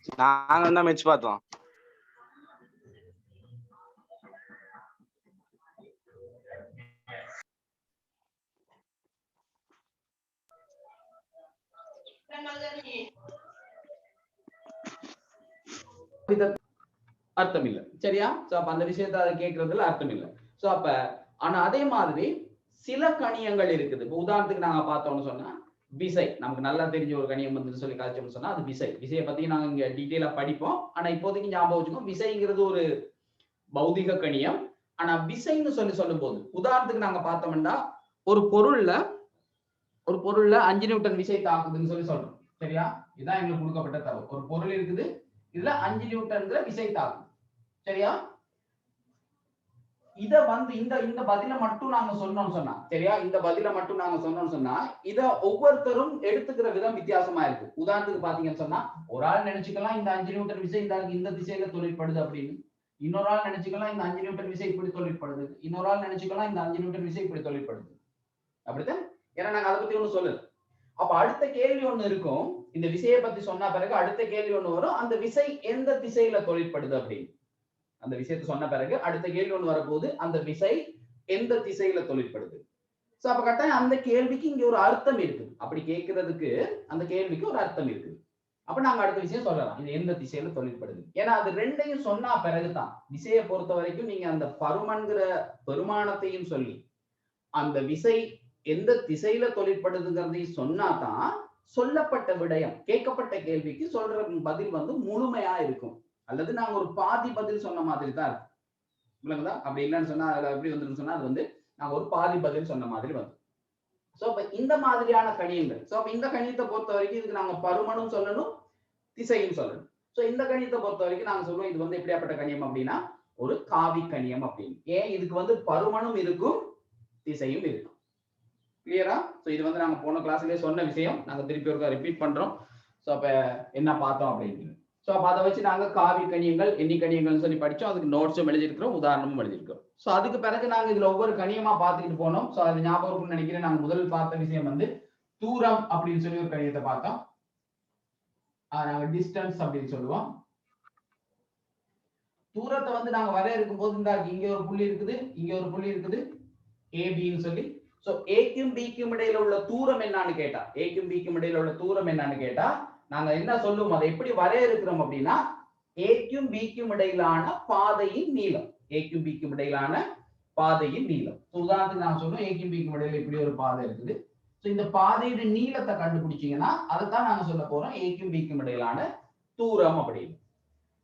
நாங்க தான் மெச்சு பார்த்தோம். அர்த்தம் இல்ல. சரியா? சோ அப்ப அந்த விஷயத்தை அதை கேட்கறதுல அர்த்தம் இல்ல. சோ அப்ப ஆனா அதே மாதிரி சில கணியங்கள் இருக்குது. இப்ப உதாரணத்துக்கு நாங்க பார்த்தோம்னு சொன்னா விசை, நமக்கு நல்லா தெரிஞ்ச ஒரு கணியம் வந்து சொல்லி காய்ச்சோம்னு சொன்னா அது விசை. விசையை பத்தி நாங்க இங்க டீட்டெயிலா படிப்போம். ஆனா இப்போதைக்கு ஞாபகம் வச்சுக்கோ, விசைங்கிறது ஒரு பௌதிக கணியம். ஆனா விசைன்னு சொல்லும் போது உதாரணத்துக்கு நாங்க பார்த்தோம்னா ஒரு பொருள்ல 5 நியூட்டன் விசை தாக்குதுன்னு சொல்றோம். சரியா? இதுதான் எங்களுக்கு கொடுக்கப்பட்ட தகவல். ஒரு பொருள் இருக்குது, இதுல 5 நியூட்டன்ங்கிற விசை தாக்குது. சரியா? இத வந்து இந்த பதில மட்டும் நாங்க சொன்னோம்னு சொன்னா, சரியா, இந்த பதில மட்டும் நாங்க சொன்னோம்னு சொன்னா இத ஒவ்வொருத்தரும் எடுத்துக்கிற விதம் வித்தியாசமா இருக்கு. உதாரணத்துக்கு பாத்தீங்கன்னு சொன்னா ஒரு ஆள் நினைச்சுக்கலாம் இந்த 5 நியூட்டன் விசை இந்த திசையில தொழிற்படுது அப்படின்னு. இன்னொரு ஆள் நினைச்சுக்கலாம் இந்த 5 நியூட்டன் விசை இப்படி தொழிற்படுது. இன்னொரு ஆள் நினைச்சுக்கலாம் இந்த 5 நியூட்டன் விசை இப்படி தொழிற்படுது. அப்படித்தான். ஏன்னா நாங்க அதை பத்தி ஒண்ணு சொல்லல. அப்ப அடுத்த கேள்வி ஒண்ணு இருக்கும். இந்த விசையை பத்தி சொன்ன பிறகு அடுத்த கேள்வி ஒண்ணு வரும், அந்த விசை எந்த திசையில தொழிற்படுது அப்படின்னு. அந்த விஷயத்தை சொன்ன பிறகு அடுத்த கேள்வி ஒண்ணு வரப்போகுது, அந்த விசை எந்த திசையில தொழிற்படுது. சோ அப்ப கட்டாயம் அந்த கேள்விக்கு இங்க ஒரு அர்த்தம் இருக்குது. அப்படி கேட்கறதுக்கு அந்த கேள்விக்கு ஒரு அர்த்தம் இருக்குது. அப்ப நாங்க அடுத்த விஷயம் சொல்லலாம், இது எந்த திசையில தொழிற்படுது. ஏன்னா அது ரெண்டையும் சொன்னா பிறகுதான் விசையை பொறுத்த வரைக்கும் நீங்க அந்த பருமன்கிற பெருமானத்தையும் சொல்லி அந்த விசை எந்த திசையில தொழிற்படுதுங்கிறதையும் சொன்னாதான் சொல்லப்பட்ட விடயம் கேட்கப்பட்ட கேள்விக்கு சொல்ற பதில் வந்து முழுமையா இருக்கும். அல்லது நாங்க ஒரு பாதி பதில் சொன்ன மாதிரி தான் இருக்கும். இல்லைங்களா? அப்படி இல்லைன்னு சொன்னா அதுல எப்படி வந்துருன்னு சொன்னா அது வந்து நாங்க ஒரு பாதி பதில் சொன்ன மாதிரி வந்து. சோ அப்ப இந்த மாதிரியான கணியங்கள், சோ அப்ப இந்த கணியத்தை பொறுத்த வரைக்கும் இதுக்கு நாங்க பருமனும் சொல்லணும், திசையும் சொல்லணும். சோ இந்த கணியத்தை பொறுத்த வரைக்கும் நாங்க சொல்லுவோம் இது வந்து எப்படியாப்பட்ட கணியம் அப்படின்னா ஒரு காவி கணியம் அப்படின்னு. ஏன் இதுக்கு வந்து பருமனும் இருக்கும், திசையும் இருக்கும். கிளியரா? சோ இது வந்து நாங்க போன கிளாஸ்லயே சொன்ன விஷயம், நாங்க திருப்பி ஒருக்கா ரிப்பீட் பண்றோம். சோ அப்ப என்ன பார்த்தோம் அப்படின்னு. சோ அப்ப அதை வச்சு நாங்க காவி கணியங்கள் எண்ணி கணியங்கள்னு சொல்லி படிச்சோம். அதுக்கு நோட்ஸும் எழுதியிருக்கிறோம், உதாரணமும் எழுதியிருக்கிறோம். சோ அதுக்கு பிறகு நாங்க இதுல ஒவ்வொரு கணியமா பார்த்துக்கிட்டு போனோம். சோ அது ஞாபகம் இருக்கும்னு நினைக்கிறேன். நாங்க முதல் பார்த்த விஷயம் வந்து தூரம் அப்படின்னு சொல்லி ஒரு கணியத்தை பார்த்தோம். நாங்க டிஸ்டன்ஸ் அப்படின்னு சொல்லுவோம். தூரத்தை வந்து நாங்க வரையறுக்கும் போது இந்த இங்க ஒரு புள்ளி இருக்குது, இங்க ஒரு புள்ளி இருக்குது, ஏபின்னு சொல்லி. சோ ஏக்கும் பிக்கும் இடையில உள்ள தூரம் என்னன்னு கேட்டா, ஏக்கும் பிக்கும் இடையில உள்ள தூரம் என்னன்னு கேட்டா நாங்க என்ன சொல்லுவோம், அதை எப்படி வரையறுக்கிறோம் அப்படின்னா ஏக்கும் பிக்கும் இடையிலான பாதையின் நீளம். ஏக்கும் பிக்கும் இடையிலான பாதையின் நீளம். உதாரணத்துக்கு நான் சொல்லுவோம் ஏக்கும் பிக்கும் இடையில இப்படி ஒரு பாதை இருக்குது. சோ இந்த பாதையோட நீளத்தை கண்டுபிடிச்சீங்கன்னா அதைத்தான் நாங்க சொல்ல போறோம் ஏக்கும் பிக்கும் இடையிலான தூரம் அப்படின்னு.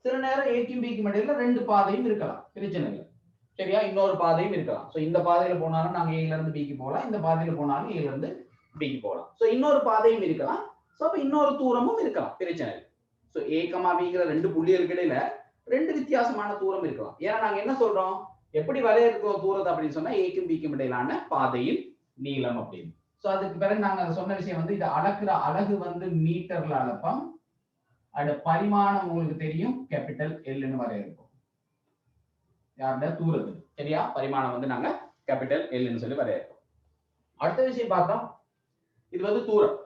சில நேரம் ஏக்கும் பிக்கும் இடையில ரெண்டு பாதையும் இருக்கலாம், பிரச்சனை இல்லை. சரியா? இன்னொரு பாதையும் இருக்கலாம். சோ இந்த பாதையில போனாலும் நாங்க ஏல இருந்து பிக்கு போகலாம், இந்த பாதையில போனாலும் ஏல இருந்து பிக்கு போகலாம். சோ இன்னொரு பாதையும் இருக்கலாம். சோ அப்ப இன்னொரு தூரமும் இருக்கலாம், பிரச்சனை இல்லை. சோ ஏ கமா பிங்கிற ரெண்டு புள்ளிகளுக்கு இடையில ரெண்டு வித்தியாசமான தூரம் இருக்கலாம். ஏன்னா நாங்க என்ன சொல்றோம், எப்படி வரையறுக்கிறோம் தூரத்தை அப்படின்னு சொன்னா ஏக்கும் பிக்கும் இடையிலான பாதையின் நீளம் அப்படின்னு. சோ அதுக்கு பிறகு நாங்க சொன்ன விஷயம் வந்து இதை அளக்குற அலகு வந்து மீட்டர்ல அளப்போம். அது பரிமாணம் உங்களுக்கு தெரியும், கேபிட்டல் எல்னு வரையறுப்போம். யாருடைய தூரத்து. சரியா? பரிமாணம் வந்து நாங்க கேபிட்டல் எல்னு சொல்லி வரையறுப்போம். அடுத்த விஷயம் பார்த்தோம், இது வந்து தூரம்.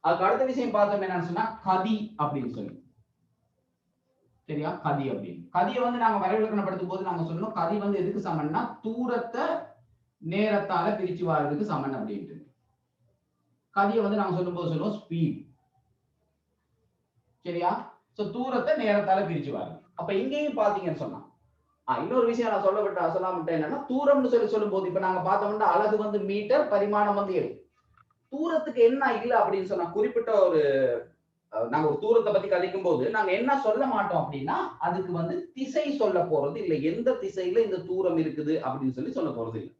அதுக்கு அடுத்த விஷயம் பார்த்தோம் என்னன்னு சொன்னா கதி அப்படின்னு சொல்லி. சரியா? கதி அப்படின்னு. கதியை வந்து நாங்க வரைவிலக்கணப்படுத்தும் போது நாங்க சொல்லணும் கதி வந்து எதுக்கு சமன்னா தூரத்தை நேரத்தால பிரிச்சு வாரதுக்கு சமன் அப்படின்ட்டு. கதியை வந்து நாங்க சொல்லும் போது சொல்லுவோம் ஸ்பீட். சரியா? சோ தூரத்தை நேரத்தால பிரிச்சு வாருங்க. அப்ப இங்கேயும் பாத்தீங்கன்னு சொன்னா இன்னொரு விஷயம் நான் சொல்லாமட்டேன் என்னன்னா தூரம்னு சொல்லும் போது இப்ப நாங்க பார்த்தோம்னா அலகு வந்து மீட்டர், பரிமாணம் வந்து எடை. தூரத்துக்கு என்ன இல்லை அப்படின்னு சொன்னா குறிப்பிட்ட ஒரு நாங்க ஒரு தூரத்தை பத்தி கதைக்கும் போது நாங்க என்ன சொல்ல மாட்டோம் அப்படின்னா அதுக்கு வந்து திசை சொல்ல போறது இல்லை, எந்த திசையில இந்த தூரம் இருக்குது அப்படின்னு சொல்ல போறது இல்லை.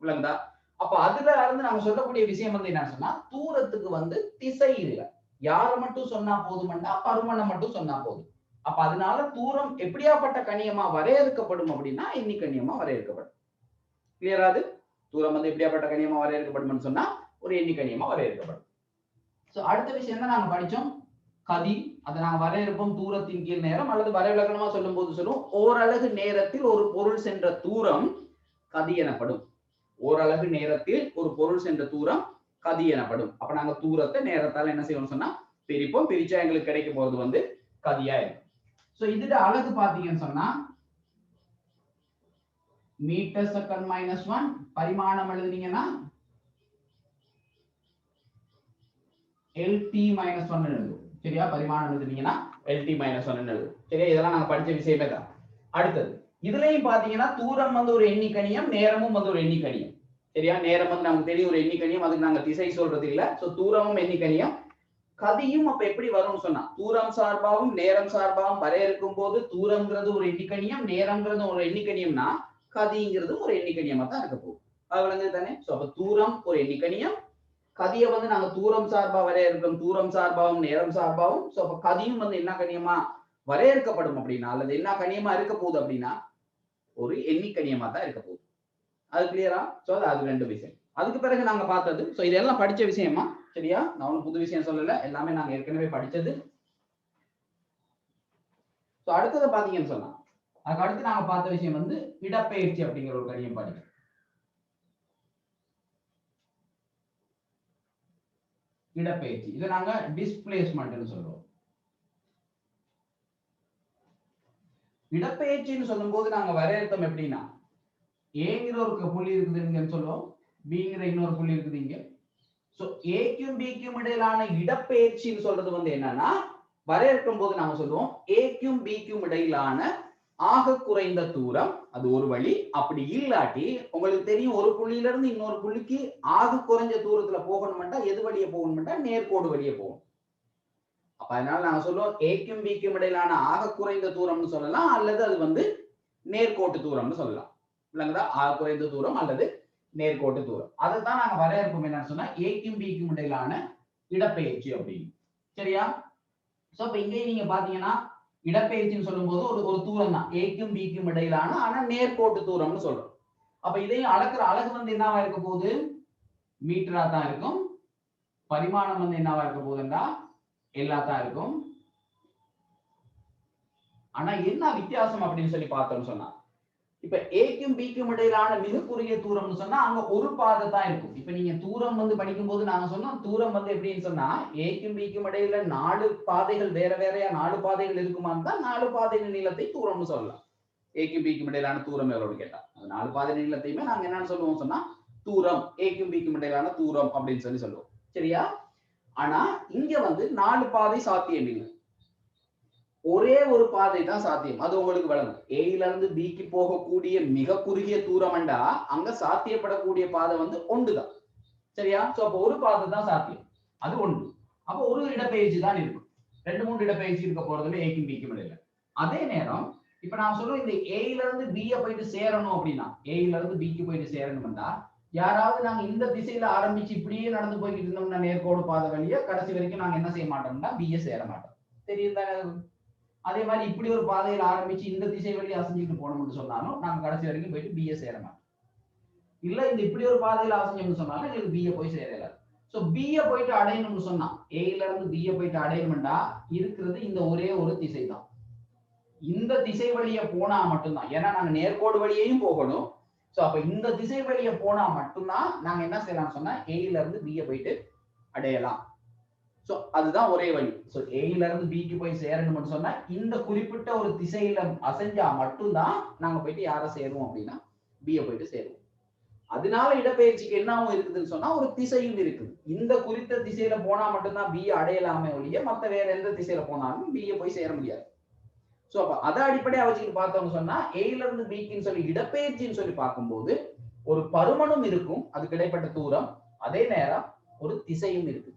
இல்லைங்களா? அப்ப அதுல இருந்து நாங்க சொல்லக்கூடிய விஷயம் வந்து என்ன சொன்னா தூரத்துக்கு வந்து திசை இல்லை. யாரை மட்டும் சொன்னா போதும்னா பருமனை மட்டும் சொன்னா போதும். அப்ப அதனால தூரம் எப்படியாப்பட்ட கணியமா வரையறுக்கப்படும் அப்படின்னா எண்ணி கணியமா வரையறுக்கப்படும். கிளியராது? தூரம் வந்து எப்படியாப்பட்ட கணியமா வரையறுக்கப்படும் சொன்னா ஒரு எண்ணி கணியமா வரையறுக்கப்படும். சோ அடுத்த விஷயம் தான் நாங்க படிச்சோம் கதி. அதை நாங்க வரையறுப்போம் தூரத்தின் கீழ் நேரம், அல்லது வரைவிலக்கணமா சொல்லும் போது சொல்லுவோம் ஓரலகு நேரத்தில் ஒரு பொருள் சென்ற தூரம் கதி எனப்படும். ஓரலகு நேரத்தில் ஒரு பொருள் சென்ற தூரம் கதி எனப்படும். அப்ப நாங்க தூரத்தை நேரத்தால என்ன செய்வோம் சொன்னா பிரிப்போம். பிரிச்சா எங்களுக்கு கிடைக்க போறது வந்து கதியா இருக்கும். சோ இதுட அலகு பாத்தீங்கன்னு சொன்னா மீட்டர் செகண்ட் -1 பரிமாணம் எழுதுனீங்கன்னா LT -1 எழுதும். சரியா? பரிமாணம் எழுதுனீங்கன்னா LT -1 எழுதும். சரியா? இதெல்லாம் நாங்க படிச்ச விஷயமே தான். அடுத்தது இதுலயும் பாத்தீங்கன்னா தூரம் வந்து ஒரு எண்ணிக்கணியம், நேரமும் வந்து ஒரு எண்ணிக்கணியம். சரியா? நேரம் வந்து நமக்கு தெரியும் ஒரு எண்ணிக்கணியம், அதுக்கு நாங்க திசை சொல்றது இல்ல. சோ தூரமும் எண்ணிக்கணியம், கதியும் அப்ப எப்படி வரும்னு சொன்னா தூரம் சார்பாகவும் நேரம் சார்பாகவும் வரையறுக்கும் போது தூரம்ங்கிறது ஒரு எண்ணிக்கணியம், நேரம்ங்கிறது ஒரு எண்ணிக்கணியம்னா கதிங்கிறது ஒரு எண்ணிக்கணியமா தான் இருக்க போகுது. அது விளங்குது தானே? சோ அப்ப தூரம் ஒரு எண்ணிக்கணியம், கதியை வந்து நாங்க தூரம் சார்பா வரையறுக்கிறோம், தூரம் சார்பாகவும் நேரம் சார்பாகவும். சோ அப்ப கதியும் வந்து என்ன கணியமா வரையறுக்கப்படும் அப்படின்னா, அல்லது என்ன கணியமா இருக்க போகுது அப்படின்னா ஒரு எண்ணிக்கணியமா தான் இருக்க போகுது. அது கிளியரா? சோ அது ரெண்டு விஷயம். அதுக்கு பிறகு நாங்க பார்த்தது, சோ இதெல்லாம் படிச்ச விஷயமா. சரியா? நான் ஒன்னும் புது விஷயம் சொல்லல, எல்லாமே நாங்க ஏற்கனவே படிச்சது. சோ அடுத்தது பாத்தீங்கன்னு சொன்னா அதுக்கு அடுத்து நாங்க பார்த்த விஷயம் வந்து இடப்பெயர்ச்சி அப்படிங்கிற ஒரு கணியம் படிக்கிறோம். இடப்பெயர்ச்சி இதை நாங்க டிஸ்பிளேஸ்மென்ட்னு சொல்றோம். இடப்பெயர்ச்சின்னு சொல்லும் போது நாங்க வரையறுத்தோம் எப்படின்னா, ஏங்கிற ஒரு புள்ளி இருக்குதுன்னு சொல்லுவோம், பிங்கிற இன்னொரு புள்ளி இருக்குது இங்க. சோ ஏக்கும் பிக்கும் இடையிலான இடப்பெயர்ச்சின்னு சொல்றது வந்து என்னன்னா, வரையறுக்கும் போது நாங்க சொல்லுவோம் ஏக்கும் பிக்கும் இடையிலான ஆக குறைந்த தூரம், அது ஒரு வழி. அப்படி இல்லாட்டி உங்களுக்கு தெரியும் ஒரு புள்ளியில இருந்து இன்னொரு புள்ளிக்கு ஆக குறைஞ்ச தூரத்துல போகணும்னா எது வழியே போகணும்னா நேர்கோடு வழியே போகும். அப்ப அதனால நாங்க சொல்லுவோம் ஏக்கும் பிக்கும் இடையிலான ஆக குறைந்த தூரம்னு சொல்லலாம், அல்லது அது வந்து நேர்கோட்டு தூரம்னு சொல்லலாம். இல்லைங்களா? ஆக குறைந்த தூரம் அல்லது நேர்கோட்டு தூரம். அதை தான் நாங்க வரையறுப்போம் என்னன்னு சொன்னா ஏக்கும் பிக்கும் இடையிலான இடப்பெயர்ச்சி அப்படின்னு. சரியா? சோ இப்ப இங்கே நீங்க பாத்தீங்கன்னா இடப்பெயர்ச்சின்னு சொல்லும் போது ஒரு தூரம் தான் ஏக்கும் பிக்கும் இடையிலான, ஆனா நேர்கோட்டு தூரம்னு சொல்றோம். அப்ப இதையும் அளக்குற அலகு வந்து என்னவா இருக்க போகுது? மீட்டரா தான் இருக்கும். பரிமாணம் வந்து என்னவா இருக்க போகுதுன்னா எல்லா தான் இருக்கும். ஆனா என்ன வித்தியாசம் அப்படின்னு சொல்லி பார்த்தோம்னு சொன்னா, இப்ப ஏக்கும் பிக்கும் இடையிலான மிக குறுகிய தூரம்னு சொன்னா அங்க ஒரு பாதை தான் இருக்கும். இப்ப நீங்க தூரம் வந்து படிக்கும் போது நாங்க சொன்னோம் தூரம் வந்து எப்படின்னு சொன்னா ஏக்கும் பிக்கும் இடையில 4 பாதைகள் வேற வேறையா 4 பாதைகள் இருக்குமான்னு தான் 4 பாதைகள் நீளத்தை தூரம்னு சொல்லலாம். ஏக்கும் பிக்கும் இடையிலான தூரம் எவ்வளவு கேட்டா அந்த 4 பாதை நீளத்தையுமே நாங்க என்னன்னு சொல்லுவோம் சொன்னா தூரம், ஏக்கும் பிக்கும் இடையிலான தூரம் அப்படின்னு சொல்லி சொல்லுவோம். சரியா? ஆனா இங்க வந்து 4 பாதை சாத்தியம் இல்லை, ஒரே ஒரு பாதை தான் சாத்தியம். அது உங்களுக்கு வழங்கும். ஏல இருந்து பிக்கு போகக்கூடிய மிக குறுகிய தூரம்டா அங்க சாத்தியப்படக்கூடிய பாதை வந்து ஒன்றுதான். சரியா? சோ அப்ப ஒரு பாதை தான் சாத்தியம், அது ஒன்று. அப்ப ஒரு இடப்பெயர்ச்சி தான் இருக்கும். 2-3 இடப்பெயர்ச்சி இருக்க போறதுல ஏக்கும் பிக்கும் இடையில. அதே நேரம் இப்ப நான் சொல்லுவேன் இந்த ஏல இருந்து பிய போயிட்டு சேரணும் அப்படின்னா, ஏல இருந்து பிக்கு போயிட்டு சேரணும்னா யாராவது நாங்க இந்த திசையில ஆரம்பிச்சு இப்படியே நடந்து போய்கிட்டு இருந்தோம்னா நேர்கோடு பாதை வழியா கடைசி வரைக்கும் நாங்க என்ன செய்ய மாட்டோம்னா பிய சேர மாட்டோம். தெரியும் தானே? அதே மாதிரி இப்படி ஒரு பாதையில் ஆரம்பிச்சு இந்த திசை வழி அசைஞ்சிட்டு போனோம்னு சொன்னாலும் நாங்க கடைசி வரைக்கும் போயிட்டு பிஏ சேர மாட்டோம். இல்ல இந்த இப்படி ஒரு பாதையில் அசைஞ்சோம்னு சொன்னாலும் எங்களுக்கு பிஏ போய் சேரல. சோ பிஏ போயிட்டு அடையணும்னு சொன்னா ஏல இருந்து பிஏ போயிட்டு அடையணும்டா இருக்கிறது இந்த ஒரே ஒரு திசை தான். இந்த திசை வழியை போனா மட்டும்தான், ஏன்னா நாங்க நேர்கோடு வழியையும் போகணும். சோ அப்ப இந்த திசை வழியை போனா மட்டும்தான் நாங்க என்ன செய்யலாம் சொன்னா ஏல இருந்து பிஏ போயிட்டு அடையலாம். சோ அதுதான் ஒரே வழி. சோ ஏல இருந்து பிக்கு போய் சேரணும்னு சொன்னா இந்த குறிப்பிட்ட ஒரு திசையில அசைஞ்சா மட்டும்தான் நாங்க போயிட்டு யாரை சேருவோம் அப்படின்னா பியை போயிட்டு சேருவோம். அதனால இடப்பெயர்ச்சிக்கு என்னவும் இருக்குதுன்னு சொன்னா ஒரு திசையும் இருக்குது. இந்த குறித்த திசையில போனா மட்டும்தான் பியை அடையலாமே ஒழிய மத்த வேற எந்த திசையில போனாலும் பியை போய் சேர முடியாது. சோ அப்ப அதை அடிப்படையா வச்சுக்கிட்டு பார்த்தோம்னு சொன்னா ஏல இருந்து பிக்குன்னு சொல்லி இடப்பெயர்ச்சின்னு சொல்லி பார்க்கும்போது ஒரு பருமனும் இருக்கும், அதுக்கு இடைப்பட்ட தூரம், அதே நேரம் ஒரு திசையும் இருக்கு.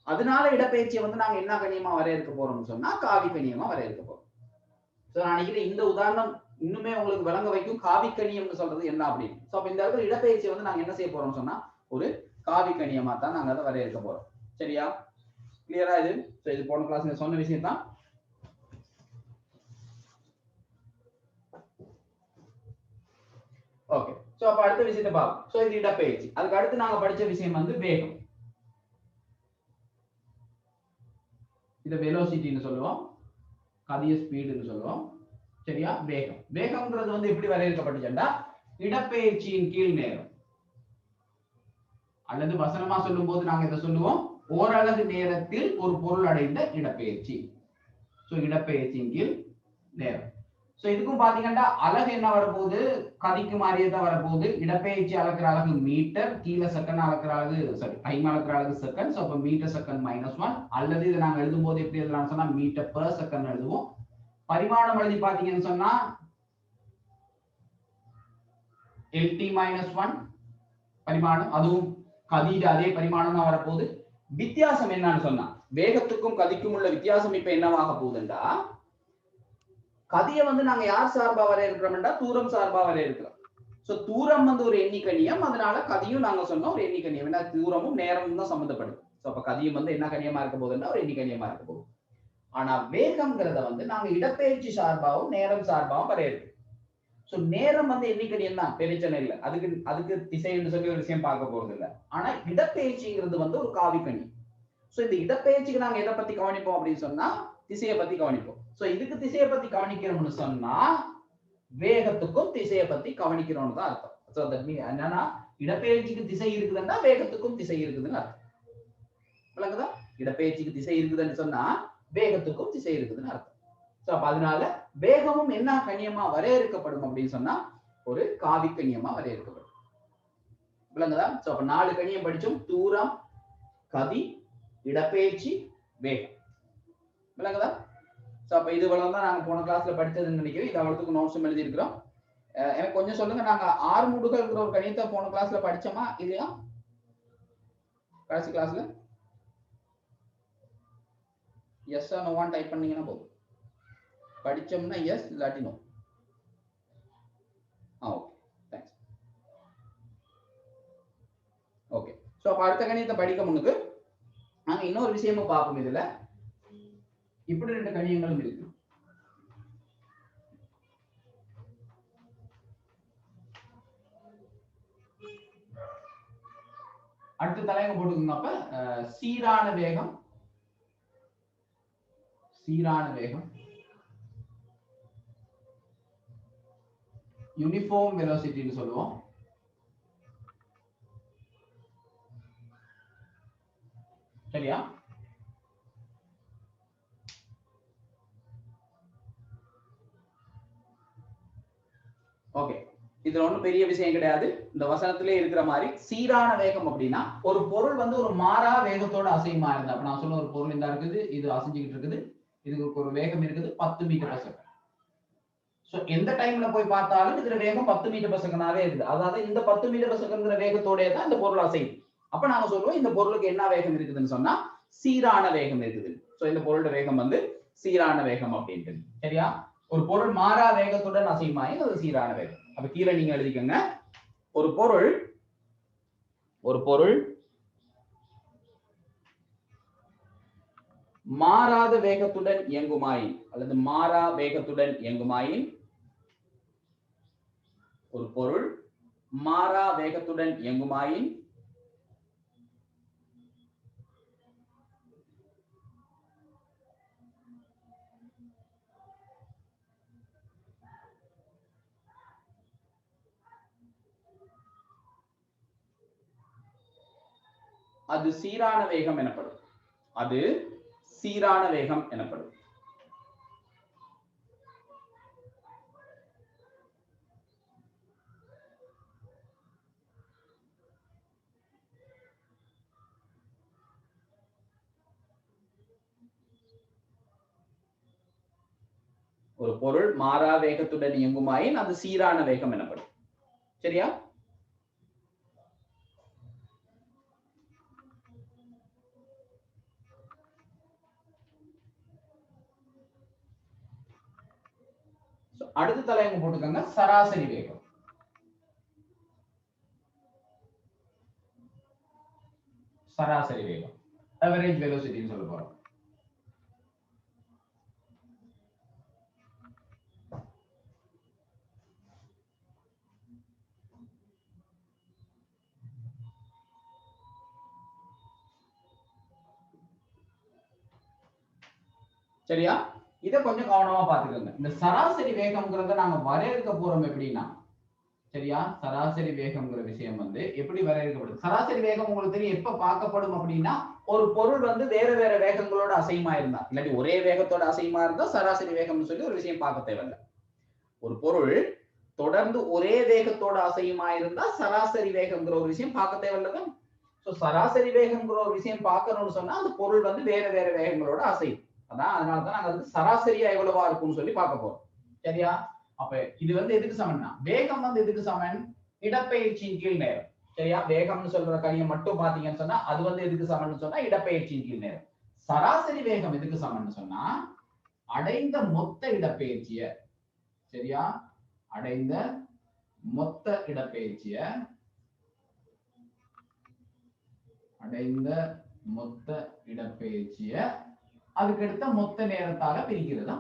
அதனால இடப்பெயர்ச்சியை வந்து நாங்க என்ன கணியமா வரையறுக்க போறோம்னு சொன்னா காவி கணியமா வரையறுக்க போறோம். சோ நான் நினைக்கிறேன் இந்த உதாரணம் இன்னுமே உங்களுக்கு விளங்க வைக்கும் காவி கணியம்னு சொல்றது என்ன அப்படின்னு. சோ அப்ப இந்த இடத்துல இடப்பெயர்ச்சியை வந்து நாங்க என்ன செய்ய போறோம்னு சொன்னா ஒரு காவி கணியமா தான் நாங்க அதை வரையறுக்க போறோம். சரியா? கிளியரா இது? சோ இது போன கிளாஸ்ல சொன்ன விஷயம் தான். ஓகே. சோ அப்ப அடுத்த விஷயத்தை பார்ப்போம். சோ இது இடப்பெயர்ச்சி. அதுக்கு அடுத்து நாங்க படிச்ச விஷயம் வந்து வேகம். இத வெலோசிட்டின்னு சொல்லுவோம், கதிய ஸ்பீடுன்னு சொல்லுவோம். சரியா? வேகம். வேகம்ன்றது வந்து எப்படி வரையறுக்கப்பட்டுச்சுன்னா இடப்பெயர்ச்சியின் கீழ் நேரம், அல்லது வசனமா சொல்லும் போது நாங்க இதை சொல்லுவோம் ஓரளவு நேரத்தில் ஒரு பொருள் அடைந்த இடப்பெயர்ச்சி. சோ இடப்பெயர்ச்சியின் கீழ் நேரம். சோ இதுக்கும் பாத்தீங்கன்னா அலகு என்ன வரப்போகுது, கதிக்கு மாறியே தான் வரப்போகுது. இடப்பெயர்ச்சி அளக்கிற அலகு மீட்டர், கீழே செகண்ட் அளக்கிற அலகு டைம் அளக்கிற அலகு செகண்ட். சோ அப்ப மீட்டர் செகண்ட் -1, அல்லது இதை நாங்க எழுதும் போது எப்படி எழுதலாம்னு சொன்னா மீட்டர் பெர் செகண்ட் எழுதுவோம். பரிமாணம் எழுதி பாத்தீங்கன்னு சொன்னா LT-1 பரிமாணம், அதுவும் கதியில அதே பரிமாணம் தான் வரப்போகுது. வித்தியாசம் என்னன்னு சொன்னா வேகத்துக்கும் கதிக்கும் உள்ள வித்தியாசம் இப்ப என்னவாக போகுதுண்டா, கதியை வந்து நாங்க யார் சார்பா வரையறுக்கிறோம்டா தூரம் சார்பா வரையறுக்கிறோம். சோ தூரம் வந்து ஒரு எண்ணிக்கணியம், அதனால கதியும் நாங்க சொன்னோம் ஒரு எண்ணிக்கணியம். ஏன்னா தூரமும் நேரமும் தான் சம்பந்தப்படுது. சோ அப்ப கதியும் வந்து என்ன கணியமா இருக்க போகுதுன்னா ஒரு எண்ணிக்கணியமா இருக்க போகுது. ஆனா வேகம்ங்கிறத வந்து நாங்க இடப்பெயர்ச்சி சார்பாவும் நேரம் சார்பாவும் வரையறுக்கிறோம். சோ நேரம் வந்து எண்ணிக்கணியம் தான், பிரச்சனை இல்லை. அதுக்கு திசைன்னு சொல்லி ஒரு விஷயம் பார்க்க போறது இல்லை. ஆனா இடப்பெயர்ச்சிங்கிறது வந்து ஒரு காவிக்கணி. சோ இந்த இடப்பெயர்ச்சிக்கு நாங்க எதை பத்தி கவனிப்போம் அப்படின்னு சொன்னா திசையை பத்தி கவனிப்போம். சோ இதுக்கு திசையை பத்தி கவனிக்கிறோம்னு சொன்னா வேகத்துக்கும் திசையை பத்தி கவனிக்கிறோம்னு தான் அர்த்தம். சோ தட் மீன் என்னன்னா இடப்பெயர்ச்சிக்கு திசை இருக்குதுன்னா வேகத்துக்கும் திசை இருக்குதுன்னு அர்த்தம். விளங்குதா? இடப்பெயர்ச்சிக்கு திசை இருக்குதுன்னு சொன்னா வேகத்துக்கும் திசை இருக்குதுன்னு அர்த்தம். சோ அப்ப அதனால வேகமும் என்ன கணியமா வரையறுக்கப்படும் அப்படின்னு சொன்னா ஒரு காவிக்கணியமா வரையறுக்கப்படும். விளங்குதா? சோ அப்ப 4 கணியம் படிச்சோம்: தூரம், கதி, இடப்பெயர்ச்சி, வேகம். விளங்குதா? சோ அப்ப இது தான் நாங்க போன கிளாஸ்ல படிச்சதுன்னு நினைக்கிறேன். இது அவ்வளவுக்கு நோட்ஸ் எழுதி இருக்கிறோம். எனக்கு கொஞ்சம் சொல்லுங்க, நாங்க ஆறுமுடுகள்ங்கிற ஒரு கணியத்தை போன கிளாஸ்ல படிச்சோமா இல்லையா? கடைசி கிளாஸ்ல எஸ் ஆர் நோவான் டைப் பண்ணீங்கன்னா போதும். படிச்சோம்னா எஸ், இல்லாட்டி no. Okay, thanks. Okay, so அப்ப அடுத்த கணியத்தை படிக்க முன்னுக்கு நாங்க இன்னொரு விஷயமும் பார்ப்போம். இதுல இப்படி 2 கணியங்களும் இருக்கு. அடுத்த தலையங்க போட்டுக்கோங்க. அப்ப சீரான வேகம், யூனிஃபார்ம் வெலோசிட்டின்னு சொல்லுவோம். சரியா? ஓகே, இதுல ஒண்ணும் பெரிய விஷயம் கிடையாது. இந்த வசனத்திலே இருக்கிற மாதிரி சீரான வேகம் அப்படின்னா ஒரு பொருள் வந்து ஒரு மாறா வேகத்தோட அசையுமா இருந்தா, அப்ப நான் சொன்ன ஒரு பொருள் இந்த இருக்குது, இது அசைஞ்சுக்கிட்டு இருக்குது, இதுக்கு ஒரு வேகம் இருக்குது 10 மீட்டர் per second. சோ எந்த டைம்ல போய் பார்த்தாலும் இதுல வேகம் 10 மீட்டர் per second-ஆவே இருக்குது. அதாவது இந்த 10 மீட்டர் per second வேகத்தோடயே தான் இந்த பொருள் அசையும். அப்ப நாங்க சொல்லுவோம் இந்த பொருளுக்கு என்ன வேகம் இருக்குதுன்னு சொன்னா சீரான வேகம் இருக்குது. சோ இந்த பொருளோட வேகம் வந்து சீரான வேகம் அப்படின்ட்டு. சரியா? ஒரு பொருள் மாறா வேகத்துடன் அசையுமாயின் அது சீரான வேகம். அப்ப கீழே நீங்க எழுதிக்கங்க, ஒரு பொருள் மாறாத வேகத்துடன் இயங்குமாயின் அல்லது மாறா வேகத்துடன் இயங்குமாயின், ஒரு பொருள் மாறா வேகத்துடன் இயங்குமாயின் அது சீரான வேகம் எனப்படும். அது சீரான வேகம் எனப்படும். ஒரு பொருள் மாறா வேகத்துடன் இயங்குமாயின் அது சீரான வேகம் எனப்படும். சரியா? அடுத்த தலையங்க போட்டுக்கோங்க, சராசரி வேகம். சராசரி வேகம், அவரேஜ் வெலோசிட்டின்னு சொல்ல போறோம். சரியா? இதை கொஞ்சம் கவனமா பாத்துக்கோங்க. இந்த சராசரி வேகம்ங்கிறத நாங்க வரையறுக்க போறோம் எப்படின்னா, சரியா? சராசரி வேகம்ங்கிற விஷயம் வந்து எப்படி வரையறுக்கப்படுது? சராசரி வேகம் உங்களுக்கு தெரியும் எப்ப பார்க்கப்படும் அப்படின்னா ஒரு பொருள் வந்து வேற வேற வேகங்களோட அசையுமா இருந்தா, இல்லாட்டி ஒரே வேகத்தோட அசையுமா இருந்தா சராசரி வேகம்னு சொல்லி ஒரு விஷயம் பார்க்க தேவையில்லை. ஒரு பொருள் தொடர்ந்து ஒரே வேகத்தோட அசையுமா இருந்தா சராசரி வேகம்ங்கிற ஒரு விஷயம் பார்க்க தேவையில்லைதான். சோ சராசரி வேகம்ங்கிற ஒரு விஷயம் பார்க்கணும்னு சொன்னா அந்த பொருள் வந்து வேற வேற வேகங்களோட அசையும். அதான் அதனாலதான் நாங்க வந்து சராசரியா எவ்வளவா இருக்கும்னு சொல்லி பார்க்க போறோம். சரியா? அப்ப இது வந்து எதுக்கு சமன்னா, வேகம் வந்து எதுக்கு சமன், இடப்பெயர்ச்சியின் கீழ் நேரம். சரியா? வேகம்னு சொல்ற கணியம் மட்டும் பாத்தீங்கன்னு சொன்னா அது வந்து எதுக்கு சமன்னு சொன்னா இடப்பெயர்ச்சியின் கீழ் நேரம். சராசரி வேகம் எதுக்கு சமன்னு சொன்னா அடைந்த மொத்த இடப்பெயர்ச்சிய, சரியா, அடைந்த மொத்த இடப்பெயர்ச்சிய அதுக்கு அடுத்த மொத்த நேரத்தால பிரிக்கிறதா.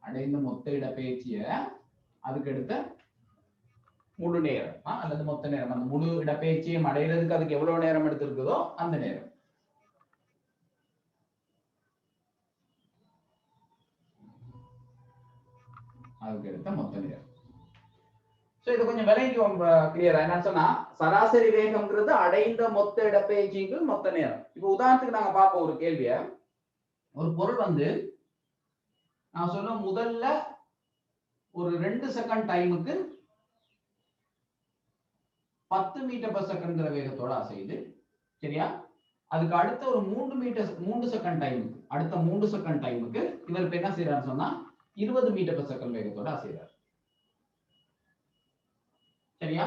அடைந்த மொத்த இடப்பெயர்ச்சிய அதுக்கு அடுத்த முழு நேரம் அல்லது மொத்த நேரம், அந்த முழு இடப்பெயர்ச்சியும் அடைகிறதுக்கு அதுக்கு எவ்வளவு நேரம் எடுத்திருக்குதோ அந்த நேரம். அதுக்கு எடுத்த மொத்த நேரம். சோ இது கொஞ்சம் விலைக்கு கிளியரா என்னன்னு சொன்னா சராசரி வேகம்ங்கிறது அடைந்த மொத்த இடப்பெயர்ச்சிக்கு மொத்த நேரம். இப்ப உதாரணத்துக்கு நாங்க பார்ப்போம் ஒரு கேள்விய. ஒரு பொருள் வந்து நான் சொன்ன முதல்ல ஒரு 2 செகண்ட் டைமுக்கு 10 மீட்டர் per செகண்ட்ங்கிற வேகத்தோட அசையுது. சரியா? அதுக்கு அடுத்த ஒரு 3 செகண்ட் டைமுக்கு, அடுத்த 3 செகண்ட் டைமுக்கு இவர் இப்ப என்ன செய்யறாருன்னு சொன்னா 20 மீட்டர் per செகண்ட் வேகத்தோட அசைறாரு. சரியா?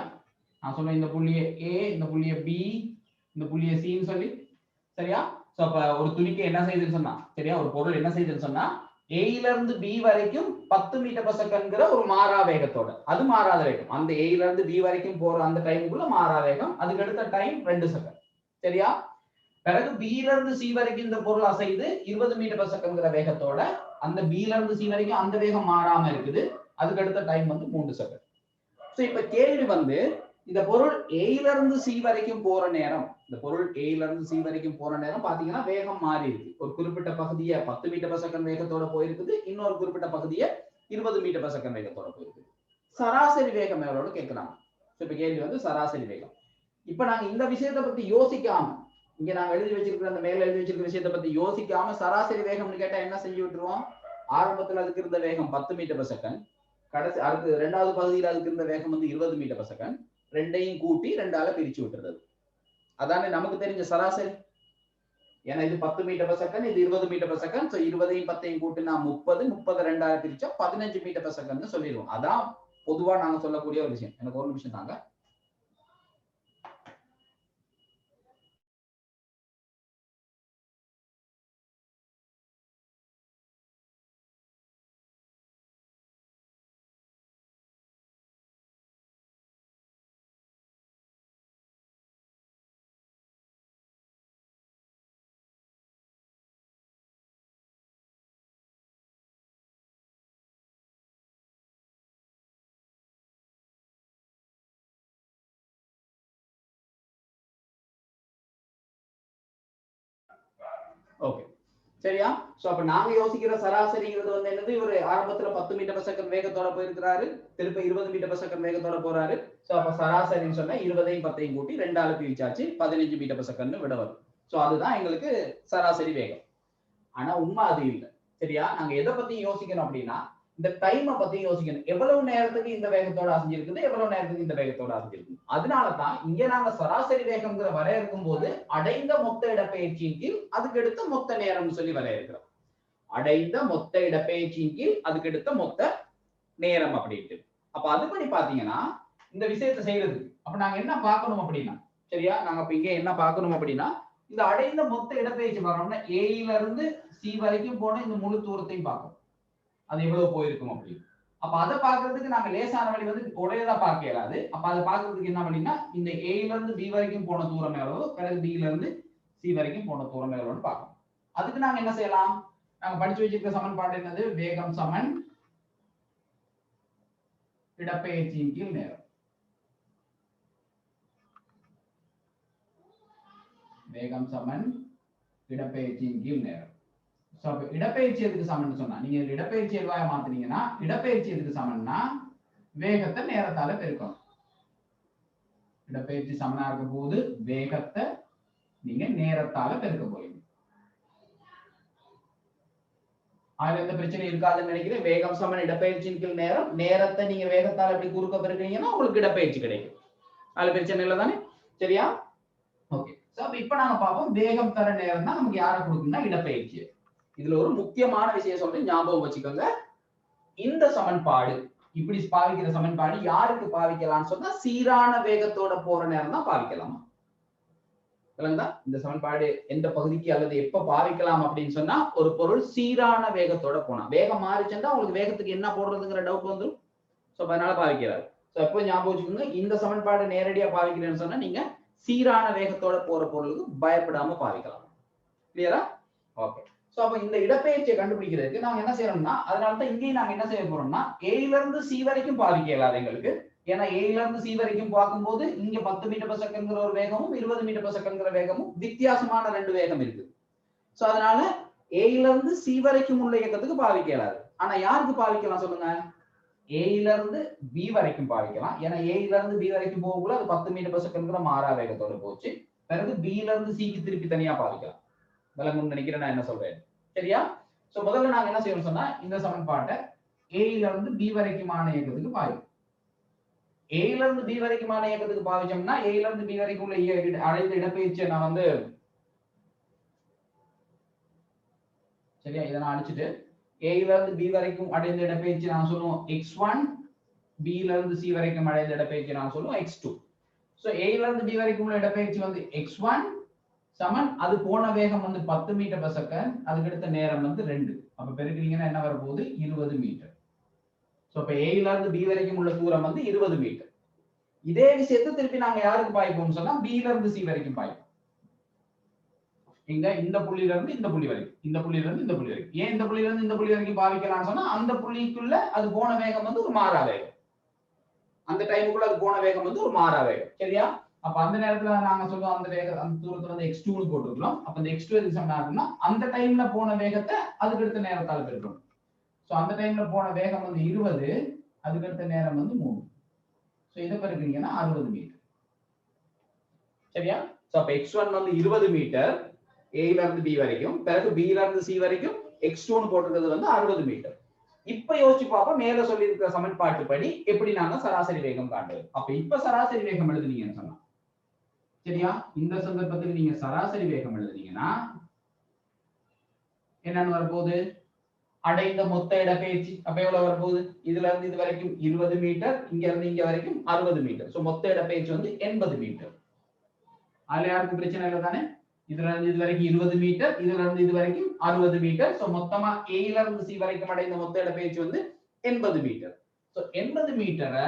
நான் சொன்ன இந்த புள்ளியை A, இந்த புள்ளியை B, இந்த புள்ளியை C ன்னு சொல்லி, சரியா? சோ அப்ப ஒரு துணிக்கு என்ன செய்யுதுன்னு சொன்னா, சரியா, ஒரு பொருள் என்ன செய்யுதுன்னு சொன்னா A ல இருந்து B வரைக்கும் 10 மீட்டர் per செகண்ட்ங்கிற ஒரு மாறா வேகத்தோட, அது மாறாத வேகம். அந்த A ல இருந்து B வரைக்கும் போற அந்த டைமுக்குள்ள மாறா வேகம், அதுக்கு அடுத்த டைம் 2 செகண்ட். சரியா? பிறகு B ல இருந்து C வரைக்கும் இந்த பொருள் அசைது 20 மீட்டர் per செகண்ட்ங்கிற வேகத்தோட, அந்த B ல இருந்து C வரைக்கும் அந்த வேகம் மாறாம இருக்குது, அதுக்கு அடுத்த டைம் வந்து 3 செகண்ட். சோ இப்ப கேள்வி வந்து இந்த பொருள் A ல இருந்து C வரைக்கும் போற நேரம், இந்த பொருள் A ல இருந்து C வரைக்கும் போற நேரம் பாத்தீங்கன்னா வேகம் மாறி இருக்கு. ஒரு குறிப்பிட்ட பகுதியை 10 மீட்டர் per செகண்ட் வேகத்தோட போயிருக்குது, இன்னொரு குறிப்பிட்ட பகுதியை 20 மீட்டர் per செகண்ட் வேகத்தோட போயிருக்குது. சராசரி வேகம் எவ்வளவு கேட்கலாம். இப்ப கேள்வி வந்து சராசரி வேகம். இப்ப நாங்க இந்த விஷயத்தை பத்தி யோசிக்காம, இங்க நாங்க எழுதி வச்சிருக்கிற அந்த மேல எழுதி வச்சிருக்கிற விஷயத்தை பத்தி யோசிக்காம சராசரி வேகம்னு கேட்டா என்ன செஞ்சு விட்டுருவோம். ஆரம்பத்துல அதுக்கு இருந்த வேகம் 10 மீட்டர் per செகண்ட், கடைசி அடுத்து இரண்டாவது பகுதியில் அதுக்கு இருந்த வேகம் வந்து 20 மீட்டர் per செகண்ட், ரெண்டையும் கூட்டி 2ஆல பிரிச்சு விட்டுறது. அதானே நமக்கு தெரிஞ்ச சராசரி. ஏன்னா இது 10 மீட்டர் per செகண்ட், இது 20 மீட்டர் per செகண்ட். சோ 20ஐயும் 10ஐயும் கூட்டினா 30, 30 2ஆல பிரிச்சா 15 மீட்டர் per செகண்ட்னு சொல்லிடுவோம். அதான் பொதுவா நாங்க சொல்லக்கூடிய ஒரு விஷயம். எனக்கு ஒரு நிமிஷம் தாங்க. ஓகே, சரியா? சோ அப்ப நாங்க யோசிக்கிற சராசரிங்கிறது வந்து என்னது, இவர் ஆரம்பத்துல 10 மீட்டர் per செகண்ட் வேகத்தோட போயிருக்கிறாரு, திருப்ப 20 மீட்டர் per செகண்ட் வேகத்தோட போறாரு. சோ அப்ப சராசரின்னு சொன்னா 20ஐயும் 10ஐயும் கூட்டி 2ஆல பிரிச்சாச்சு 15 மீட்டர் per செகண்ட் விட வரும். சோ அதுதான் எங்களுக்கு சராசரி வேகம். ஆனா உண்மை அது இல்லை. சரியா? நாங்க எதை பத்தி யோசிக்கணும் அப்படின்னா இந்த டைமை பத்தி யோசிக்கணும். எவ்வளவு நேரத்துக்கு இந்த வேகத்தோட அசைஞ்சிருக்குது, எவ்வளவு நேரத்துக்கு இந்த வேகத்தோட அசைஞ்சிருக்கு. அதனாலதான் இங்க நாங்க சராசரி வேகம்ங்கிற வரையறுக்கும் போது அடைந்த மொத்த இடப்பெயர்ச்சியின் கீழ் அதுக்கு எடுத்த மொத்த நேரம்னு சொல்லி வரையறுக்கிறோம். அடைந்த மொத்த இடப்பெயர்ச்சியின் கீழ் அதுக்கு எடுத்த மொத்த நேரம் அப்படின்ட்டு. அப்ப அதுபடி பாத்தீங்கன்னா இந்த விஷயத்தை செய்யறது அப்ப நாங்க என்ன பார்க்கணும் அப்படின்னா, சரியா, நாங்க அப்ப இங்க என்ன பார்க்கணும் அப்படின்னா இந்த அடைந்த மொத்த இடப்பெயர்ச்சி பார்க்கணும்னா A ல இருந்து C வரைக்கும் போன இந்த முழு தூரத்தையும் பார்க்கணும், அது எவ்வளவு போயிருக்கும் அப்படின்னு. அப்ப அதை பார்க்கறதுக்கு நாங்க லேசான வழி வந்து ஒரேதான் பார்க்க இயலாது. அப்ப அதை பார்க்கறதுக்கு என்ன வழின்னா இந்த A ல இருந்து B வரைக்கும் போன தூரம் எவ்வளவு, பிறகு B ல இருந்து C வரைக்கும் போன தூரம் எவ்வளவுன்னு பார்க்கணும். அதுக்கு நாங்க என்ன செய்யலாம், நாங்க படிச்சு வச்சிருக்க சமன்பாடு என்னது, வேகம் சமன் இடப்பெயர்ச்சியின் கீழ் நேரம். வேகம் சமன் இடப்பெயர்ச்சியின் கீழ் நேரம். இடப்பெயர்ச்சி எதுக்கு சமன் சொன்னா, நீங்க இடப்பெயர்ச்சி எதுவாக மாத்தினீங்கன்னா இடப்பெயர்ச்சி எதுக்கு சமன்னா வேகத்தை நேரத்தால பெருக்கணும். இடப்பெயர்ச்சி சமனா இருக்கும் போது வேகத்தை நீங்க நேரத்தால பெருக்க போறீங்க. அதுல எந்த பிரச்சனையும் இருக்காதுன்னு நினைக்கிறேன். வேகம் சமன் இடப்பெயர்ச்சியின் கீழ் நேரம். நேரத்தை நீங்க வேகத்தால் எப்படி குறுக்க பெருக்கிறீங்கன்னா உங்களுக்கு இடப்பெயர்ச்சி கிடைக்கும். அதுல பிரச்சனை இல்லை தானே? சரியா? ஓகே. சோ அப்ப இப்ப நாங்க பார்ப்போம் வேகம் தர நேரம் தான் நமக்கு யாரை கொடுக்குன்னா இடப்பெயர்ச்சி. இதுல ஒரு முக்கியமான விஷயம் சொல்றேன், ஞாபகம் வச்சுக்கோங்க. இந்த சமன்பாடு இப்படி பாவிக்கிற சமன்பாடு யாருக்கு பாவிக்கலாம்னு சொன்னா சீரான வேகத்தோட போற நேரம் தான் பாவிக்கலாமா. இந்த சமன்பாடு எந்த பகுதிக்கு அல்லது எப்ப பாவிக்கலாம் அப்படின்னு சொன்னா ஒரு பொருள் சீரான வேகத்தோட போனா, வேகம் மாறிச்சுன்னா உங்களுக்கு வேகத்துக்கு என்ன போடுறதுங்கிற டவுட் வந்துடும். சோ அதனால பாவிக்கிறாரு. சோ எப்போ ஞாபகம் வச்சுக்கோங்க, இந்த சமன்பாடு நேரடியா பாவிக்கிறேன்னு சொன்னா நீங்க சீரான வேகத்தோட போற பொருளுக்கு பயப்படாம பாவிக்கலாம். கிளியரா? ஓகே. சோ அப்ப இந்த இடப்பெயர்ச்சியை கண்டுபிடிக்கிறதுக்கு நாங்க என்ன செய்யறோம்னா, அதனாலதான் இங்கேயும் நாங்க என்ன செய்ய போறோம்னா ஏல இருந்து சி வரைக்கும் பாவிக்க இயலாது எங்களுக்கு. ஏன்னா ஏல இருந்து சி வரைக்கும் பார்க்கும்போது இங்க 10 மீட்டர் per செகண்ட்ங்கிற ஒரு வேகமும் 20 மீட்டர் per செகண்ட்ங்கிற வேகமும் வித்தியாசமான ரெண்டு வேகம் இருக்கு. சோ அதனால ஏல இருந்து சி வரைக்கும் உள்ள இயக்கத்துக்கு பாவிக்க இயலாது. ஆனா யாருக்கு பாவிக்கலாம் சொல்லுங்க? ஏல இருந்து பி வரைக்கும் பாவிக்கலாம். ஏன்னா ஏல இருந்து பி வரைக்கும் போகக்குள்ள அது 10 மீட்டர் per செகண்ட்ங்கிற மாறா வேகத்தோட போச்சு. பிறகு பில இருந்து சிக்கு திருப்பி தனியா பாவிக்கலாம். விளங்கும்னு நினைக்கிறேன் நான் என்ன சொல்றேன். சரியா? சோ முதல்ல நாங்க என்ன செய்யணும் சொன்னா இந்த சமன்பாட்டை ஏல இருந்து பி வரைக்குமான இயக்கத்துக்கு பாவிக்கும். ஏல இருந்து பி வரைக்குமான இயக்கத்துக்கு பாவிச்சோம்னா ஏல இருந்து பி வரைக்கும் உள்ள அடைந்த இடப்பெயர்ச்சியை நான் வந்து சரியா இதை நான் அடிச்சுட்டு ஏல இருந்து பி வரைக்கும் அடைந்த இடப்பெயர்ச்சி நான் சொல்லுவோம் x1, பில இருந்து சி வரைக்கும் அடைந்த இடப்பெயர்ச்சி நான் சொல்லுவோம் x2. சோ ஏல இருந்து பி வரைக்கும் உள்ள இடப்பெயர்ச்சி வந்து x1 சமன் அது போன வேகம் வந்து 10 மீட்டர் per செகண்ட், அதுக்கு அடுத்த நேரம் வந்து 2. அப்ப பெருக்கிறீங்கன்னா என்ன வரப்போகுது? 20 மீட்டர். சோ இப்ப ஏல இருந்து பி வரைக்கும் உள்ள தூரம் வந்து 20 மீட்டர். இதே விஷயத்தை திருப்பி நாங்க யாருக்கு பாய்ப்போம் சொன்னா பில இருந்து சி வரைக்கும் பாய்ப்போம். இங்க இந்த புள்ளியில இருந்து இந்த புள்ளி வரைக்கும், இந்த புள்ளியில இருந்து இந்த புள்ளி வரைக்கும். ஏன் இந்த புள்ளியில இருந்து இந்த புள்ளி வரைக்கும் பாவிக்கலாம்னு சொன்னா அந்த புள்ளிக்குள்ள அது போன வேகம் வந்து ஒரு மாறா வேகம். அந்த டைமுக்குள்ள அது போன வேகம் வந்து ஒரு மாறா வேகம். சரியா? அப்ப அந்த நேரத்துல நாங்க சொல்லுவோம் அந்த வேகம் அந்த தூரத்துல வந்து x2 னு போட்டுக்கலாம். அப்ப இந்த x2 எதுக்கு சமமா இருக்கும்னா அந்த டைம்ல போன வேகத்தை அதுக்கு அடுத்த நேரத்தால பெருக்கணும். சோ அந்த டைம்ல போன வேகம் வந்து 20, அதுக்கு அடுத்த நேரம் வந்து 3. சோ இத பெருக்குனீங்கன்னா 60 மீட்டர். சரியா? சோ அப்ப x1 வந்து 20 மீட்டர் ஏல இருந்து பி வரைக்கும், பிறகு பில இருந்து சி வரைக்கும் x2 னு போட்டுக்கிறது வந்து 60 மீட்டர். இப்ப யோசிச்சு பாப்போம் மேல சொல்லி இருக்கிற சமன்பாட்டு படி எப்படி நாங்க சராசரி வேகம் காண்றது. அப்ப இப்ப சராசரி வேகம் எழுதுனீங்கன்னு சொன்னா சரியா, இந்த சந்தர்ப்பத்தில் நீங்க சராசரி வேகம் எழுதுனீங்கன்னா என்னன்னு வரப்போகுது? அடைந்த மொத்த இடப்பெயர்ச்சி. அப்ப எவ்வளவு வரப்போகுது? இதுல இருந்து இது வரைக்கும் 20 மீட்டர், இங்க இருந்து இங்க வரைக்கும் 60 மீட்டர். சோ மொத்த இடப்பெயர்ச்சி வந்து 80 மீட்டர். அதுல யாருக்கும் பிரச்சனை இல்லை தானே? இதுல இருந்து இது வரைக்கும் 20 மீட்டர், இதுல இருந்து இது வரைக்கும் 60 மீட்டர். சோ மொத்தமா ஏல இருந்து சி வரைக்கும் அடைந்த மொத்த இடப்பெயர்ச்சி வந்து 80 மீட்டர். சோ 80 மீட்டரை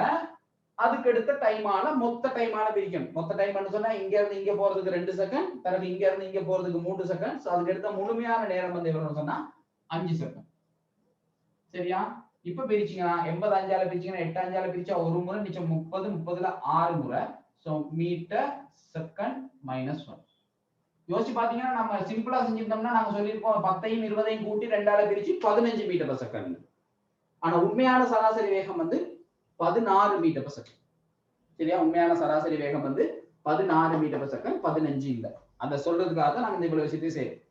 அதுக்கு அடுத்த டைமால மொத்த டைமால பிரிக்கணும். மொத்த டைம் சொன்னா இங்க இருந்து இங்க போறதுக்கு 2 செகண்ட், பிறகு இங்க இருந்து இங்க போறதுக்கு 3 செகண்ட். சோ அதுக்கு அடுத்த முழுமையான நேரம் வந்து எவ்வளவுன்னு சொன்னா 5 செகண்ட். சரியா? இப்ப பிரிச்சீங்கன்னா 80 5ஆல பிரிச்சீங்கன்னா 8 5ஆல பிரிச்சா ஒரு முறை நிச்சயம் 30, 30ல 6 முறை. So metre second minus 1. யோசிச்சு பாத்தீங்கன்னா நம்ம சிம்பிளா செஞ்சிருந்தோம்னா நாங்க சொல்லியிருப்போம் 10ஐயும் 20ஐயும் கூட்டி 2ஆல பிரிச்சு 15 மீட்டர் per செகண்ட். ஆனா உண்மையான சராசரி வேகம் வந்து 16 மீட்டர் per செகண்ட். சரியா? உண்மையான சராசரி வேகம் வந்து 16 மீட்டர் per செகண்ட், 15 இல்ல. அத சொல்றதுக்காக தான் நாங்க இந்த இவ்வளவு விஷயத்தை செய்யறோம்.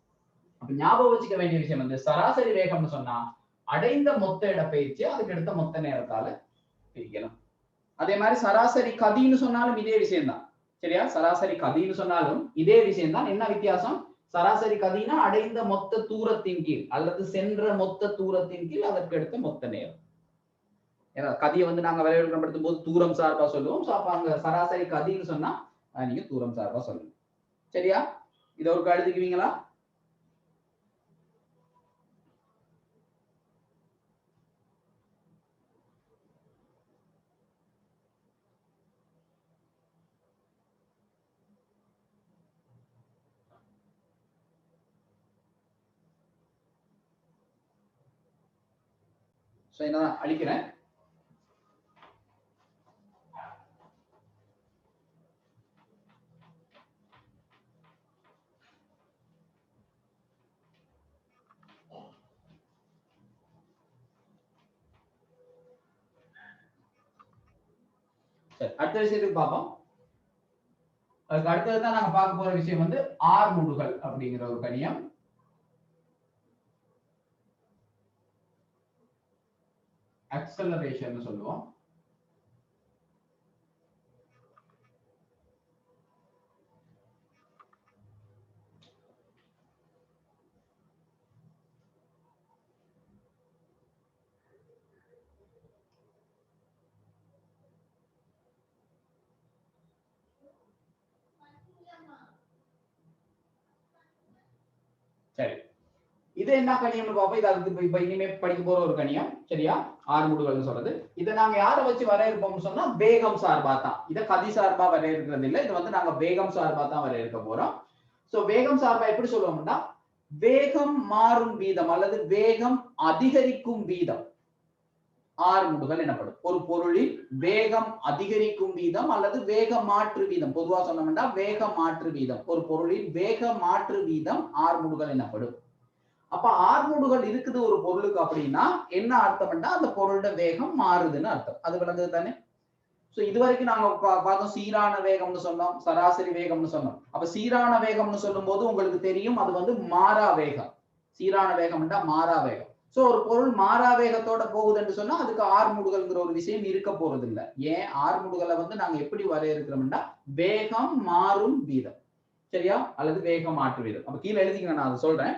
அப்ப ஞாபகம் வச்சுக்க வேண்டிய விஷயம் வந்து சராசரி வேகம்னு சொன்னா அடைந்த மொத்த இடப்பெயர்ச்சி அதுக்கு அடுத்த மொத்த நேரத்தால பிரிக்கணும். அதே மாதிரி சராசரி கதின்னு சொன்னாலும் இதே விஷயம் தான். சரியா? சராசரி கதின்னு சொன்னாலும் இதே விஷயம் தான். என்ன வித்தியாசம்? சராசரி கதினா அடைந்த மொத்த தூரத்தின் கீழ் அல்லது சென்ற மொத்த தூரத்தின் கீழ் அதற்கு அடுத்த மொத்த நேரம். ஏன்னா கதியை வந்து நாங்க விளையாடுபடுத்தும் போது தூரம் சார்பா சொல்லுவோம். சோ அப்ப அங்க சராசரி கதின்னு சொன்னா நீங்க தூரம் சார்பா சொல்லணும். சரியா? இத ஒரு எழுதிக்குவீங்களா? சோ என்ன அழிக்கிறேன். அடுத்த விஷயத்துக்கு பார்ப்போம். அதுக்கு அடுத்ததுதான் நாங்க பார்க்க போற விஷயம் வந்து ஆர்முடுகல் அப்படிங்கிற ஒரு கணியம். அக்சலரேஷன் சொல்லுவோம். சரி, இது என்ன கணியம்னு பார்ப்போம். இது அதுக்கு இப்ப இனிமே படிக்க போற ஒரு கணியம். சரியா, ஆர்முடுகள்னு சொல்றது. இதை நாங்க யாரை வச்சு வரையறுப்போம்னு சொன்னா வேகம் சார்பா தான். இதை கதி சார்பா வரையறுக்கிறது இல்லை. இது வந்து நாங்க வேகம் சார்பா தான் வரையறுக்க போறோம். சோ வேகம் சார்பா எப்படி சொல்லுவோம்னா வேகம் மாறும் வீதம் அல்லது வேகம் அதிகரிக்கும் வீதம் ஆர்முடுகல் எனப்படும். ஒரு பொருளில் வேகம் அதிகரிக்கும் வீதம் அல்லது வேக மாற்று வீதம், பொதுவா சொன்னோம்னா வேக மாற்று வீதம், ஒரு பொருளில் வேக மாற்று வீதம் ஆர்முடுகல் எனப்படும். அப்ப ஆர்முடுகல் இருக்குது ஒரு பொருளுக்கு அப்படின்னா என்ன அர்த்தம்னா அந்த பொருளோட வேகம் மாறுதுன்னு அர்த்தம். அது விளங்குது தானே? சோ இது வரைக்கும் நாங்க பார்த்தோம் சீரான வேகம்னு சொன்னோம், சராசரி வேகம்னு சொன்னோம். அப்ப சீரான வேகம்னு சொல்லும் போது உங்களுக்கு தெரியும் அது வந்து மாறா வேகம். சீரான வேகம்னா மாறா வேகம். சோ ஒரு பொருள் மாறா வேகத்தோட போகுதுன்னு சொன்னா அதுக்கு ஆர்முடுகல்ங்கிற ஒரு விஷயம் இருக்க போறது இல்லை. ஏன் ஆர்முடுகலை வந்து நாங்க எப்படி வரையறுக்கிறோம்னா வேகம் மாறும் வீதம், சரியா, அல்லது வேக மாற்று வீதம். அப்ப கீழே எழுதிங்க, நான் அதை சொல்றேன்.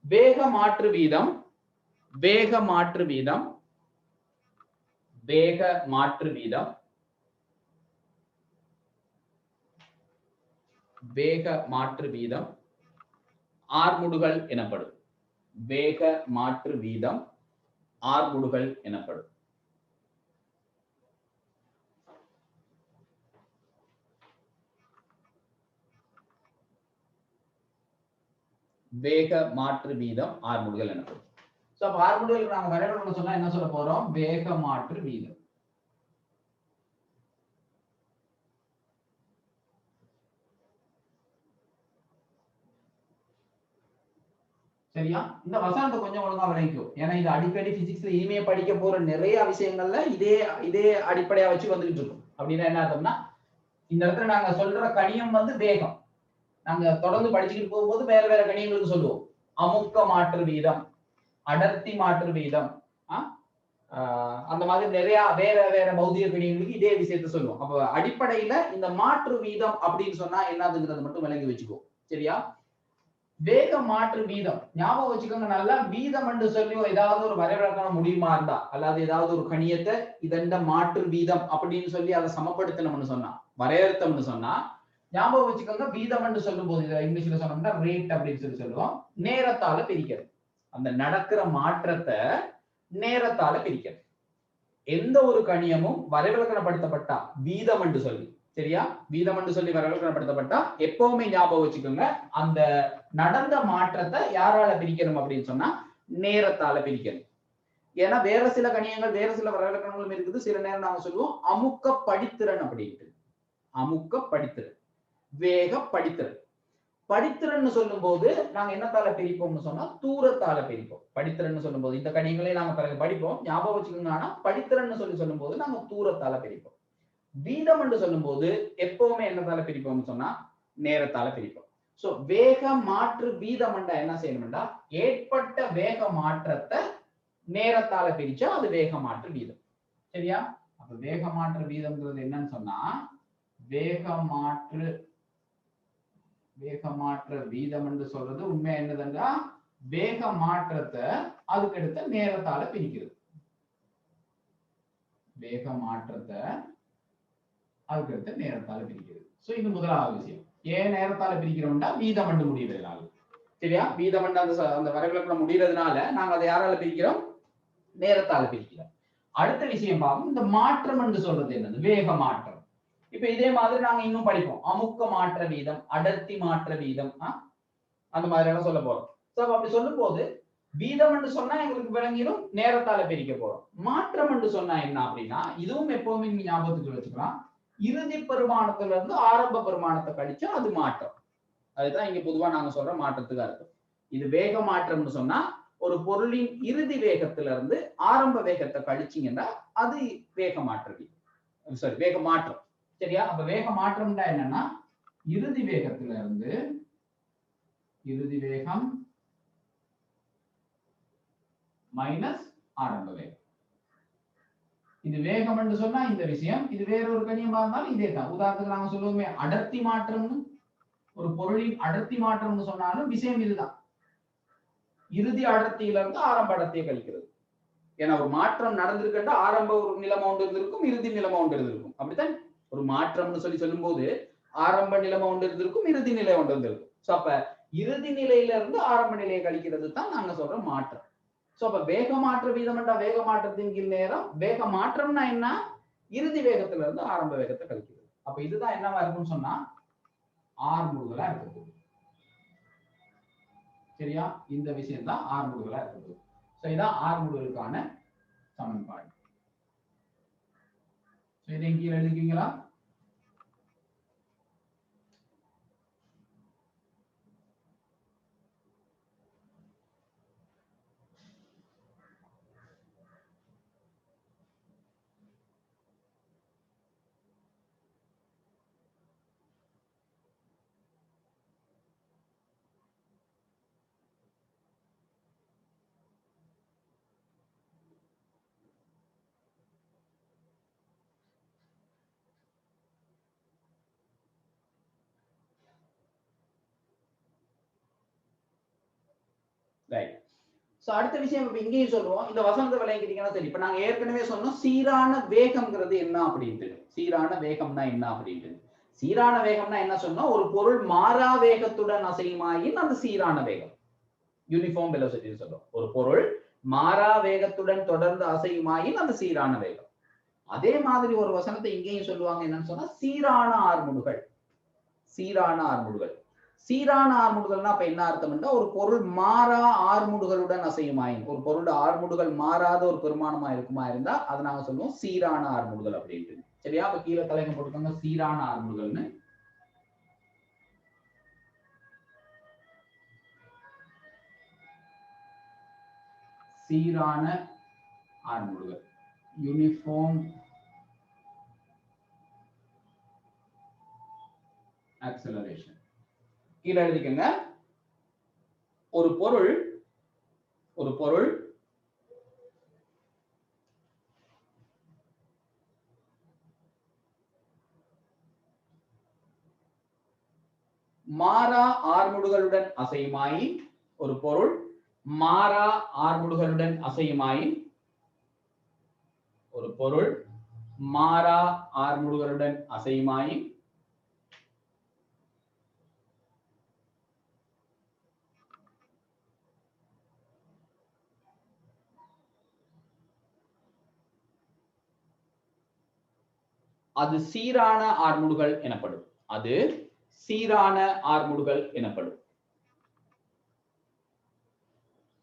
வேக மாற்று வீதம், வேக மாற்று வீதம், வேக மாற்று வீதம், வேக மாற்று வீதம் ஆர்முடுகல் எனப்படும். வேக மாற்று வீதம் ஆர்முடுகல் எனப்படும். வேக மாற்று வீதம் ஆர்முடுகல் எனப்படும். சோ அப்ப ஆர்முடுகலுக்கு நாங்க வரையறுக்கணும்னு சொன்னா என்ன சொல்ல போறோம்? வேக மாற்று வீதம். சரியா, இந்த வசனத்தை கொஞ்சம் ஒழுங்கா விளைக்கும். ஏன்னா இது அடிக்கடி பிசிக்ஸ்ல இனிமே படிக்க போற நிறைய விஷயங்கள்ல இதே அடிப்படையா வச்சு வந்துகிட்டு இருக்கும். அப்படின்னா என்ன அர்த்தம்னா இந்த இடத்துல நாங்க சொல்ற கணியம் வந்து வேகம். நாங்க தொடர்ந்து படிச்சுக்கிட்டு போகும்போது வேற வேற கணியங்களுக்கு சொல்லுவோம். அமுக்க மாற்று வீதம், அடர்த்தி மாற்று வீதம், அந்த மாதிரி நிறைய வேற வேற பௌதிக கணியங்களுக்கு இதே விஷயத்த சொல்லுவோம். அப்ப அடிப்படையில இந்த மாற்று வீதம் அப்படின்னு சொன்னா என்னதுங்கிறது மட்டும் விளங்கி வச்சுக்கோ. சரியா, வேக மாற்று வீதம் ஞாபகம் வச்சுக்கோங்க நல்லா. வீதம் என்று சொல்லி ஏதாவது ஒரு வரைவிலக்கணம் முடியுமா இருந்தா, அல்லாது ஏதாவது ஒரு கணியத்தை இதண்ட மாற்று வீதம் அப்படின்னு சொல்லி அதை சமப்படுத்தணும்னு சொன்னா, வரையறுத்தோம்னு சொன்னா ஞாபகம் வச்சுக்கோங்க. வீதம் என்று சொல்லும் போது இங்கிலீஷ்ல சொன்னோம்னா ரேட் அப்படின்னு சொல்லி சொல்லுவோம். நேரத்தால பிரிக்கிறது, அந்த நடக்கிற மாற்றத்தை நேரத்தால பிரிக்கிறது. எந்த ஒரு கணியமும் வரைவிலக்கணப்படுத்தப்பட்டா வீதம் என்று சொல்லி, சரியா, வீதம் என்று சொல்லி வரைவிலக்கணப்படுத்தப்பட்டா எப்பவுமே ஞாபகம் வச்சுக்கோங்க அந்த நடந்த மாற்றத்தை யாரால பிரிக்கணும் அப்படின்னு சொன்னா நேரத்தால பிரிக்கணும். ஏன்னா வேற சில கணியங்கள் வேற சில வரைவிலக்கணங்களும் இருக்குது. சில நேரம் நாங்க சொல்லுவோம் அமுக்க படித்திறன் அப்படின்ட்டு. அமுக்க படித்திறன், வேக படித்திறன். படித்திறன் சொல்லும் போது நாங்க என்னத்தால பிரிப்போம்னு சொன்னா தூரத்தால பிரிப்போம். படித்திறன் சொல்லும் போது இந்த கணியங்களே நாங்க பிறகு படிப்போம், ஞாபகம் வச்சுக்கோங்க. ஆனா படித்திறன் சொல்லும் போது நாங்க தூரத்தால பிரிப்போம். வீதம் என்று சொல்லும் போது எப்பவுமே என்னத்தால பிரிப்போம்னு சொன்னா நேரத்தால பிரிப்போம். சோ வேக மாற்று வீதம் என்ன செய்யணும்டா, ஏற்பட்ட வேக மாற்றத்தை நேரத்தால பிரிச்சா அது வேக மாற்று வீதம். சரியா, அப்ப வேக மாற்று வீதம்ங்கிறது என்னன்னு சொன்னா வேக மாற்ற வீதம் என்று சொல்றது உண்மையா என்னதுன்னா வேக மாற்றத்தை அதுக்கடுத்த நேரத்தால பிரிக்கிறது. வேக மாற்றத்தை அதுக்கடுத்த நேரத்தால பிரிக்கிறது. சோ இது முதலாவது விஷயம். ஏன் நேரத்தால பிரிக்கிறோம்னா வீதம் என்று முடிவதனால. சரியா, வீதம் அந்த வரைவிலக்கணம் முடிகிறதுனால நாங்க அதை யாரால பிரிக்கிறோம்? நேரத்தால பிரிக்கிறோம். அடுத்த விஷயம் பார்ப்போம். இந்த மாற்றம் என்று சொல்றது என்னது? வேக மாற்றம். இப்ப இதே மாதிரி நாங்க இன்னும் படிப்போம். அமுக்க மாற்ற வீதம், அடர்த்தி மாற்ற வீதம், அந்த மாதிரி எல்லாம் சொல்ல போறோம். சோ அப்படி சொல்லும் போது வீதம் என்று சொன்னா எங்களுக்கு விளங்கிடும் நேரத்தால பிரிக்க போறோம். மாற்றம் என்று சொன்னா என்ன அப்படின்னா இதுவும் எப்பவுமே நீங்க ஞாபகத்துக்கு வச்சுக்கலாம். இறுதி பெருமானத்துல இருந்து ஆரம்ப பெருமானத்தை கழிச்சா அது மாற்றம். அதுதான் இங்க பொதுவா நாங்க சொல்ற மாற்றத்துக்கு அர்த்தம். இது வேக மாற்றம்னு சொன்னா ஒரு பொருளின் இறுதி வேகத்துல இருந்து ஆரம்ப வேகத்தை கழிச்சீங்கன்னா அது வேக மாற்ற வீதம், சாரி வேக மாற்றம். சரியா, அப்ப வேக மாற்றம்னா என்னன்னா இறுதி வேகத்துல இருந்து இறுதி வேகம் மைனஸ் ஆரம்ப வேகம். இது வேகம் என்று சொன்னா இந்த விஷயம், இது வேற ஒரு கணியமா இருந்தாலும் இதே தான். உதாரணத்துக்கு நாங்க சொல்லுவோமே அடர்த்தி மாற்றம்னு, ஒரு பொருளின் அடர்த்தி மாற்றம்னு சொன்னாலும் விஷயம் இதுதான். இறுதி அடர்த்தியில இருந்து ஆரம்ப அடர்த்தியை கழிக்கிறது. ஏன்னா ஒரு மாற்றம் நடந்திருக்கின்ற ஆரம்ப ஒரு நிலைமை ஒன்று இருந்திருக்கும், இறுதி நிலைமை ஒன்று இருந்திருக்கும். அப்படித்தான் ஒரு மாற்றம்னு சொல்லும் போது ஆரம்ப நிலைமை ஒன்று இருந்திருக்கும், இறுதி நிலை ஒன்று இருந்திருக்கும். சோ அப்ப இறுதி நிலையில இருந்து ஆரம்ப நிலையை கழிக்கிறது தான் நாங்க சொல்ற மாற்றம். சோ அப்ப வேக மாற்ற வீதம் என்றா வேக மாற்றத்தின் கீழ் நேரம், வேக மாற்றம்னா என்ன, இறுதி வேகத்துல இருந்து ஆரம்ப வேகத்தை கழிக்கிறது. அப்ப இதுதான் என்னவா இருக்கும்னு சொன்னா ஆர் முடுகலா இருக்குது. சரியா, இந்த விஷயம் தான் ஆர் முடுகலா இருக்குது. சோ இதான் ஆர் முடுகலுக்கான சமன்பாடு. இதை கீழே எழுதிக்கிறீங்களா? ரைட். சோ அடுத்த விஷயம் இப்ப இங்கேயும் சொல்லுவோம், இந்த வசனத்தை விளங்கிட்டீங்கன்னா சரி. இப்ப நாங்க ஏற்கனவே சொன்னோம் சீரான வேகம்ங்கிறது என்ன அப்படின்ட்டு. சீரான வேகம்னா என்ன அப்படின்ட்டு. சீரான வேகம்னா என்ன சொன்னா, ஒரு பொருள் மாறா வேகத்துடன் அசையுமாயின் அது சீரான வேகம். யூனிஃபார்ம் வெலோசிட்டி சொல்லுவோம். ஒரு பொருள் மாறா வேகத்துடன் தொடர்ந்து அசையுமாயின் அது சீரான வேகம். அதே மாதிரி ஒரு வசனத்தை இங்கேயும் சொல்லுவாங்க, என்னன்னு சொன்னா சீரான ஆர்முடுகள். சீரான ஆர்முடுகள். சீரான ஆர்முடுகள்னா அப்ப என்ன அர்த்தம்னா, ஒரு பொருள் மாறா ஆர்முடுகளுடன் அசையுமாயின், ஒரு பொருள் ஆர்முடுகள் மாறாத ஒரு பெருமானமா இருக்குமா இருந்தா அதை நாங்க சொல்லுவோம் சீரான ஆர்முடுகள் அப்படின்ட்டு. சரியா, அப்ப கீழே தலைங்க போட்டுக்கோங்க சீரான ஆர்முடுகள்னு. சீரான ஆர்முடுகள், யூனிஃபார்ம் ஆக்சலரேஷன். கீழே எழுதிக்கங்க, ஒரு பொருள் மாறா ஆர்முடுகளுடன் அசையுமாயின், ஒரு பொருள் மாறா ஆர்முடுகளுடன் அசையுமாயின், ஒரு பொருள் மாறா ஆர்முடுகளுடன் அசையுமாயின் அது சீரான ஆர்முடுகள் எனப்படும். அது சீரான ஆர்முடுகள் எனப்படும்.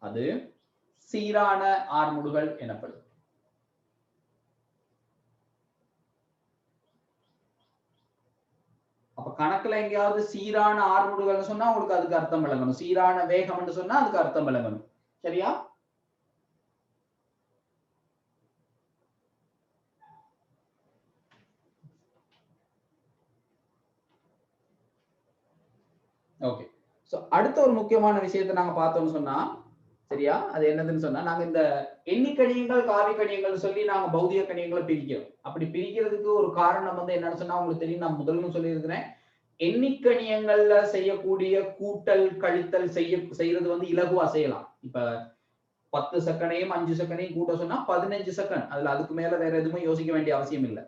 அது சீரான ஆர்முடுகள் எனப்படும். அப்ப கணக்குல எங்கேயாவது சீரான ஆர்முடுகள் சொன்னா உங்களுக்கு அதுக்கு அர்த்தம் விளங்கணும். சீரான வேகம் சொன்னா அதுக்கு அர்த்தம் விளங்கணும். சரியா? ஓகே. சோ அடுத்த ஒரு முக்கியமான விஷயத்தை நாங்க பார்த்தோம்னு சொன்னா, சரியா, அது என்னதுன்னு சொன்னா, நாங்க இந்த எண்ணிக்கணியங்கள் காவி கணியங்கள் சொல்லி நாங்க பௌதிக கணியங்களை பிரிக்கிறோம். அப்படி பிரிக்கிறதுக்கு ஒரு காரணம் வந்து என்னன்னு சொன்னா, உங்களுக்கு தெரியும், நான் முதல்ல சொல்லியிருக்கிறேன், எண்ணிக்கணியங்கள்ல செய்யக்கூடிய கூட்டல் கழித்தல் செய்யறது வந்து இலகுவா செய்யலாம். இப்ப 10 செகண்டையும் 5 செகண்டையும் கூட்ட சொன்னா 15 செகண்ட், அதுல அதுக்கு மேல வேற எதுவுமே யோசிக்க வேண்டிய அவசியம் இல்லை.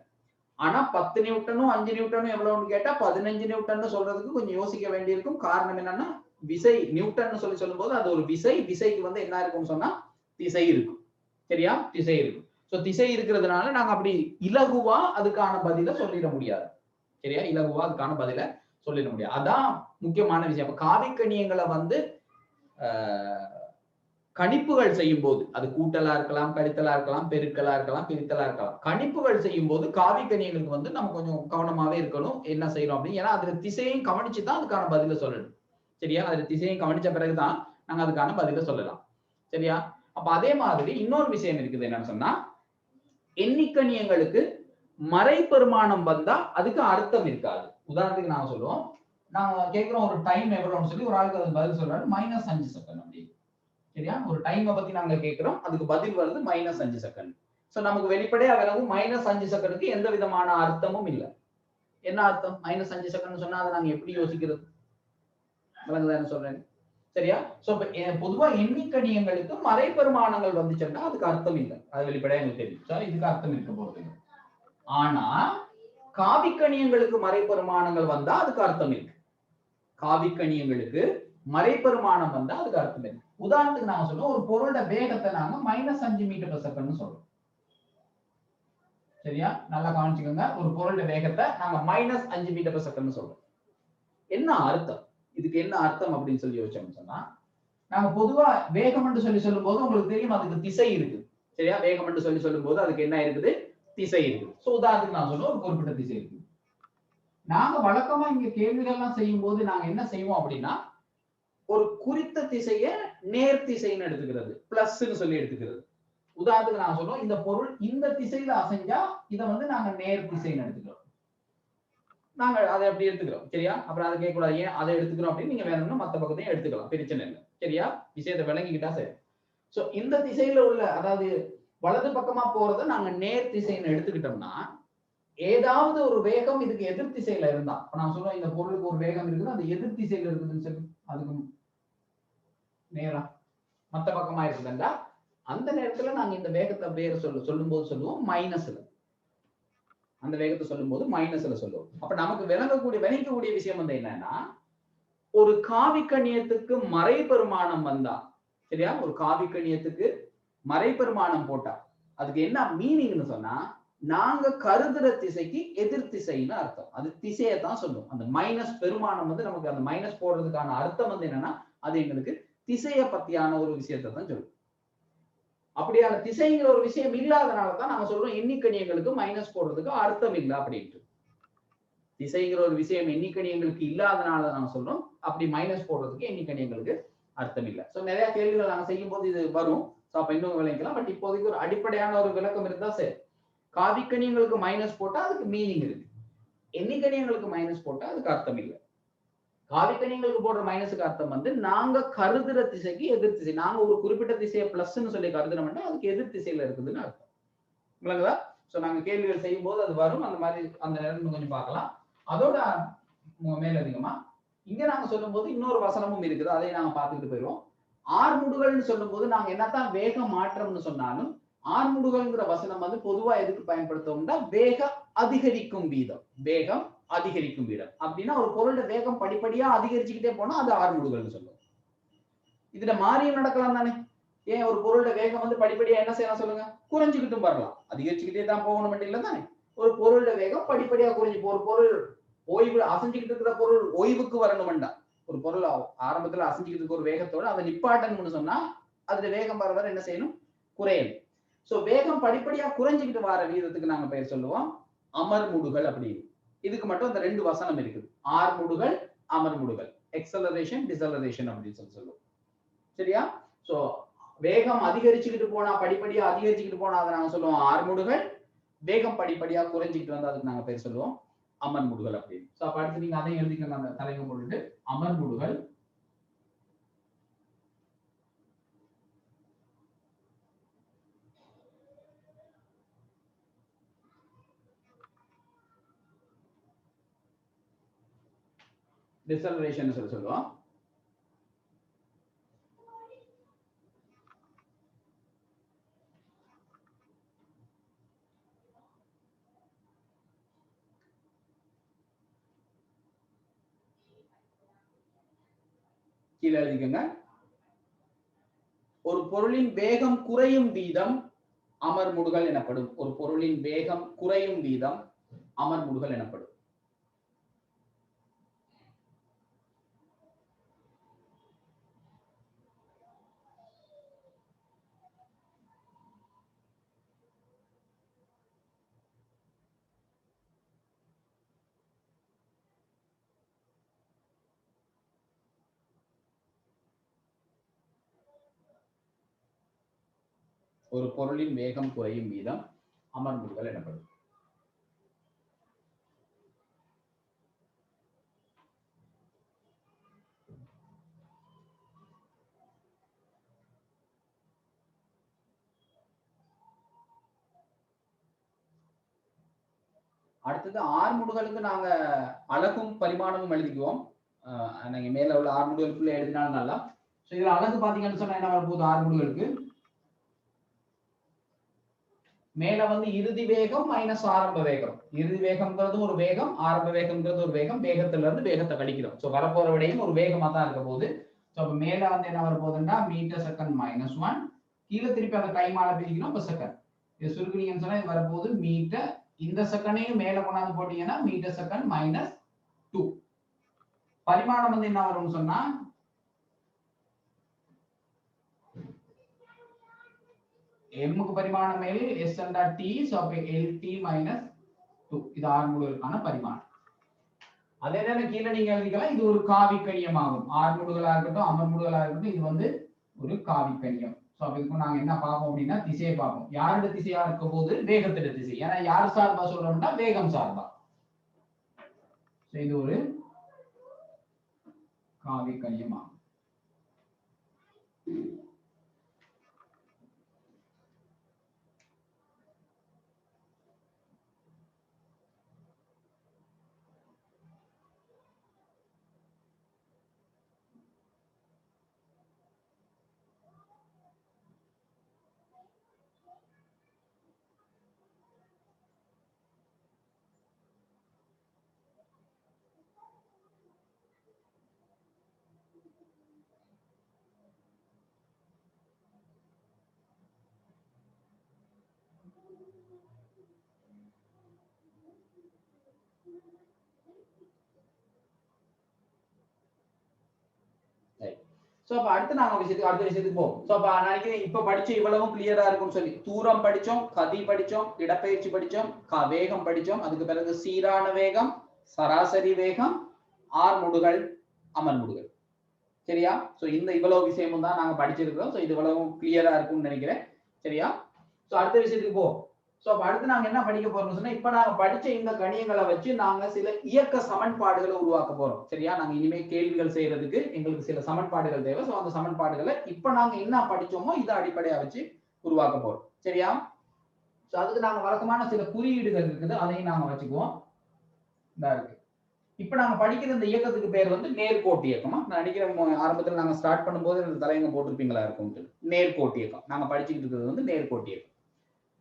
ஆனா 10 நியூட்டனும் 5 நியூட்டனும் எவ்வளவுன்னு கேட்டா 15 நியூட்டன் சொல்றதுக்கு கொஞ்சம் யோசிக்க வேண்டியிருக்கும். காரணம் என்னன்னா, விசை நியூட்டன் சொல்லும் போது அது ஒரு விசைக்கு வந்து என்ன இருக்கும்னு சொன்னா திசை இருக்கும். சரியா, திசை இருக்கும். சோ திசை இருக்கிறதுனால நாங்க அப்படி இலகுவா அதுக்கான பதில சொல்லிட முடியாது. சரியா, இலகுவா அதுக்கான பதில சொல்லிட முடியாது. அதான் முக்கியமான விஷயம். அப்ப காவிக்கணியங்களை வந்து கணிப்புகள் செய்யும் போது, அது கூட்டலா இருக்கலாம், கழித்தலா இருக்கலாம், பெருக்கலா இருக்கலாம், பிரித்தலா இருக்கலாம், கணிப்புகள் செய்யும் போது காவி கணியங்களுக்கு வந்து நம்ம கொஞ்சம் கவனமாவே இருக்கணும். என்ன செய்யறோம் அப்படின்னு, ஏன்னா அதுல திசையையும் கவனிச்சுதான் அதுக்கான பதில சொல்லணும். சரியா, அதுல திசையையும் கவனிச்ச பிறகுதான் நாங்க அதுக்கான பதில சொல்லலாம். சரியா, அப்ப அதே மாதிரி இன்னொரு விஷயம் இருக்குது, என்னன்னு சொன்னா, எண்ணிக்கணியங்களுக்கு மறை பெருமானம் வந்தா அதுக்கு அர்த்தம் இருக்காது. உதாரணத்துக்கு நாங்க சொல்லுவோம், நாங்க கேட்கிறோம் ஒரு டைம் எவ்வளவுன்னு சொல்லி ஒரு ஆளுக்கு அது பதில் சொல்றாரு -5 செகண்ட் அப்படி. சரியா? ஒரு டைமை பத்தி நாங்க கேட்கிறோம், அதுக்கு பதில் வருது -5 செகண்ட். சோ நமக்கு வெளிப்படையா விளங்கு -5 செகண்டுக்கு எந்த விதமான அர்த்தமும் இல்லை. என்ன அர்த்தம்? -5 செகண்ட் சொன்னா அதை நாங்க எப்படி யோசிக்கிறது? விளங்குதா என்ன சொல்றேன்? சரியா? சோ பொதுவா எண்ணிக்கணியங்களுக்கு மறைபெருமானங்கள் வந்துச்சுன்னா அதுக்கு அர்த்தம் இல்லை. அது வெளிப்படையா எங்களுக்கு தெரியும். சோ இதுக்கு அர்த்தம் இருக்க போறது இல்லை. ஆனா காவிக்கணியங்களுக்கு மறைபெருமானங்கள் வந்தா அதுக்கு அர்த்தம் இருக்கு. காவிக்கணியங்களுக்கு மறைபெருமானம் வந்தா அதுக்கு அர்த்தம் இருக்கு. உதாரணத்துக்கு நாங்க சொல்றோம் ஒரு பொருளோட வேகத்தை நாங்க -5 மீட்டர்/செகண்ட் சொல்றோம். சரியா? நல்லா கவனிச்சுக்கோங்க. ஒரு பொருளோட வேகத்தை நாங்க -5 மீட்டர்/செகண்ட் சொல்றோம். என்ன அர்த்தம்? இதுக்கு என்ன அர்த்தம் அப்படின்னு சொல்லி யோசிச்சோம்னு சொன்னா, நாங்க பொதுவா வேகம் என்று சொல்லி சொல்லும் போது உங்களுக்கு தெரியும் அதுக்கு திசை இருக்கு. சரியா? வேகம் என்று சொல்லி சொல்லும் போது அதுக்கு என்ன இருக்குது? திசை இருக்கு. சோ உதாரணத்துக்கு நான் சொல்றேன் ஒரு குறிப்பிட்ட திசை இருக்கு. நாங்க வழக்கமா இங்க கேள்விகள்லாம் செய்யும் போது நாங்க என்ன செய்வோம் அப்படின்னா, ஒரு குறித்த திசையை நேர் திசைன்னு எடுத்துக்கிறது, பிளஸ்ன்னு சொல்லி எடுத்துக்கிறது. உதாரணத்துக்கு நான் சொல்றோம் இந்த பொருள் இந்த திசையில அசைஞ்சா இதை நாங்க நேர் திசைன்னு எடுத்துக்கிறோம். நாங்க அதை அப்படி எடுத்துக்கிறோம். சரியா? அப்புறம் அதை கேட்கக்கூடாது, ஏன் அதை எடுத்துக்கிறோம் அப்படின்னு நீங்க வேணும்னா மத்த பக்கத்தையும் எடுத்துக்கலாம், பிரச்சனை இல்லை. சரியா? விஷயத்தை விளங்கிக்கிட்டா சரி. சோ இந்த திசையில உள்ள அதாவது வலது பக்கமா போறதை நாங்க நேர் திசைன்னு எடுத்துக்கிட்டோம்னா, ஏதாவது ஒரு வேகம் இதுக்கு எதிர் திசையில இருந்தா, நான் சொல்றேன் இந்த பொருளுக்கு ஒரு வேகம் இருக்குது அது எதிர் திசையில இருக்குதுன்னு சொல்லி அதுக்கு நேரா மத்த பக்கமா இருக்குதுண்டா, அந்த நேரத்துல நாங்க இந்த வேகத்தை வேற சொல்லும் போது சொல்லுவோம் மைனஸ்ல. அந்த வேகத்தை சொல்லும் போது மைனஸ்ல சொல்லுவோம். அப்ப நமக்கு விளங்கக்கூடிய விஷயம் என்னன்னா, ஒரு காவிக்கணியத்துக்கு மறைபெருமானம் வந்தா, சரியா? ஒரு காவிக்கணியத்துக்கு மறைபெருமானம் போட்டா அதுக்கு என்ன மீனிங்னு சொன்னா, நாங்க கருதுற திசைக்கு எதிர் திசைன்னு அர்த்தம். அது திசையை தான் சொல்லும். அந்த மைனஸ் பெருமானம் நமக்கு அந்த மைனஸ் போடுறதுக்கான அர்த்தம் என்னன்னா, அது எங்களுக்கு திசையை பத்தியான ஒரு விஷயத்தை தான் சொல்லும். அப்படியான திசைங்கிற ஒரு விஷயம் இல்லாதனாலதான் நாங்க சொல்றோம் எண்ணிக்கணியங்களுக்கு மைனஸ் போடுறதுக்கு அர்த்தம் இல்லை அப்படின்ட்டு. திசைங்கிற ஒரு விஷயம் எண்ணிக்கணியங்களுக்கு இல்லாதனால நாங்க சொல்றோம் அப்படி மைனஸ் போடுறதுக்கு எண்ணிக்கணியங்களுக்கு அர்த்தம் இல்லை. சோ நிறைய கேள்விகள் நாங்க செய்யும் போது இது வரும். அப்ப இன்னும் விளங்கிக்கலாம். பட் இப்போதைக்கு ஒரு அடிப்படையான ஒரு விளக்கம் இருந்தா சரி. காவிக்கணியங்களுக்கு மைனஸ் போட்டா அதுக்கு மீனிங் இருக்கு, எண்ணிக்கணியங்களுக்கு மைனஸ் போட்டா அதுக்கு அர்த்தம் இல்லை. காவிக்கணியங்களுக்கு போடுற மைனஸுக்கு அர்த்தம் நாங்க கருதுற திசைக்கு எதிர் திசை. நாங்க ஒரு குறிப்பிட்ட திசையை பிளஸ்ன்னு சொல்லி கருதுனோம்னா அதுக்கு எதிர் திசையில இருக்குதுன்னு அர்த்தம். விளங்குதா? சோ நாங்க கேள்விகள் செய்யும் போது அது வரும். அந்த மாதிரி அந்த நேரம் கொஞ்சம் பார்க்கலாம். அதோட மேலதிகமா இங்க நாங்க சொல்லும் போது இன்னொரு வசனமும் இருக்குது, அதை நாங்க பார்த்துக்கிட்டு போயிடுவோம். ஆர்முடுகள்னு சொல்லும் போது நாங்க என்னத்தான் வேக மாற்றம்னு சொன்னாலும் ஆர்முடுகள்ங்கிற வசனம் பொதுவா எதுக்கு பயன்படுத்தோம்னா வேக அதிகரிக்கும் வீதம். வேகம் அதிகரிக்கும் வீதம் அப்படின்னா ஒரு பொருளோட வேகம் படிப்படியா அதிகரிச்சுக்கிட்டே போனா அது ஆர்முடுகள்னு சொல்லுவோம். இதுல மாறியும் நடக்கலாம் தானே? ஏன் ஒரு பொருளோட வேகம் படிப்படியா என்ன செய்யலாம் சொல்லுங்க? குறைஞ்சுக்கிட்டும் வரலாம். அதிகரிச்சுக்கிட்டே தான் போகணும் இல்லை தானே? ஒரு பொருளோட வேகம் படிப்படியா குறைஞ்சு, ஒரு பொருள் ஓய்வு அசைஞ்சுக்கிட்டு இருக்கிற பொருள் ஓய்வுக்கு வரணும் வேண்டாம். ஒரு பொருள் ஆரம்பத்துல அசைஞ்சுக்கிட்டு இருக்க ஒரு வேகத்தோட அதை நிப்பாட்டணும்னு சொன்னா அதுல வேகம் வர வர என்ன செய்யணும்? குறையணும். சோ வேகம் படிப்படியா குறைஞ்சுக்கிட்டு வர வீதத்துக்கு நாங்க பெயர் சொல்லுவோம் அமர்முடுகள் அப்படின்னு. இதுக்கு மட்டும் அந்த ரெண்டு வசனம் இருக்குது, ஆர்முடுகள் அமர்முடுகள், எக்ஸலரேஷன் டிசலரேஷன் அப்படின்னு சொல்லுவோம். சரியா? சோ வேகம் அதிகரிச்சுக்கிட்டு போனா படிப்படியா அதிகரிச்சுக்கிட்டு போனா அதை நாங்க சொல்லுவோம் ஆர்முடுகள். வேகம் படிப்படியா குறைஞ்சிக்கிட்டு வந்தா அதுக்கு நாங்க பேர் சொல்லுவோம் அமர்முடுகள் அப்படின்னு. சோ அப்ப அடுத்து நீங்க அதையும் எழுதிக்கங்க அந்த தலைங்க போட்டுட்டு அமர்முடுகள், டிசலரேஷன் சொல்லுவோம். கீழே எழுதிக்கங்க. ஒரு பொருளின் வேகம் குறையும் வீதம் அமர்முடுகள் எனப்படும். ஒரு பொருளின் வேகம் குறையும் வீதம் அமர்முடுகள் எனப்படும். ஒரு பொருளின் வேகம் குறையும் வீதம் அமர்முடுகள் எனப்படும். அடுத்தது ஆர்முடுகளுக்கு நாங்க அலகும் பரிமாணமும் எழுதிக்குவோம். நீங்க மேல உள்ள ஆர்முடுகளுக்குள்ள எழுதினாலும் நல்லா. ஸோ இதுல அலகு பாத்தீங்கன்னு சொன்னா என்ன வரப்போகுது? ஆர்முடுகளுக்கு மேல வந்து இறுதி வேகம் மைனஸ் ஆரம்ப வேகம். இறுதி வேகம்ங்கிறது ஒரு வேகம், ஆரம்ப வேகம்ங்கிறது ஒரு வேகம். வேகத்துல இருந்து வேகத்தை கழிக்கிறோம். ஸோ வரப்போற விடையும் ஒரு வேகமா தான் இருக்க போகுது. ஸோ அப்ப மேல வந்து என்ன வரப்போகுதுன்னா மீட்டர் செகண்ட் மைனஸ் 1, கீழே திருப்பி அந்த டைமால பிரிக்கணும். இப்போ செகண்ட் இது சுருக்குனீங்கன்னு சொன்னா இது வரப்போகுது மீட்டர். இந்த செகண்டையும் மேல கொண்டாந்து போட்டீங்கன்னா மீட்டர் செகண்ட் மைனஸ் 2. பரிமாணம் வந்து என்ன வரும்னு சொன்னா எம்முக்கு பரிமாணம் மேல் எஸ் அண்டா டி. ஸோ அப்ப எல்டி மைனஸ் 2 இது ஆர்முடுகளுக்கான பரிமாணம். அதே நேரம் கீழே நீங்க எழுதிக்கலாம் இது ஒரு காவிக்கணியம் ஆகும். ஆர்முடுகளா இருக்கட்டும் அமர்முடுகளா இருக்கட்டும் இது வந்து ஒரு காவிக்கணியம். ஸோ அப்ப இதுக்கு நாங்க என்ன பார்ப்போம் அப்படின்னா திசையை பார்ப்போம். யாரோட திசையா இருக்க போது? வேகத்தோட திசை. ஏன்னா யார் சார்பா சொல்றோம்னா வேகம் சார்பா. இது ஒரு காவிக்கணியம் ஆகும். சோ அப்ப அடுத்து நாம அடுத்த விஷயத்துக்கு போவோம். சோ அப்ப நினைக்கிறேன் இப்ப படிச்ச இவ்வளவும் கிளியரா இருக்கும்னு சொல்லி தூரம் படிச்சோம், கதி படிச்சோம், இடப்பெயர்ச்சி படிச்சோம், வேகம் படிச்சோம். அதுக்கு பிறகு சீரான வேகம், சராசரி வேகம், ஆர்முடுகள், அமர்முடுகள். சரியா? சோ இந்த இவ்வளவு விஷயமும் தான் நாங்க படிச்சிருக்கிறோம். சோ இது இவ்வளவும் கிளியரா இருக்கும்னு நினைக்கிறேன். சரியா? சோ அடுத்த விஷயத்துக்கு போவோம். சோ அப்ப அடுத்து நாங்க என்ன படிக்க போறோம்னு சொன்னா இப்ப நாங்க படிச்ச இந்த கணியங்களை வச்சு நாங்க சில இயக்க சமன்பாடுகளை உருவாக்க போறோம். சரியா? நாங்க இனிமே கேள்விகள் செய்யறதுக்கு எங்களுக்கு சில சமன்பாடுகள் தேவை. சோ அந்த சமன்பாடுகளை இப்ப நாங்க என்ன படிச்சோமோ இதை அடிப்படையா வச்சு உருவாக்க போறோம். சரியா? சோ அதுக்கு நாங்க வழக்கமான சில குறியீடுகள் இருக்குது, அதையும் நாங்க வச்சுக்குவோம். இதா இருக்கு. இப்ப நாங்க படிக்கிற இந்த இயக்கத்துக்கு பேர் வந்து நேர்கோட்டு இயக்கமா. நான் நினைக்கிறேன் ஆரம்பத்தில் நாங்க ஸ்டார்ட் பண்ணும்போது இந்த தலையங்க போட்டிருப்பீங்களா இருக்கும். நேர்கோட்டு இயக்கம் நாங்க படிச்சுக்கிட்டு இருக்கிறது வந்து நேர்கோட்டு இயக்கம்.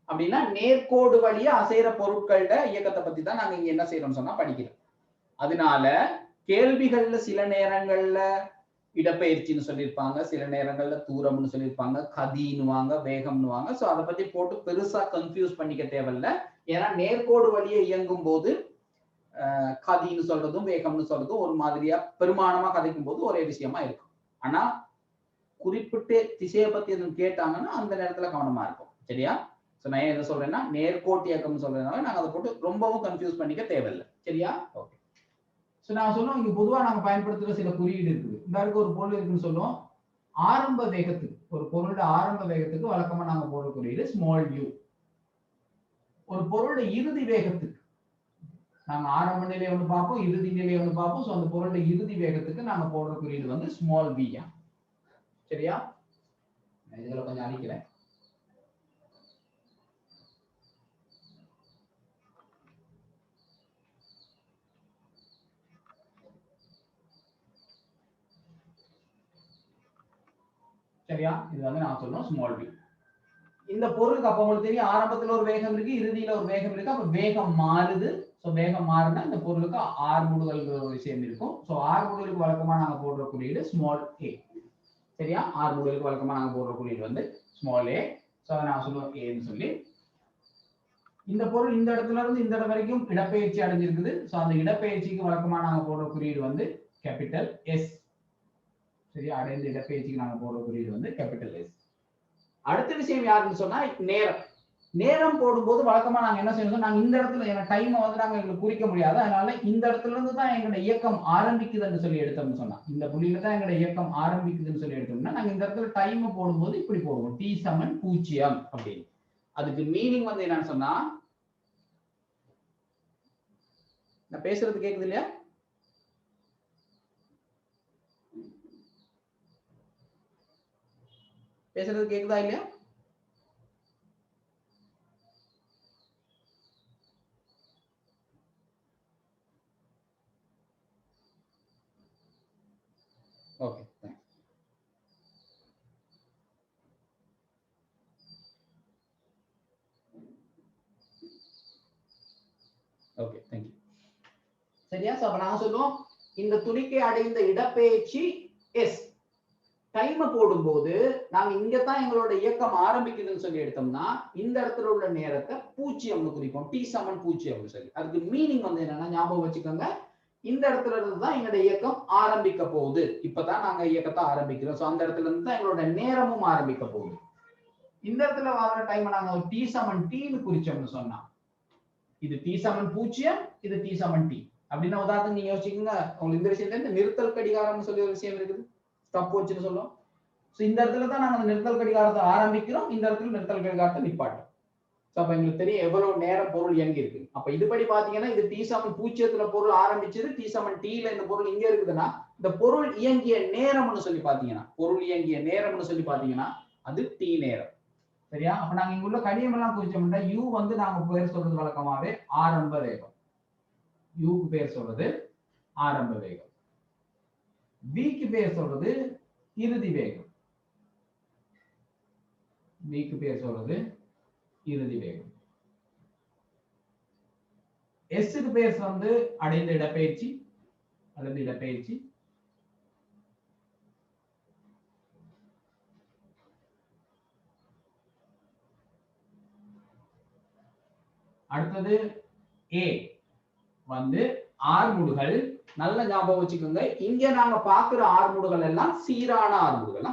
அப்படின்னா நேர்கோடு வழியா அசைற பொருட்களோட இயக்கத்தை பத்தி தான் நாங்க இங்க என்ன செய்யறோம்னு சொன்னா படிக்கிறோம். அதனால கேள்விகள்ல சில நேரங்கள்ல இடப்பெயர்ச்சின்னு சொல்லியிருப்பாங்க, சில நேரங்கள்ல தூரம்னு சொல்லியிருப்பாங்க, கதின்னுவாங்க, வேகம்னுவாங்க. சோ அதை பத்தி போட்டு பெருசா கன்ஃபியூஸ் பண்ணிக்க தேவையில்ல. ஏன்னா நேர்கோடு வழியே இயங்கும் போது கதின்னு சொல்றதும் வேகம்னு சொல்றதும் ஒரு மாதிரியா பெருமானமா கதைக்கும் போது ஒரே விஷயமா இருக்கும். ஆனா குறிப்பிட்டு திசையை பத்தி எதுவும் கேட்டாங்கன்னா அந்த நேரத்துல கவனமா இருக்கும். சரியா? நான் என்ன சொல்றேன்னா நேர்கோட்டு இயக்கம் சொல்றதுனால நாங்க அதை போட்டு ரொம்பவும் கன்ஃபியூஸ் பண்ணிக்க தேவையில்லை. சரியா? ஓகே. சோ நான் சொன்னோம் இங்க பொதுவா நாங்க பயன்படுத்துற சில குறியீடு இருக்குது. இந்த ஒரு பொருள் இருக்குன்னு சொல்லுவோம். ஆரம்ப வேகத்துக்கு ஒரு பொருளோட ஆரம்ப வேகத்துக்கு வழக்கமா நாங்க போடுற குறியீடு ஸ்மால் u. ஒரு பொருளோட இறுதி வேகத்துக்கு நாங்க ஆரம்ப நிலை ஒன்று பார்ப்போம், இறுதி நிலை ஒன்று பார்ப்போம். சோ அந்த பொருளோட இறுதி வேகத்துக்கு நாங்க போடுற குறியீடு வந்து ஸ்மால் v. சரியா? இதுல கொஞ்சம் அழிக்கிறேன். சரியா? இது வந்து நான் சொல்றோம் ஸ்மால் v. இந்த பொருளுக்கு அப்ப உங்களுக்கு தெரியும் ஆரம்பத்துல ஒரு வேகம் இருக்கு, இறுதியில ஒரு வேகம் இருக்கு. அப்ப வேகம் மாறுது. சோ வேகம் மாறுனா இந்த பொருளுக்கு ஆர்முடுகள்ங்கிற ஒரு விஷயம் இருக்கும். சோ ஆர்முடுகளுக்கு வழக்கமா நாங்க போடுற குறியீடு ஸ்மால் a. சரியா? ஆர்முடுகளுக்கு வழக்கமா நாங்க போடுற குறியீடு வந்து ஸ்மால் a. சோ அதை நான் சொல்லுவோம் ஏன்னு சொல்லி. இந்த பொருள் இந்த இடத்துல இருந்து இந்த இடம் வரைக்கும் இடப்பெயர்ச்சி அடைஞ்சிருக்குது. சோ அந்த இடப்பெயர்ச்சிக்கு வழக்கமா நாங்க போடுற குறியீடு வந்து கேபிட்டல் S. சரியா? அடைந்த இடப்பெயர்ச்சிக்கு நாங்க போடுற குறியீடு வந்து கேபிட்டல் S. அடுத்த விஷயம் யாருன்னு சொன்னா நேரம். நேரம் போடும்போது வழக்கமா நாங்க என்ன செய்யணும், நாங்க இந்த இடத்துல டைமை வந்து நாங்க எங்களுக்கு குறிக்க முடியாது. அதனால இந்த இடத்துல இருந்து தான் எங்களோட இயக்கம் ஆரம்பிக்குதுன்னு சொல்லி எடுத்தோம்னு சொன்னா இந்த புள்ளியில தான் எங்களோட இயக்கம் ஆரம்பிக்குதுன்னு சொல்லி எடுத்தோம்னா நாங்க இந்த இடத்துல டைம் போடும்போது இப்படி போடுவோம் t = 0 அப்படின்னு. அதுக்கு மீனிங் வந்து என்னன்னு சொன்னா நான் பேசுறது கேக்குது இல்லையா? பேசுறது கேக்குதா இல்லையா? Okay thanks. Okay thank you. சரியா? சோ அப்ப நாங்க சொல்லுவோம் இந்த துணிக்கை அடைந்த இடப்பெயர்ச்சி எஸ். டைம் போடும்போது நாங்க இங்க தான் எங்களோட இயக்கம் ஆரம்பிக்குதுன்னு சொல்லி எடுத்தோம்னா இந்த இடத்துல உள்ள நேரத்தை பூஜ்ஜியம்னு குறிப்போம். டி சமன் பூஜ்ஜியம்னு சொல்லி. அதுக்கு மீனிங் வந்து என்னன்னா ஞாபகம் வச்சுக்கோங்க, இந்த இடத்துல இருந்து தான் எங்களோட இயக்கம் ஆரம்பிக்க போகுது. இப்பதான் நாங்க இயக்கத்தை ஆரம்பிக்கிறோம். சோ அந்த இடத்துல இருந்து தான் எங்களோட நேரமும் ஆரம்பிக்க போகுது. இந்த இடத்துல வர டைம் நாங்க டி சமன் டின்னு குறிச்சோம்னு சொன்னா இது டி சமன் பூஜ்ஜியம், இது டி சமன் டி. அப்படின்னா உதாரணத்துக்கு நீங்க யோசிச்சுக்கோங்க, உங்களுக்கு இந்த விஷயத்துல இந்த நிறுத்தல் கடிகாரம்னு சொல்லி ஒரு விஷயம் இருக்குது, ஸ்டாப் வாட்ச்னு சொல்லுவோம். சோ இந்த இடத்துல தான் நாங்க நிறுத்தல் கடிகாரத்தை ஆரம்பிக்கிறோம், இந்த இடத்துல நிறுத்தல் கடிகாரத்தை நிப்பாட்டோம். சோ அப்ப எங்களுக்கு தெரியும் எவ்வளவு நேரம் பொருள் இயங்கி இருக்கு. அப்ப இதுபடி பாத்தீங்கன்னா இது டி சமன் பூஜ்ஜியத்துல பொருள் ஆரம்பிச்சது, டி சமன் டில இந்த பொருள் இங்க இருக்குதுன்னா இந்த பொருள் இயங்கிய நேரம்னு சொல்லி பாத்தீங்கன்னா பொருள் இயங்கிய நேரம்னு சொல்லி பாத்தீங்கன்னா அது டி நேரம். சரியா? அப்ப நாங்க இங்க உள்ள கணியம் எல்லாம் குறிச்சோம்னா u வந்து நாங்க பேர் சொல்றது வழக்கமாவே ஆரம்ப வேகம். u க்கு பேர் சொல்றது ஆரம்ப வேகம். v க்கு பேர் சொல்றது இறுதி வேகம். v க்கு பேர் சொல்றது இறுதி வேகம். s க்கு பேர் வந்து அடைந்த இடப்பெயர்ச்சி, அடைந்த இடப்பெயர்ச்சி. அடுத்தது a வந்து ஆர்முடுகள். நல்ல ஞாபகம் வச்சுக்கோங்க, இங்க நாங்க பாக்குற ஆர்முடுகள் எல்லாம் சீரான ஆர்முடுகள்.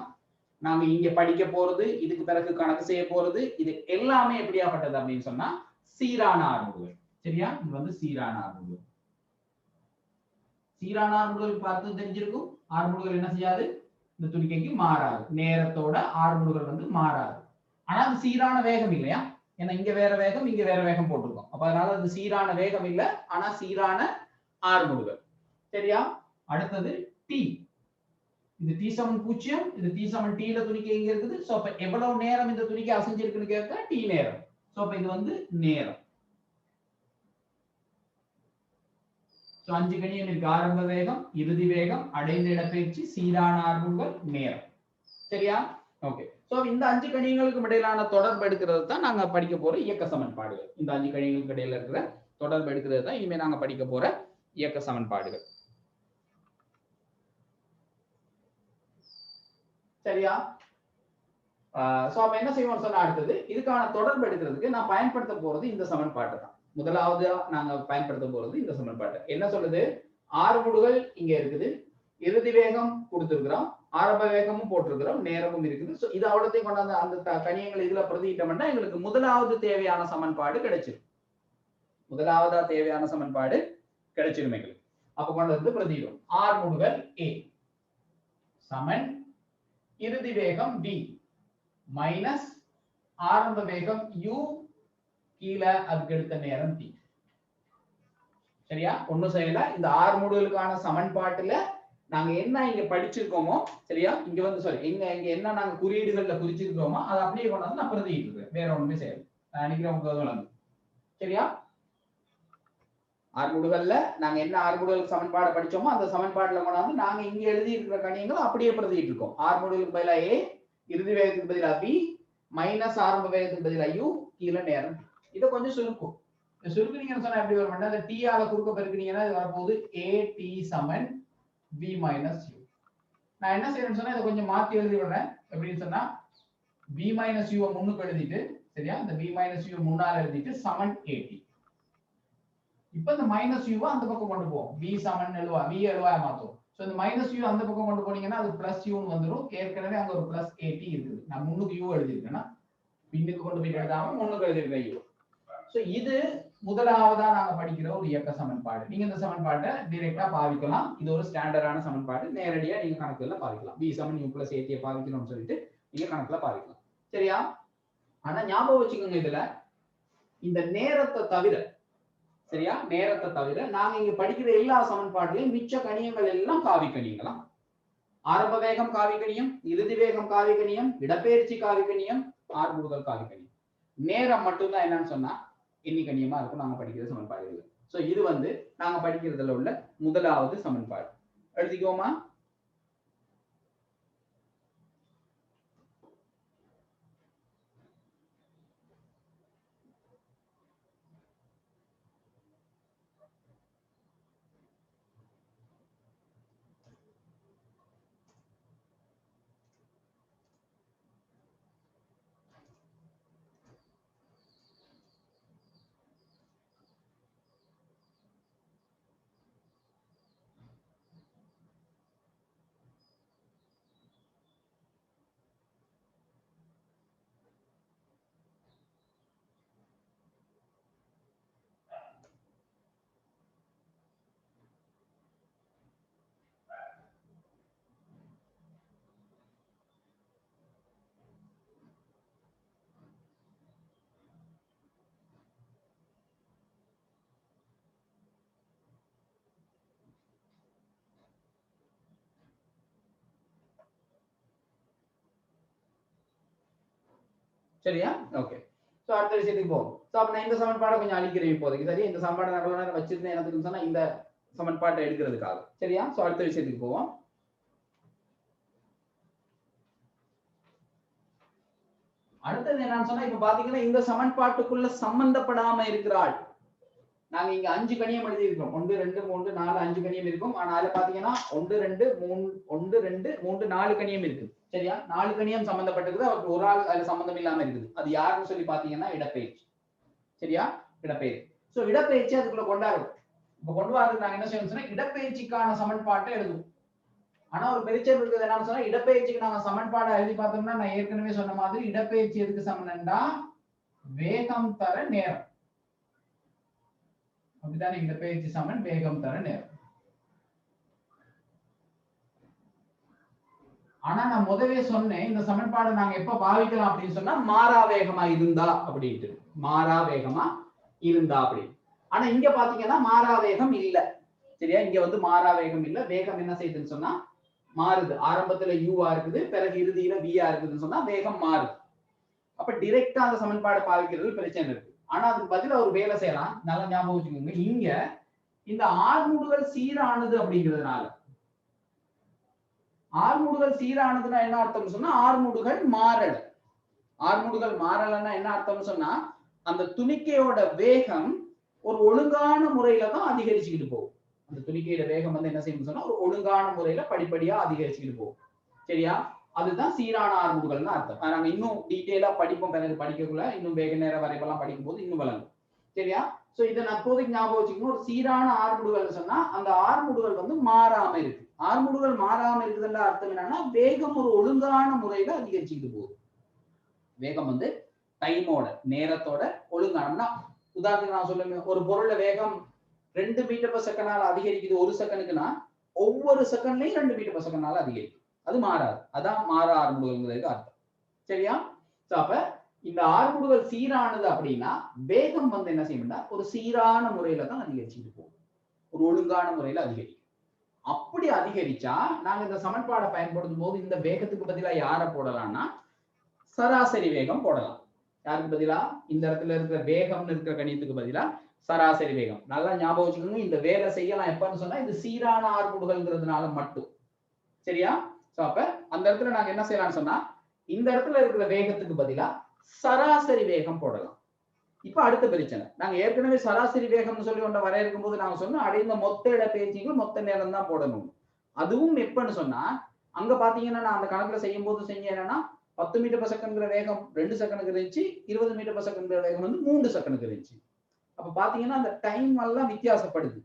நாங்க இங்க படிக்க போறது, இதுக்கு பிறகு கணக்கு செய்ய போறது, இது எல்லாமே எப்படியாப்பட்டது அப்படின்னு சொன்னா சீரான ஆர்முடுகள். சரியா? இது வந்து சீரான ஆர்முடுகள். சீரான ஆர்முடுகள் பார்த்து தெரிஞ்சிருக்கும். ஆர்முடுகள் என்ன செய்யாது, இந்த துணிக்கைக்கு மாறாது. நேரத்தோட ஆர்முடுகள் வந்து மாறாது. ஆனா அது சீரான வேகம் இல்லையா? ஏன்னா இங்க வேற வேகம், இங்க வேற வேகம் போட்டிருக்கோம். அப்ப அதனால அது சீரான வேகம் இல்ல, ஆனா சீரான ஆர்முடுகள். சரியா? அடுத்தது டி. இது டி சமன் பூஜ்ஜியம், இது டி சமன் டில துணிக்கை இங்க இருக்குது. சோ அப்ப எவ்வளவு நேரம் இந்த துணிக்கை அசைஞ்சிருக்குன்னு கேட்டா டி நேரம். சோ அப்ப இது வந்து நேரம். சோ 5 கணியம் இருக்கு. ஆரம்ப வேகம், இறுதி வேகம், அடைந்த இடப்பெயர்ச்சி, சீரான ஆர்முடுகள், நேரம். சரியா? ஓகே. சோ இந்த 5 கணியங்களுக்கு இடையிலான தொடர்பு எடுக்கிறது தான் நாங்க படிக்க போற இயக்க சமன்பாடுகள். இந்த 5 கணியங்களுக்கு இடையில இருக்கிற தொடர்பு எடுக்கிறது தான் இனிமே நாங்க படிக்க போற இயக்க சமன்பாடுகள். சரியா? சோ அப்ப என்ன செய்வோம் சொன்னா அடுத்தது இதுக்கான தொடர்பு எடுக்கிறதுக்கு நான் பயன்படுத்த போறது இந்த சமன்பாட்டை தான். முதலாவது நாங்க பயன்படுத்த போறது இந்த சமன்பாட்டை. என்ன சொல்லுது, ஆர்முடுகள் இங்க இருக்குது, இறுதி வேகம் கொடுத்திருக்கிறோம், ஆரம்ப வேகமும் போட்டிருக்கிறோம், நேரமும் இருக்குது. சோ இது அவ்வளோத்தையும் கொண்டாந்து அந்த கணியங்களை இதுல பிரதியிட்டோம்னா எங்களுக்கு முதலாவது தேவையான சமன்பாடு கிடைச்சிடும். முதலாவதா தேவையான சமன்பாடு கிடைச்சிடும் எங்களுக்கு. அப்ப கொண்டு வந்து பிரதியிடும். ஆர்முடுகள் a சமன் இறுதி வேகம் v மைனஸ் ஆரம்ப வேகம் u கீழ அதுக்கு எடுத்த நேரம் t. சரியா? ஒண்ணும் செய்யல. இந்த ஆர்முடுகளுக்கான சமன்பாட்டுல நாங்க என்ன இங்க படிச்சிருக்கோமோ, சரியா, இங்க வந்து சாரி இங்க என்ன நாங்க குறியீடுகள்ல குறிச்சிருக்கோமோ அதை அப்படியே கொண்டு வந்து நான் பிரதியிட்டு இருக்கேன். வேற ஒண்ணுமே செய்யல. நினைக்கிறேன் உங்களுக்கு வழங்கு. சரியா? ஆர்முடுகள்ல நாங்க என்ன ஆர்முடுகள் சமன்பாடு படிச்சோமோ அந்த சமன்பாடுல கொண்டாந்து நாங்க இங்க எழுதி இருக்கிற கணியங்களை அப்படியே பிரதியிட்டு இருக்கோம். ஆர்முடுகளுக்கு பதிலா a, இறுதி வேகத்துக்கு பதிலா v மைனஸ் ஆரம்ப வேகத்துக்கு பதிலா u கீழ நேரம். இதை கொஞ்சம் சுருக்கும். சுருக்குனீங்கன்னு சொன்னா எப்படி வரும்? அந்த t ஆல குறுக்க பெருக்குனீங்கன்னா இது வரப்போகுது at சமன் v மைனஸ் u. நான் என்ன செய்யறேன்னு சொன்னா இதை கொஞ்சம் மாத்தி எழுதி விடுறேன். எப்படின்னு சொன்னா v மைனஸ் u முன்னுக்கு எழுதிட்டு, சரியா, இந்த v மைனஸ் u முன்னால எழுதிட்டு சமன் at. இப்ப இந்த மைனஸ் u அந்த பக்கம் கொண்டு போவோம். v சமன் எழுவா, v எழுவா மாத்துவோம். சோ இந்த மைனஸ் u அந்த பக்கம் கொண்டு போனீங்கன்னா அது பிளஸ் u ன்னு வந்துரும். ஏற்கனவே அங்க ஒரு பிளஸ் at இருக்குது. நான் முன்னுக்கு u எழுதிருக்கேன்னா பின்னுக்கு கொண்டு போய் எழுதாம முன்னுக்கு எழுதிருக்கேன் u. சோ இது முதலாவதா நாங்க படிக்கிற ஒரு இயக்க சமன்பாடு. நீங்க இந்த சமன்பாட்டை டைரக்டா பாவிக்கலாம். இது ஒரு ஸ்டாண்டர்டான சமன்பாடு. நேரடியா நீங்க கணக்குல பாவிக்கலாம். v சமன் u பிளஸ் at பாவிக்கணும்னு சொல்லிட்டு நீங்க கணக்குல பாவிக்கலாம். சரியா? ஆனா ஞாபகம் வச்சுக்கோங்க, இதுல இந்த நேரத்தை தவிர, சரியா, நேரத்தை தவிர நாங்க இங்க படிக்கிற எல்லா சமன்பாடுலையும் மிச்ச கணியங்கள் எல்லாம் காவி கணியங்களா. ஆரம்ப வேகம் காவி கணியம், இறுதி வேகம் காவி கணியம், இடப்பெயர்ச்சி காவி கணியம், ஆர்முடுகள் காவி கணியம். நேரம் மட்டும்தான் என்னன்னு சொன்னா எண்ணி கணியமா இருக்கும் நாங்க படிக்கிற சமன்பாடுகள். சோ இது வந்து நாங்க படிக்கிறதுல உள்ள முதலாவது சமன்பாடு. எழுதிக்கோமா? சரியா? ஓகே. சோ அடுத்த விஷயத்துக்கு போவோம். சோ அப்ப நான் இந்த சமன்பாடை கொஞ்சம் அழிக்கிறேன் இப்போதைக்கு. சரியா? இந்த சமன்பாடை நான் இவ்வளவு நேரம் வச்சிருந்தேன் எனக்கு சொன்னா இந்த சமன்பாட்டை எடுக்கிறதுக்காக. சரியா? சோ அடுத்த விஷயத்துக்கு போவோம். அடுத்தது என்னன்னு சொன்னா இப்ப பாத்தீங்கன்னா இந்த சமன்பாட்டுக்குள்ள சம்பந்தப்படாம இருக்கிறாள். நாங்க இங்க 5 கணியம் எழுதி இருக்கோம். 1 2 3 4 5 கணியம் இருக்கும். ஆனா அதுல பாத்தீங்கன்னா 1 2 3 1 2 3 4 கணியம் இருக்கு. சரியா? 4 கணியம் சம்பந்தப்பட்டிருக்குது. அவருக்கு ஒரு ஆள் அதுல சம்பந்தம் இல்லாம இருக்குது. அது யாருன்னு சொல்லி பாத்தீங்கன்னா இடப்பெயர்ச்சி. சரியா? இடப்பெயர்ச்சி. சோ இடப்பெயர்ச்சி அதுக்குள்ள கொண்டாடும். இப்ப கொண்டு வரதுக்கு நாங்க என்ன செய்யணும் சொன்னா இடப்பெயர்ச்சிக்கான சமன்பாட்டை எழுதுவோம். ஆனா ஒரு பெரிய இருக்குது என்னன்னு சொன்னா இடப்பெயர்ச்சிக்கு நாங்க சமன்பாடை எழுதி பார்த்தோம்னா நான் ஏற்கனவே சொன்ன மாதிரி இடப்பெயர்ச்சி எதுக்கு சமன்டா வேகம் தர நேரம். அப்படித்தானே இடப்பெயர்ச்சி சமன் வேகம் தர நேரம். ஆனா நான் முதவே சொன்னேன் இந்த சமன்பாடை நாங்க எப்ப பாவிக்கலாம் அப்படின்னு சொன்னா மாறா வேகமா இருந்தா அப்படின்ட்டு. மாறா வேகமா இருந்தா அப்படி. ஆனா இங்க பாத்தீங்கன்னா மாறா வேகம் இல்ல. சரியா? இங்க வந்து மாறா வேகம் இல்ல. வேகம் என்ன செய்யுதுன்னு சொன்னா மாறுது. ஆரம்பத்துல u-ஆ இருக்குது, பிறகு இறுதியில v-ஆ இருக்குதுன்னு சொன்னா வேகம் மாறுது. அப்ப டைரக்டா அந்த சமன்பாடை பாவிக்கிறது பிரச்சனை இருக்கு. ஆனா அதுக்கு பதிலா ஒரு வேலை செய்யலாம். நல்லா ஞாபகம் வச்சுக்கோங்க. இங்க இந்த ஆர்முடுகள் சீரானது அப்படிங்கிறதுனால ஆர்முடுகள் சீரானதுன்னா என்ன அர்த்தம்னு சொன்னா ஆர்முடுகள் மாறல. ஆர்முடுகள் மாறலன்னா என்ன அர்த்தம்னு சொன்னா அந்த துணிக்கையோட வேகம் ஒரு ஒழுங்கான முறையில தான் அதிகரிச்சுக்கிட்டு போகும். அந்த துணிக்கையோட வேகம் வந்து என்ன செய்யும் சொன்னா ஒரு ஒழுங்கான முறையில படிப்படியா அதிகரிச்சுக்கிட்டு போகும். சரியா? அதுதான் சீரான ஆர்முடுகள்னு அர்த்தம். நாங்க இன்னும் டீடைலா படிப்போம். பிறகு படிக்கக்குள்ள இன்னும் வேக நேர வரைபெல்லாம் படிக்கும் போது இன்னும் வளரும். சரியா? சோ இதை நான் இப்போதைக்கு ஞாபகம் வச்சுக்கணும். ஒரு சீரான ஆர்முடுகள் சொன்னா அந்த ஆர்முடுகள் வந்து மாறாம இருக்கு. ஆர்முடுகள் மாறாம இருக்குதுன்ற அர்த்தம் என்னன்னா வேகம் ஒரு ஒழுங்கான முறையில அதிகரிச்சுக்கிட்டு போகுது. வேகம் வந்து டைமோட நேரத்தோட ஒழுங்கானம்னா உதாரணத்துக்கு நான் சொல்லுங்க ஒரு பொருள வேகம் 2 மீட்டர் per செகண்டால அதிகரிக்குது ஒரு செகண்டுக்குன்னா ஒவ்வொரு செகண்ட்லயும் 2 மீட்டர் per செகண்டால அதிகரிக்கும். அது மாறாது. அதான் மாறா ஆர்முடுகள்ங்கிறதுக்கு அர்த்தம். சரியா? சோ அப்ப இந்த ஆர்முடுகள் சீரானது அப்படின்னா வேகம் வந்து என்ன செய்யணும்னா ஒரு சீரான முறையில தான் அதிகரிச்சுட்டு போகும். ஒரு ஒழுங்கான முறையில அதிகரிக்கும். அப்படி அதிகரிச்சா நாங்க இந்த சமன்பாடை பயன்படுத்தும் போது இந்த வேகத்துக்கு பதிலா யாரை போடலாம்னா சராசரி வேகம் போடலாம். யாருக்கு பதிலா இந்த இடத்துல இருக்கிற வேகம்னு இருக்கிற கணியத்துக்கு பதிலா சராசரி வேகம். நல்லா ஞாபகம் வச்சுக்கோங்க. இந்த வேலை செய்யலாம் எப்பன்னு சொன்னா இது சீரான ஆர்முடுகள்ங்கிறதுனால மட்டும். சரியா? சோ அப்ப அந்த இடத்துல நாங்க என்ன செய்யலாம்னு சொன்னா இந்த இடத்துல இருக்கிற வேகத்துக்கு பதிலா சராசரி வேகம் போடலாம். இப்ப அடுத்த பிரச்சனை நாங்க ஏற்கனவே சராசரி வேகம்னு சொல்லி ஒன்றை வரையறுக்கும் போது நாங்க சொன்னோம் அடைந்த மொத்த இடப்பெயர்ச்சிக்கும் மொத்த நேரம் தான் போடணும். அதுவும் எப்பன்னு சொன்னா அங்க பாத்தீங்கன்னா நான் அந்த கணக்குல செய்யும் போது செஞ்சேன் என்னன்னா 10 மீட்டர் per செகண்ட்ங்கிற வேகம் 2 செகண்டுக்கு இருந்துச்சு. 20 மீட்டர் per செகண்ட்ங்கிற வேகம் வந்து 3 செகண்டுக்கு இருந்துச்சு. அப்ப பாத்தீங்கன்னா அந்த டைம் எல்லாம் வித்தியாசப்படுது.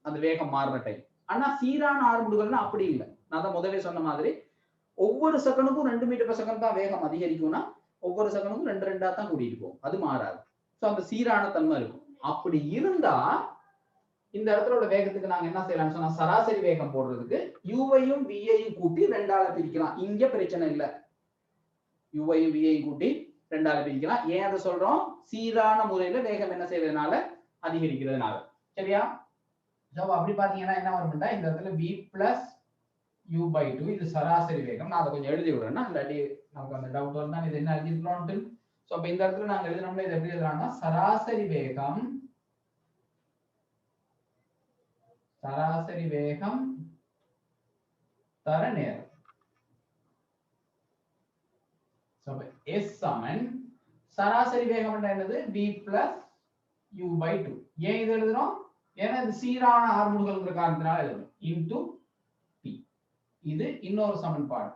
அந்த வேகம் மாறுற டைம். ஆனா சீரான ஆர்முடுகள்னா அப்படி இல்லை. நான் தான் முதவே சொன்ன மாதிரி ஒவ்வொரு செகண்டுக்கும் 2 மீட்டர் per செகண்ட் தான் வேகம் அதிகரிக்கும்னா ஒவ்வொரு செகண்டுக்கும் 2 தான் கூட்டிட்டு போகும். அது மாறாது. சோ அந்த சீரான தன்மை இருக்கும். அப்படி இருந்தா இந்த இடத்துல உள்ள வேகத்துக்கு நாங்க என்ன செய்யலாம்னு சொன்னா சராசரி வேகம் போடுறதுக்கு u-வையும் v-ஐயும் கூட்டி 2ஆல பிரிக்கலாம். இங்க பிரச்சனை இல்லை. u-வையும் v-ஐயும் கூட்டி 2ஆல பிரிக்கலாம். ஏன் அதை சொல்றோம்? சீரான முறையில வேகம் என்ன செய்யறதுனால அதிகரிக்கிறதுனால. சரியா? சோ அப்படி பாத்தீங்கன்னா என்ன வரும்னா இந்த இடத்துல v plus u/2 இது சராசரி வேகம். நான் அதை கொஞ்சம் எழுதி விடுறேன்னா இல்லாட்டி நமக்கு அந்த டவுட் வந்தா இது என்ன எழுதிருக்கோம்னு. சோ அப்ப இந்த இடத்துல நாங்க எழுதினோம்னா இது எப்படி எழுதலாம்னா சராசரி வேகம் தர நேரம். சோ அப்ப s சமன் சராசரி வேகம் என்னது v plus u/2. ஏன் இது எழுதுறோம்? ஏன்னா இது சீரான ஆர்முடுகள்ங்கிற காரணத்தினால எழுதுறோம். into t. இது இன்னொரு சமன்பாடு.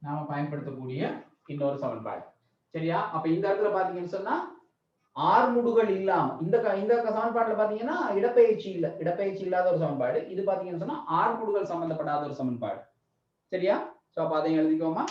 நாம பயன்படுத்தக்கூடிய இன்னொரு சமன்பாடு. சரியா? அப்ப இந்த இடத்துல பாத்தீங்கன்னு சொன்னா ஆர்முடுகள் இல்லாம இந்த சமன்பாடுல பாத்தீங்கன்னா இடப்பெயர்ச்சி இல்ல. இடப்பெயர்ச்சி இல்லாத ஒரு சமன்பாடு. இது பாத்தீங்கன்னு சொன்னா ஆர்முடுகள் சம்பந்தப்படாத ஒரு சமன்பாடு. சரியா? சோ அப்ப அதையும் எழுதிக்கோமா.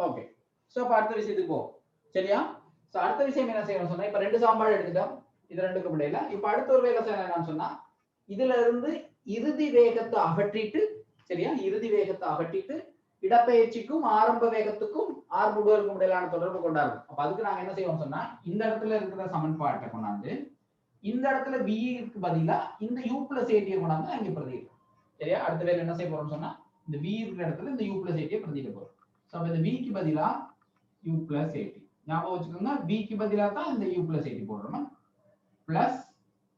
ஓகே சோ அப்ப அடுத்த விஷயத்துக்கு போ சரியா சோ அடுத்த விஷயம் என்ன செய்யணும் சொன்னா இப்ப ரெண்டு சமன்பாடு எடுத்துட்டோம் இது ரெண்டுக்கும் இடையில இப்ப அடுத்த ஒரு வேலை செய்யணும் என்னன்னு சொன்னா இதுல இருந்து இறுதி வேகத்தை அகற்றிட்டு சரியா இறுதி வேகத்தை அகற்றிட்டு இடப்பெயர்ச்சிக்கும் ஆரம்ப வேகத்துக்கும் ஆர்முடுகளுக்கும் இடையிலான தொடர்பு கொண்டாடும் அப்ப அதுக்கு நாங்க என்ன செய்வோம் சொன்னா இந்த இடத்துல இருக்கிற சமன்பாட்டை கொண்டாந்து இந்த இடத்துல v க்கு பதிலா இந்த u plus at கொண்டாந்து அங்க பிரதியிடும் சரியா அடுத்த வேலை என்ன செய்ய போறோம் சொன்னா இந்த v இருக்கிற இடத்துல இந்த u plus at பிரதியிட போறோம் சோ அப்ப இந்த v க்கு பதிலா u plus at ஞாபகம் வச்சுக்கோங்க v க்கு பதிலா தான் இந்த u plus at போடுறோம் பிளஸ்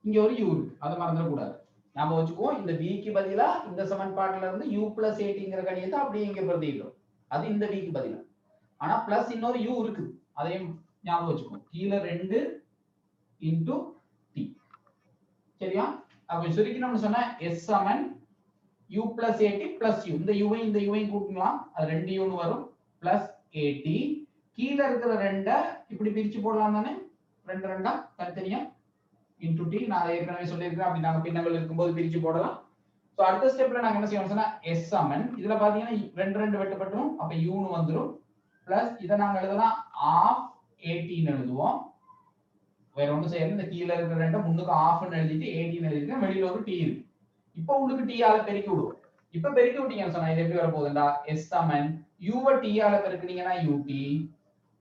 இங்க ஒரு u இருக்கு அதை மறந்துட கூடாது ஞாபகம் வச்சுக்கோ இந்த v க்கு பதிலா இந்த சமன்பாட்டுல இருந்து u plus atங்கிற கணியத்தை அப்படியே இங்க பிரதியிடும் அது இந்த v க்கு பதிலா ஆனா பிளஸ் இன்னொரு u இருக்கு அதையும் ஞாபகம் வச்சுக்கோ கீழ 2 into t சரியா அப்ப சுருக்கினோம்னு சொன்னா s Saman u plus at plus u இந்த u இந்த u கூட்டலாம் அது 2 u னு வரும் plus at கீழ இருக்கிற 2 இப்படி பிரிச்சு போடலாம் தானே 2 2 தனித்தனியா into t நான் ஏற்கனவே சொல்லியிருக்கேன் அப்படி நாங்க பின்னங்கள் இருக்கும்போது பிரிச்சு போடலாம் சோ அடுத்த ஸ்டெப்ல நாங்க என்ன செய்வோம் சொன்னா s சமன் இதுல பாத்தீங்கன்னா 2 2 வெட்டப்பட்டுரும் அப்ப u னு வந்துரும் பிளஸ் இத நாங்க எழுதலாம் half at ன்னு எழுதுவோம் வேற ஒண்ணும் செய்யல இந்த கீழ இருக்கிற 2 முன்னுக்கு half ன்னு எழுதிட்டு 18 ன்னு எழுதிட்டு வெளியில ஒரு t இருக்கு இப்போ உங்களுக்கு t ஆல பெருக்கி விடுவோம் இப்போ பெருக்கி விட்டீங்கன்னு சொன்னா இது எப்படி வர போகுதுடா s சமன் u வ t ஆல பெருக்குனீங்கன்னா ut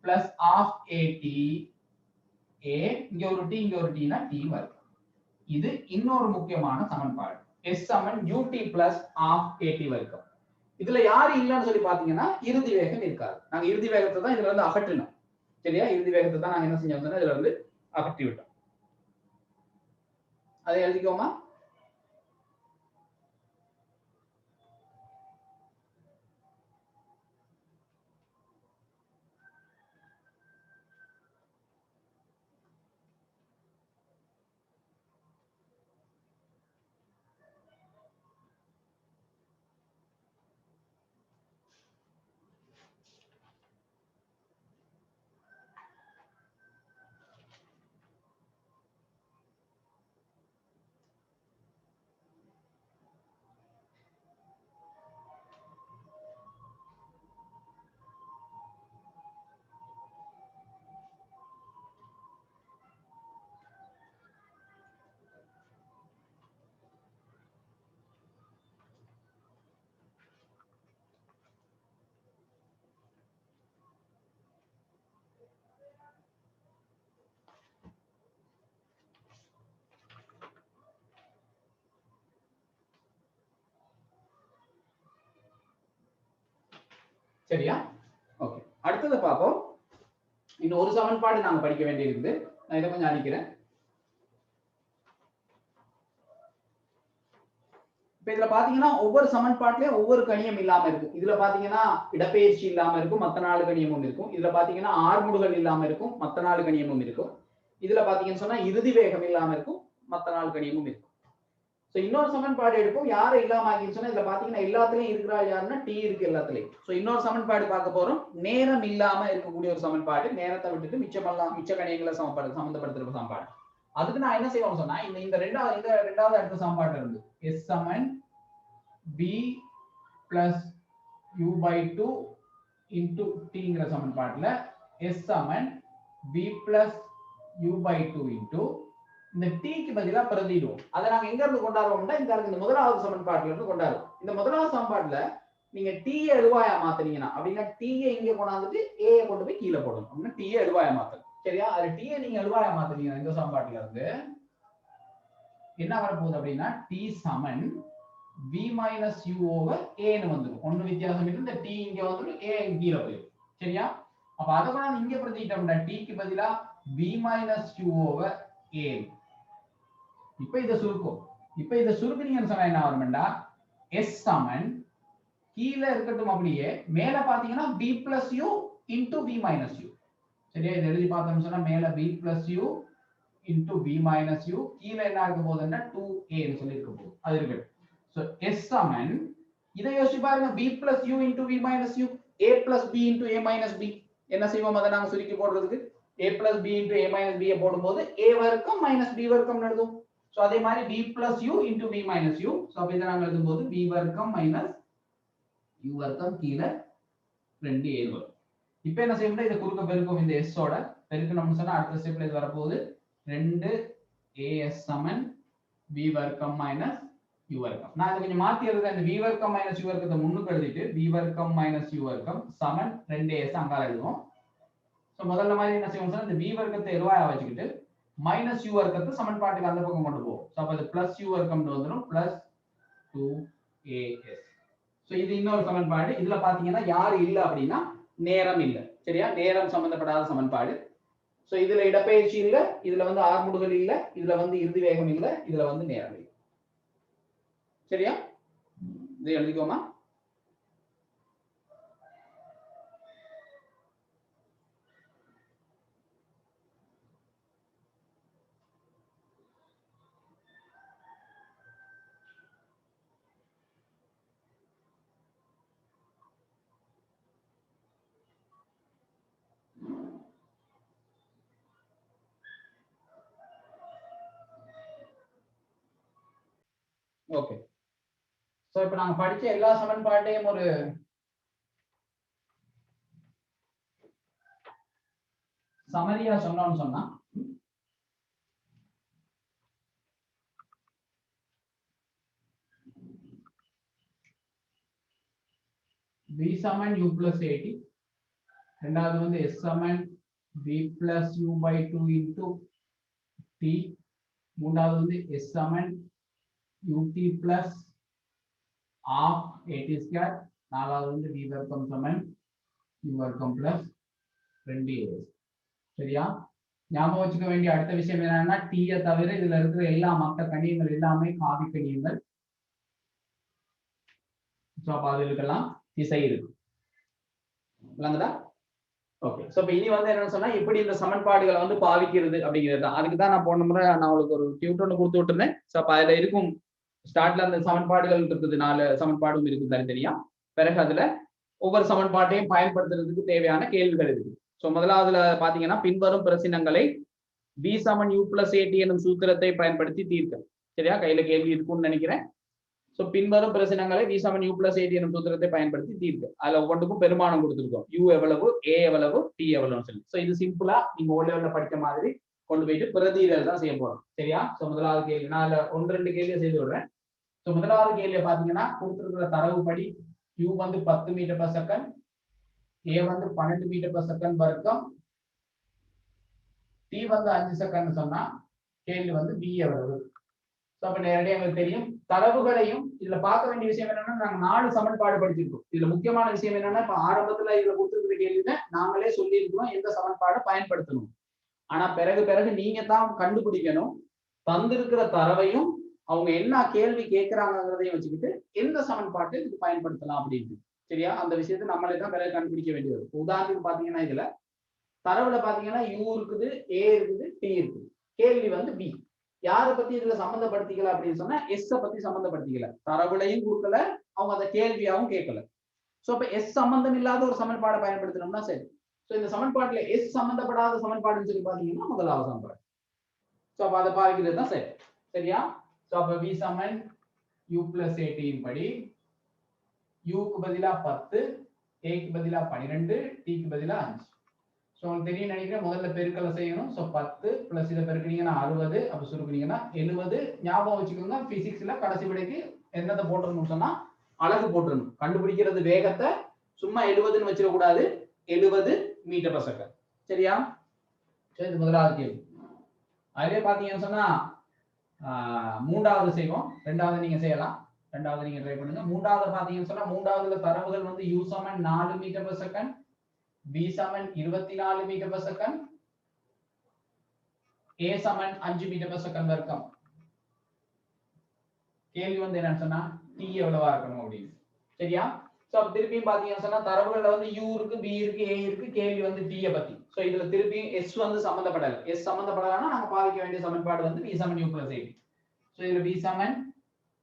plus half at a இங்க ஒரு t இங்க ஒரு t னா t வரும் இது இன்னொரு முக்கியமான சமன்பாடு s Saman ut plus half at வர்க்கம் இதுல யாரு இல்லன்னு சொல்லி பாத்தீங்கன்னா இறுதி வேகம் இருக்காது நாங்க இறுதி வேகத்தை தான் இதுல இருந்து அகற்றணும் சரியா இறுதி வேகத்தை தான் நாங்க என்ன செஞ்சோம்னா இதுல இருந்து அகற்றி விட்டோம் அதை எழுதிக்கோமா சரியா ஓகே அடுத்தது பாப்போம் இன்னும் ஒரு சமன்பாடு நாங்க படிக்க வேண்டியிருக்குது நான் இதை கொஞ்சம் அழிக்கிறேன் இப்ப இதுல பாத்தீங்கன்னா ஒவ்வொரு சமன்பாட்டிலயும் ஒவ்வொரு கணியம் இல்லாம இருக்கும் இதுல பாத்தீங்கன்னா இடப்பெயர்ச்சி இல்லாம இருக்கும் மத்த 4 கணியமும் இருக்கும் இதுல பாத்தீங்கன்னா ஆர்முடுகள் இல்லாம இருக்கும் மத்த 4 கணியமும் இருக்கும் இதுல பாத்தீங்கன்னு சொன்னா இறுதி வேகம் இல்லாம இருக்கும் மத்த 4 கணியமும் இருக்கும் சோ இன்னொரு சமன்பாடு எடுப்போம் யாரை இல்லாம ஆகின்னு சொன்னா இதுல பாத்தீங்கன்னா எல்லாத்துலயும் இருக்கிறா யாருன்னா t இருக்கு எல்லாத்துலயும் சோ இன்னொரு சமன்பாடு பார்க்க போறோம் நேரம் இல்லாம இருக்கக்கூடிய ஒரு சமன்பாடு நேரத்தை விட்டுட்டு மிச்ச கணியங்களை சம்பந்தப்படுத்துற சமன்பாடு அதுக்கு நான் என்ன செய்வோம் சொன்னா இந்த ரெண்டாவது அடுத்த சமன்பாடு இருந்து s Saman b plus u by 2 into t ங்கிற சமன்பாட்டுல s Saman b plus u by 2 into இந்த t க்கு பதிலா பிரதியிடுவோம் அதை நாங்க எங்க இருந்து கொண்டாடுவோம்னா இந்த முதலாவது சமன்பாட்டுல இருந்து கொண்டாடுவோம் இந்த முதலாவது சமன்பாட்டுல நீங்க t எழுவாயா மாத்துனீங்கன்னா அப்படின்னா t இங்க கொண்டாந்துட்டு a கொண்டு போய் கீழே போடணும் அப்படின்னா t எழுவாயா மாத்தணும் சரியா அது t நீங்க எழுவாயா மாத்துனீங்கன்னா இந்த சமன்பாட்டுல இருந்து என்ன வர போகுது அப்படின்னா t Saman v minus u over a ன்னு வந்துரும் ஒண்ணு வித்தியாசம் இல்லை இந்த t இங்க வந்துரும் a கீழே போயிடும் சரியா அப்ப அத கூட இங்க பிரதியிட்டோம்னா t க்கு பதிலா v minus u over a இப்ப இத சுருக்குனீங்கன்னு சொன்னா என்ன வரும்டா s சமன் கீழ இருக்கட்டும் அப்படியே மேல பாத்தீங்கன்னா b plus u into v minus u சரியா இத எழுதி பார்த்தோம்னு சொன்னா மேல b plus u into v minus u கீழ என்ன இருக்க போகுதுன்னா 2a ன்னு சொல்லி இருக்க போகுது அது இருக்கு சோ s சமன் இத யோசிச்சு பாருங்க b plus u into v minus u a plus b into a minus b என்ன செய்வோம் அத நாங்க சுருக்கி போடுறதுக்கு a plus b into a minus b போடும்போது a வர்க்கம் minus b வர்க்கம் எழுதும் சோ அதே மாதிரி b plus u into v minus u so அப்ப இத நாங்க எழுதும்போது b வர்க்கம் minus u வர்க்கம் கீழ 2a வரும் இப்போ என்ன செய்யணும்னா இதை குறுக்க பெருக்கும் இந்த s ஓட பெருக்கணும்னு சொன்னா அடுத்த ஸ்டெப்ல இது வரப்போகுது 2as சமன் v வர்க்கம் மைனஸ் u வர்க்கம். நான் இதை கொஞ்சம் மாத்தி எழுதுறேன். இந்த v வர்க்கம் மைனஸ் u வர்க்கத்தை முன்னுக்கு எழுதிட்டு v வர்க்கம் மைனஸ் u வர்க்கம் சமன் 2as அங்கால எழுதுவோம். சோ முதல்ல மாதிரி என்ன செய்வோம் சொன்னா இந்த v வர்க்கத்தை எதுவாக வச்சுக்கிட்டு மைனஸ் u வர்க்கத்தை சமன்பாட்டுக்கு அந்த பக்கம் கொண்டு போவோம். சோ அப்ப இது பிளஸ் u வர்க்கம்னு வந்துரும் பிளஸ் 2as. சோ இது இன்னொரு சமன்பாடு. இதுல பாத்தீங்கன்னா யாரு இல்ல அப்படின்னா நேரம் இல்ல. சரியா? நேரம் சம்பந்தப்படாத சமன்பாடு. சோ இதுல இடப்பெயர்ச்சி இல்ல, இதுல வந்து ஆர்முடுதல் இல்ல, இதுல வந்து இறுதி வேகம் இல்ல, இதுல வந்து நேரம் இல்ல. சரியா? இதை எழுதிக்கோமா. ஓகே. சோ இப்ப நாங்க படிச்ச எல்லா சமன்பாட்டையும் ஒரு சமரியா சொன்னோம்னு சொன்னா v சமன் u plus 80, ரெண்டாவது வந்து s Saman v plus u by 2 into t, மூன்றாவது வந்து s சமன் ut plus half 80 square, நாலாவது வந்து v வர்க்கம் சமன் u வர்க்கம் plus 2as. சரியா? ஞாபகம் வச்சுக்க வேண்டிய அடுத்த விஷயம் என்னன்னா t தவிர இதுல இருக்கிற எல்லா மற்ற கணியங்கள் எல்லாமே காவி கணியங்கள். சோ அப்ப அதுக்கெல்லாம் திசை இருக்கு. விளங்குதா? ஓகே. சோ இப்ப இனி வந்து என்னன்னு சொன்னா எப்படி இந்த சமன்பாடுகளை வந்து பாவிக்கிறது அப்படிங்கிறது தான். அதுக்கு தான் நான் போன முறை நான் உங்களுக்கு ஒரு டியூட்டர் ஒன்று கொடுத்து விட்டுருந்தேன். சோ அப்ப அதுல இருக்கும் ஸ்டார்ட்ல அந்த சமன்பாடுகள் இருக்குது, 4 சமன்பாடும் இருக்குது தனித்தனியா. பிறகு அதுல ஒவ்வொரு சமன்பாட்டையும் பயன்படுத்துறதுக்கு தேவையான கேள்விகள் இருக்கு. சோ முதலாவதுல பாத்தீங்கன்னா பின்வரும் பிரச்சனைகளை v சமன் u plus 80 எனும் சூத்திரத்தை பயன்படுத்தி தீர்க்க. சரியா? கையில கேள்வி இருக்கும்னு நினைக்கிறேன். சோ பின்வரும் பிரச்சனைகளை v சமன் u plus 80 எனும் சூத்திரத்தை பயன்படுத்தி தீர்க்க. அதுல ஒவ்வொன்றுக்கும் பெருமானம் கொடுத்திருக்கோம். u எவ்வளவு, a எவ்வளவு, t எவ்வளவுன்னு சொல்லி. சோ இது சிம்பிளா நீங்க ஓ லெவல்ல படிச்ச மாதிரி கொண்டு போயிட்டு பிரதியிடல் தான் செய்ய போறோம். சரியா? சோ முதலாவது கேள்வி நான் 1-2 கேள்வியை செய்து விடுறேன். சோ முதலாவது கேள்வியை பாத்தீங்கன்னா கொடுத்திருக்கிற தரவுப்படி u வந்து 10 மீட்டர் per செகண்ட், a வந்து 12 மீட்டர் per செகண்ட் வர்க்கம், t வந்து 5 செகண்ட் சொன்னா கேள்வி வந்து v எவ்வளவு. சோ அப்ப நேரடியாக உங்களுக்கு தெரியும் தரவுகளையும் இதுல பார்க்க வேண்டிய விஷயம் என்னன்னா நாங்க 4 சமன்பாடு படிச்சிருக்கோம். இதுல முக்கியமான விஷயம் என்னன்னா இப்ப ஆரம்பத்துல இதுல கொடுத்திருக்கிற கேள்வியில நாங்களே சொல்லி இருக்கோம் எந்த சமன்பாடை பயன்படுத்தணும். ஆனா பிறகு நீங்க தான் கண்டுபிடிக்கணும் தந்திருக்கிற தரவையும் அவங்க என்ன கேள்வி கேட்கிறாங்கிறதையும் வச்சுக்கிட்டு எந்த சமன்பாட்டை இது பயன்படுத்தலாம் அப்படின்னு. சரியா? அந்த விஷயத்தை நம்மளே தான் பிறகு கண்டுபிடிக்க வேண்டியது. உதாரணத்துக்கு பாத்தீங்கன்னா இதுல தரவுல பாத்தீங்கன்னா u இருக்குது, a இருக்குது, t இருக்குது. கேள்வி வந்து b. யாரை பத்தி இதுல சம்பந்தப்படுத்திக்கல அப்படின்னு சொன்னா s பத்தி சம்பந்தப்படுத்திக்கல. தரவுலையும் கொடுக்கல, அவங்க அந்த கேள்வியாவும் கேட்கல. சோ அப்ப s சம்பந்தம் இல்லாத ஒரு சமன்பாடை பயன்படுத்தணும்னா சரி. சோ இந்த சமன்பாட்டுல s சம்பந்தப்படாத சமன்பாடுன்னு சொல்லி பாத்தீங்கன்னா முதலாவது சமன்பாடு. சோ அப்ப அதை பாவிக்கிறது தான் சரி. சரியா? சோ அப்ப v சமன் u plus 80 படி u க்கு பதிலா 10, a க்கு பதிலா 12, t க்கு பதிலா 5. சோ உங்களுக்கு தெரியும் நினைக்கிறேன் முதல்ல பெருக்கலை செய்யணும். சோ 10 பிளஸ் இதை பெருக்கினீங்கன்னா 60, அப்ப சுருக்குனீங்கன்னா 70. ஞாபகம் வச்சுக்கோங்க பிசிக்ஸ்ல கடைசி விடைக்கு என்னத்தை போட்டுறணும்னு சொன்னா அலகு போட்டுறணும். கண்டுபிடிக்கிறது வேகத்தை சும்மா 70ன்னு வச்சிட கூடாது, 70 மீட்டர் per செகண்ட். சரியா? சரி, இது முதலாவது கேள்வி. அதுவே பாத்தீங்கன்னு சொன்னா மூன்றாவது செய்வோம். ரெண்டாவது நீங்க செய்யலாம், ரெண்டாவது நீங்க ட்ரை பண்ணுங்க. மூன்றாவது பாத்தீங்கன்னு சொன்னா மூன்றாவதுல தரவுகள் வந்து u சமன் 4 மீட்டர் per செகண்ட், b சமன் 24 மீட்டர் per செகண்ட், a சமன் 5 மீட்டர் per செகண்ட் வர்க்கம். கேள்வி வந்து என்னன்னு சொன்னா t எவ்வளவா இருக்கணும் அப்படின்னு. சரியா? சோ அப்ப திருப்பியும் பாத்தீங்கன்னு சொன்னா தரவுகள்ல வந்து u இருக்கு, b இருக்கு, a இருக்கு. கேள்வி வந்து t பத்தி. சோ இதுல திருப்பியும் s வந்து சம்பந்தப்படல. s சம்பந்தப்படலனா நாம பாவிக்க வேண்டிய சமன்பாடு வந்து v சமன் u plus 80. சோ இதுல v சமன்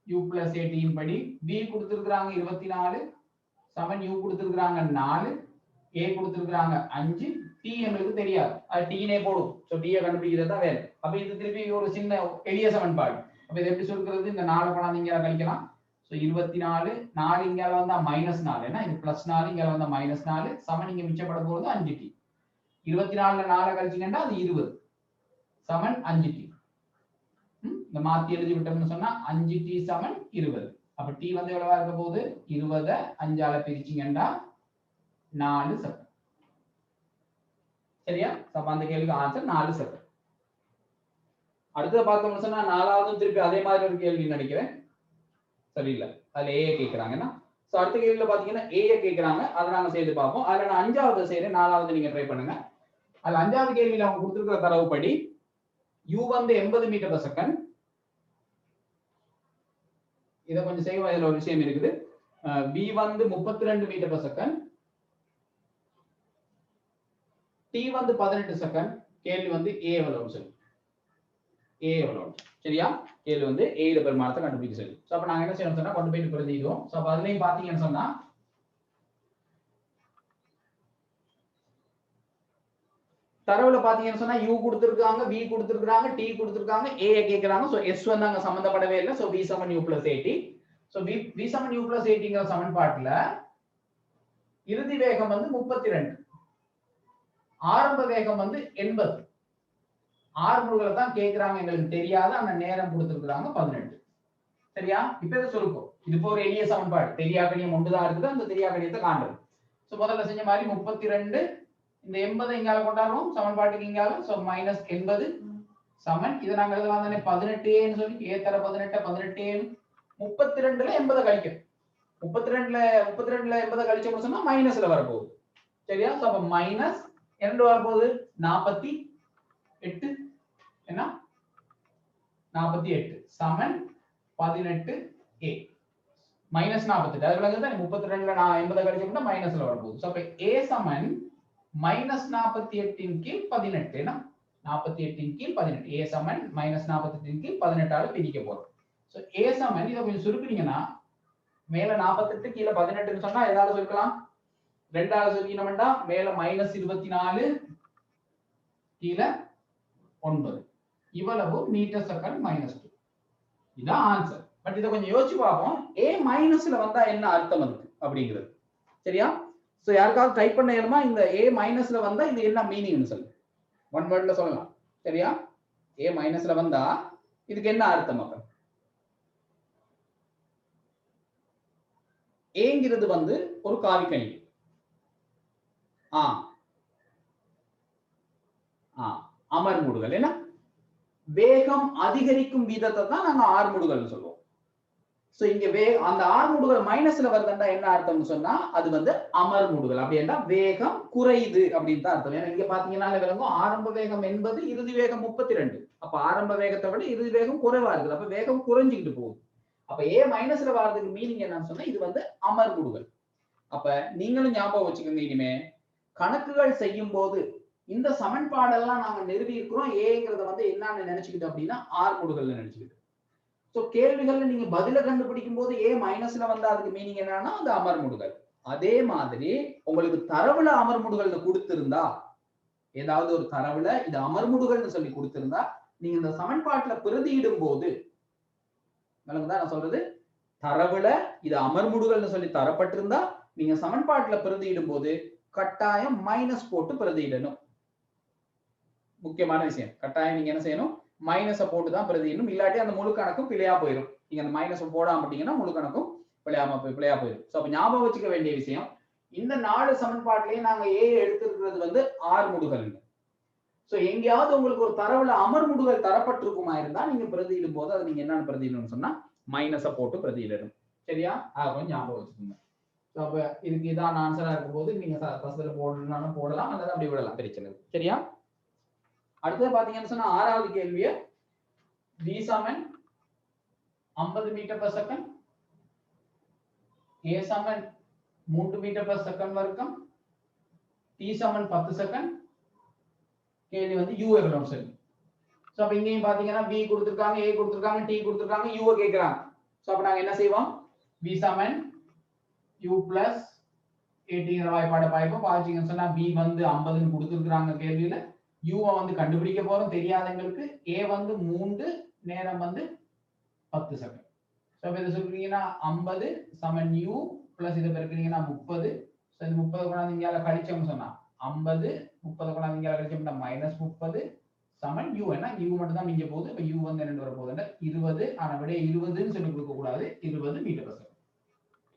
u plus 80 படி b கொடுத்திருக்காங்க 24 சமன் u கொடுத்திருக்காங்க 4, a கொடுத்திருக்காங்க 5, t நமக்கு தெரியாது. அது t னே போடும். சோ t கண்டுபிடிக்கிறது தான் வேலை. அப்ப இது திருப்பி ஒரு சின்ன எளிய சமன்பாடு. அப்ப இது எப்படி சொல்றது? இந்த 4 பணம் நீங்க கழிக்கலாம். சோ சோ 24 4 இங்க வந்தா -4 என்ன இது +4 இங்க வந்தா -4 சமன் இங்க மிச்சப்பட போறது 5t 24ல 4 கழிச்சீங்கன்னா அது 20 சமன் 5t இந்த மாத்தி எழுதி விட்டோம்னு சொன்னா 5t சமன் 20 அப்ப t வந்து எவ்வளவா இருக்க போகுது 20 5ஆல பிரிச்சீங்கன்னா 4 செகண்ட் சரியா அப்ப அந்த கேள்விக்கு ஆன்சர் 4 செகண்ட் அடுத்து பார்த்தோம்னு சொன்னா நாலாவது திருப்பி அதே மாதிரி ஒரு கேள்வி நினைக்கிறேன் சரியில்லை அதுல ஏ கேக்குறாங்கன்னா சோ அடுத்த கேள்வியில பாத்தீங்கன்னா ஏ கேக்குறாங்க அதை நாங்க செய்து பார்ப்போம் அதுல நான் அஞ்சாவது செய்யறேன் நாலாவது நீங்க ட்ரை பண்ணுங்க அதுல அஞ்சாவது கேள்வியில அவங்க கொடுத்திருக்கிற தரவுப்படி u வந்து 80 மீட்டர் per செகண்ட் இத கொஞ்சம் செய்வோம் இதுல ஒரு விஷயம் இருக்குது v வந்து 32 மீட்டர் per செகண்ட் t வந்து 18 செகண்ட் கேள்வி வந்து a எவ்வளவுன்னு சொல்லு a எவ்வளவு சரியா கேள்வி வந்து a ல பெருமானத்தை கண்டுபிடிக்க சொல்லி சோ அப்ப நாங்க என்ன செய்யணும் சொன்னா கொண்டு போய் பிரதியிடுவோம் சோ அப்ப அதுலயும் பாத்தீங்கன்னு சொன்னா தரவுல பாத்தீங்கன்னு சொன்னா u கொடுத்திருக்காங்க v கொடுத்திருக்காங்க t கொடுத்திருக்காங்க a கேக்குறாங்க சோ s வந்து அங்க சம்பந்தப்படவே இல்லை so v = u + 80 so v = u + 80ங்கற சமன்பாட்டுல இறுதி வேகம் வந்து 32 ஆரம்ப வேகம் வந்து 80 ஆர்முடுகளை தான் கேக்குறாங்க எங்களுக்கு தெரியாத அந்த நேரம் கொடுத்திருக்காங்க 18 சரியா இப்ப இத சொல்லுங்க இது ஒரு எளிய சமன்பாடு தெரியாக்கணியம் ஒன்றுதான் இருக்குது அந்த தெரியாக்கணியத்தை காண்றது சோ முதல்ல செஞ்ச மாதிரி 32 இந்த 80 இங்கால கொண்டாடுவோம் சமன்பாட்டுக்கு இங்கால சோ -80 சமன் இத நாங்க எழுதலாம் தானே 18 ன்னு சொல்லி a தர 18 18 32ல 80 கழிக்கும் 32ல 80 கழிச்சோம்னு சொன்னா மைனஸ்ல வர போகுது சரியா சோ அப்ப மைனஸ் என்ன வர போகுது 48 என்ன 48 சமன் 18a -48 அது விளங்குதா 32ல நான் 80 கழிச்சோம்னா மைனஸ்ல வர போகுது சோ அப்ப a சமன் -48 இன் கீழ் 18 என்ன 48 இன் கீழ் 18 a சமன் -48 இன் கீழ் 18 ஆல பிரிக்க போறோம் சோ a சமன் இத கொஞ்சம் சுருக்குனீங்கனா மேல 48 கீழ 18 ன்னு சொன்னா எதால சுருக்கலாம் 2 ஆல சுருக்கினோம்டா மேல -24 கீழ 9 இவ்வளவு மீட்டர் செகண்ட் -2 இதான் ஆன்சர் பட் இத கொஞ்சம் யோசிச்சு பாப்போம் a மைனஸ்ல வந்தா என்ன அர்த்தம் அதுக்கு அப்படிங்கிறது சரியா சோ யாருக்காவது டைப் பண்ண ஏழுமா இந்த a மைனஸ்ல வந்தா இது என்ன மீனிங்னு சொல்லு ஒன் வேர்ட்ல சொல்லலாம் சரியா a மைனஸ்ல வந்தா இதுக்கு என்ன அர்த்தம் அப்ப ஏங்கிறது வந்து ஒரு காவிக்கணி அமர்முடுகள் என்ன வேகம் அதிகரிக்கும் வீதத்தை தான் நாங்க ஆர்முடுகள்னு சொல்லுவோம் சோ இங்க அந்த ஆர்முடுகள் மைனஸ்ல வருதுன்னா என்ன அர்த்தம்னு சொன்னா அது வந்து அமர்முடுகள் அப்படின்னா வேகம் குறையுது அப்படின்னு தான் அர்த்தம் ஏன்னா இங்க பாத்தீங்கன்னா விளங்கும் ஆரம்ப வேகம் 80 இறுதி வேகம் 32 அப்ப ஆரம்ப வேகத்தை விட இறுதி வேகம் குறைவா இருக்குது அப்ப வேகம் குறைஞ்சிக்கிட்டு போகுது அப்ப a மைனஸ்ல வர்றதுக்கு மீனிங் என்னன்னு சொன்னா இது வந்து அமர்முடுகள் அப்ப நீங்களும் ஞாபகம் வச்சுக்கோங்க இனிமே கணக்குகள் செய்யும் போது இந்த சமன்பாடெல்லாம் நாங்க நிறுவி இருக்கிறோம் ஏங்கிறத வந்து என்னன்னு நினைச்சுக்கிட்டு அப்படின்னா ஆர்முடுகள்னு நினைச்சுக்கிட்டு சோ கேள்விகள்ல நீங்க பதில கண்டுபிடிக்கும் போது a மைனஸ்ல வந்தா அதுக்கு மீனிங் என்னன்னா அது அமர்முடுகள் அதே மாதிரி உங்களுக்கு தரவுல அமர்முடுகள்னு கொடுத்திருந்தா ஏதாவது ஒரு தரவுல இது அமர்முடுகள்னு சொல்லி கொடுத்திருந்தா நீங்க இந்த சமன்பாட்டுல பிரதியிடும் போது நான் சொல்றது தரவுல இது அமர்முடுகள்னு சொல்லி தரப்பட்டிருந்தா நீங்க சமன்பாட்டுல பிரதியிடும் போது கட்டாயம் மைனஸ் போட்டு பிரதியிடணும் முக்கியமான விஷயம் கட்டாயம் நீங்க என்ன செய்யணும் மைனஸை போட்டு தான் பிரதியிடணும் இல்லாட்டி அந்த முழு கணக்கும் பிழையா போயிடும் நீங்க அந்த மைனஸ் போடாம விட்டீங்கன்னா முழு கணக்கும் பிழையா போயிடும் சோ அப்ப ஞாபகம் வச்சுக்க வேண்டிய விஷயம் இந்த 4 சமன்பாட்டிலேயே நாங்க a எடுத்திருக்கிறது வந்து ஆர்முடுகள் சோ எங்கேயாவது உங்களுக்கு ஒரு தரவுல அமர்முடுகள் தரப்பட்டிருக்குமா இருந்தா நீங்க பிரதியிடும் போது அதை நீங்க என்னன்னு பிரதியிடணும்னு சொன்னா மைனஸை போட்டு பிரதியிடணும் சரியா அதை கொஞ்சம் ஞாபகம் வச்சுக்கோங்க அப்ப இதுக்கு இதான் ஆன்சரா இருக்கும் போது நீங்க ஃபர்ஸ்ட்ல போடணும்னாலும் போடலாம் அல்லது அப்படி விடலாம் பிரச்சனை சரியா அடுத்து பாத்தீங்கன்னு சொன்னா ஆறாவது கேள்விய v சமன் 50 மீட்டர் per செகண்ட் a சமன் 3 மீட்டர் per செகண்ட் வர்க்கம் t சமன் 10 செகண்ட் கேள்வி வந்து u எவ்வளவுன்னு சொல்லி சோ அப்ப இங்கேயும் பாத்தீங்கன்னா v கொடுத்திருக்காங்க a கொடுத்திருக்காங்க t கொடுத்திருக்காங்க u கேக்குறாங்க சோ அப்ப நாங்க என்ன செய்வோம் v சமன் u plus 80 வாய்ப்பாடு பாய்ப்போம் பாத்தீங்கன்னு சொன்னா v வந்து 50 ன்னு கொடுத்திருக்காங்க கேள்வியில u வந்து கண்டுபிடிக்க போறோம் தெரியாதவங்களுக்கு a வந்து 3 நேரம் வந்து 10 செகண்ட் சோ அப்ப இத சொல்றீங்கன்னா 50 சமன் u பிளஸ் இத பெருக்குனீங்கன்னா 30. சோ இந்த 30 கொண்டாந்து இங்கல கழிச்சோம்னு சொன்னா 50 30 கொண்டாந்து இங்கல கழிச்சோம்னா -30 சமன் u. என்ன u மட்டும் தான் மிஞ்ச போகுது. இப்ப u வந்து என்ன வர போகுதுன்னா 20. ஆனா விட 20ன்னு சொல்லி கொடுக்க கூடாது, 20 மீட்டர் per செகண்ட்.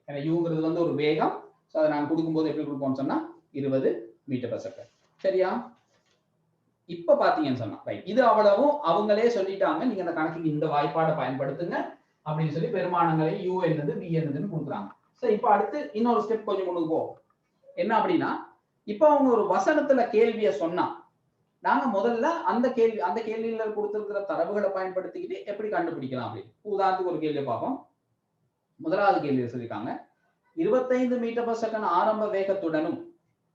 ஏன்னா uங்கிறது வந்து ஒரு வேகம். சோ அத நான் கொடுக்கும்போது எப்படி கொடுப்போம்னு சொன்னா 20 மீட்டர் per செகண்ட். சரியா? இப்ப பாத்தீங்கன்னு சொன்னா ரைட், இது அவ்வளவும் அவங்களே சொல்லிட்டாங்க, நீங்க அந்த கணக்குக்கு இந்த வாய்ப்பாடை பயன்படுத்துங்க அப்படின்னு சொல்லி பெருமானங்களை u என்னது v என்னதுன்னு கொடுக்குறாங்க. சோ இப்போ அடுத்து இன்னொரு ஸ்டெப் கொஞ்சம் முன்னுக்கு போ. என்ன அப்படின்னா, இப்போ அவங்க ஒரு வசனத்துல கேள்வியை சொன்னா நாங்க முதல்ல அந்த கேள்வியில கொடுத்திருக்கிற தரவுகளை பயன்படுத்திக்கிட்டு எப்படி கண்டுபிடிக்கலாம் அப்படின்னு உதாரணத்துக்கு ஒரு கேள்வியை பார்ப்போம். முதலாவது கேள்வியை சொல்லியிருக்காங்க, 25 மீட்டர் per செகண்ட் ஆரம்ப வேகத்துடனும்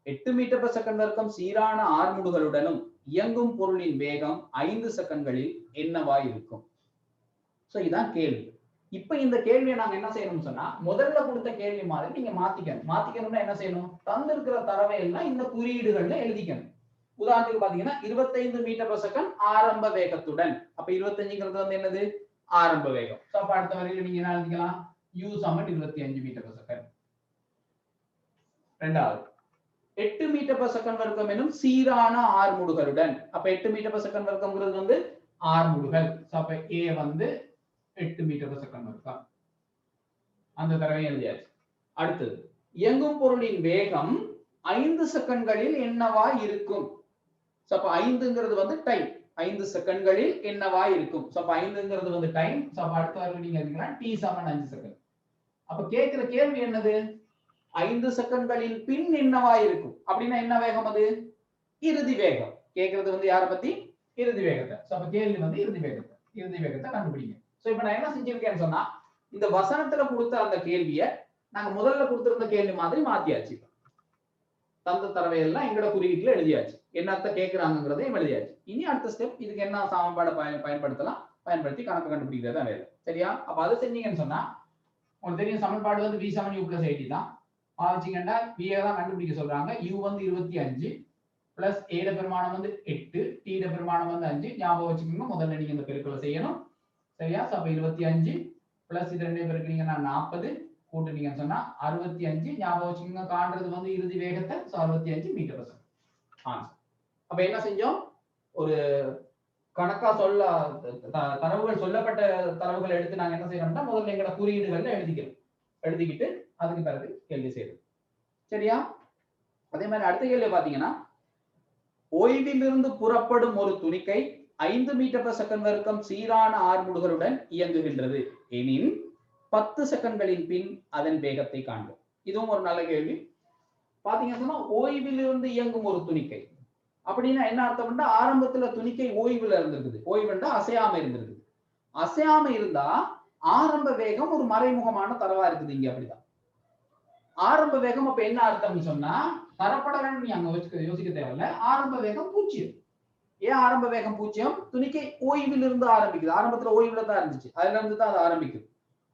8 மீட்டர் per செகண்ட் வரைக்கும் சீரான ஆர்முடுகளுடனும் இயங்கும் பொருளின் வேகம் 5 செகண்ட்களில் என்னவாய் இருக்கும்? சோ இதான் கேள்வி. இப்ப இந்த கேள்வியை நாங்க என்ன செய்யணும்னு சொன்னா, முதல்ல கொடுத்த கேள்வி மாதிரி நீங்க மாத்திக்கணும்னா என்ன செய்யணும், தந்திருக்கிற தரவை எல்லாம் இந்த குறியீடுகள்ல எழுதிக்கணும். உதாரணத்துக்கு பாத்தீங்கன்னா 25 மீட்டர் per செகண்ட் ஆரம்ப வேகத்துடன், அப்ப 25ங்கிறது வந்து என்னது, ஆரம்ப வேகம். சோ அப்ப அடுத்த வரையில நீங்க என்ன எழுதிக்கலாம், u சமன் 25 மீட்டர் per செகண்ட். ரெண்டாவது 8 மீட்டர் per செகண்ட் வர்க்கம் எனும் சீரான ஆர்முடுகளுடன், அப்ப 8 மீட்டர் per செகண்ட் வர்க்கம்ங்கிறது வந்து ஆர்முடுகள். சோ அப்ப a வந்து 8 மீட்டர் per செகண்ட் வர்க்கம், அந்த தரவை எழுதியாச்சு. அடுத்தது இயங்கும் பொருளின் வேகம் 5 செகண்ட்களில் என்னவா இருக்கும்? சோ அப்ப 5ங்கிறது வந்து டைம், 5 செகண்ட்களில் என்னவா இருக்கும்? சோ அப்ப 5ங்கிறது வந்து டைம். சோ அப்ப அடுத்த வரையில நீங்க எழுதிக்கலாம் t சமன் 5 செகண்ட். அப்ப கேக்குற கேள்வி என்னது, 5 செகண்ட்களில் பின் என்னவா இருக்கும் அப்படின்னா என்ன வேகம் அது, இறுதி வேகம். கேக்குறது வந்து யாரை பத்தி, இறுதி வேகத்தை. சோ அப்ப கேள்வி வந்து இறுதி வேகத்தை கண்டுபிடிங்க. சோ இப்ப நான் என்ன செஞ்சிருக்கேன்னு சொன்னா, இந்த வசனத்துல கொடுத்த அந்த கேள்வியை நாங்க முதல்ல கொடுத்திருந்த கேள்வி மாதிரி மாத்தியாச்சு. தந்த தரவை எல்லாம் எங்கட குறியீட்டுல எழுதியாச்சு, என்னத்த கேட்கிறாங்கிறதையும் எழுதியாச்சு. இனி அடுத்த ஸ்டெப் இதுக்கு என்ன சமன்பாடு பயன்படுத்தி கணக்கு கண்டுபிடிக்கிறதா வேலை. சரியா? அப்ப அதை செஞ்சீங்கன்னு சொன்னா உங்களுக்கு தெரியும், சமன்பாடு வந்து v சமன் u plus 80 தான். பாவிச்சீங்கன்னா v தான் கண்டுபிடிக்க சொல்றாங்க. u வந்து 25 பிளஸ் a ட பெருமானம் வந்து 8, t ட பெருமானம் வந்து 5. ஞாபகம் வச்சுக்கோங்க, முதல்ல நீங்க இந்த பெருக்கலை செய்யணும். சரியா? அப்ப 25 பிளஸ் இது ரெண்டையும் பெருக்கினீங்கன்னா 40 கூட்டுனீங்கன்னு சொன்னா 65. ஞாபகம் வச்சுக்கோங்க, காண்றது வந்து இறுதி வேகத்தை. 65 மீட்டர் per செகண்ட். அப்ப என்ன செஞ்சோம், ஒரு கணக்கா தரவுகள் சொல்லப்பட்ட தரவுகளை எடுத்து நாங்க என்ன செய்யறோம்னா முதல்ல எங்கட குறியீடுகள்ல எழுதிக்கிட்டு அதுக்கு பிறகு கேள்வி செய்யறது. சரியா? அதே மாதிரி அடுத்த கேள்வி பாத்தீங்கன்னா, ஓய்விலிருந்து புறப்படும் ஒரு துணிக்கை 5 மீட்டர் per செகண்ட் வரைக்கும் சீரான ஆர்முடுகளுடன் இயங்குகின்றது எனின் 10 செகண்ட்களின் பின் அதன் வேகத்தை காண்போம். இதுவும் ஒரு நல்ல கேள்வி. பாத்தீங்கன்னா ஓய்விலிருந்து இயங்கும் ஒரு துணிக்கை அப்படின்னா என்ன அர்த்தம்னா, ஆரம்பத்துல துணிக்கை ஓய்வுல இருந்திருக்குது. ஓய்வுண்டா அசையாம இருந்திருக்குது. அசையாம இருந்தா ஆரம்ப வேகம் ஒரு மறைமுகமான தரவா இருக்குது. இங்க அப்படிதான் ஆரம்ப வேகம். அப்ப என்ன அர்த்தம்னு சொன்னா, தரப்படலன்னு நீ அங்க யோசிக்க தேவையில்ல, ஆரம்ப வேகம் 0. ஏன் ஆரம்ப வேகம் 0? துணிக்கை ஓய்வில் இருந்து ஆரம்பிக்குது. ஆரம்பத்துல ஓய்வுல தான் இருந்துச்சு, அதுல இருந்து தான் அது ஆரம்பிக்குது.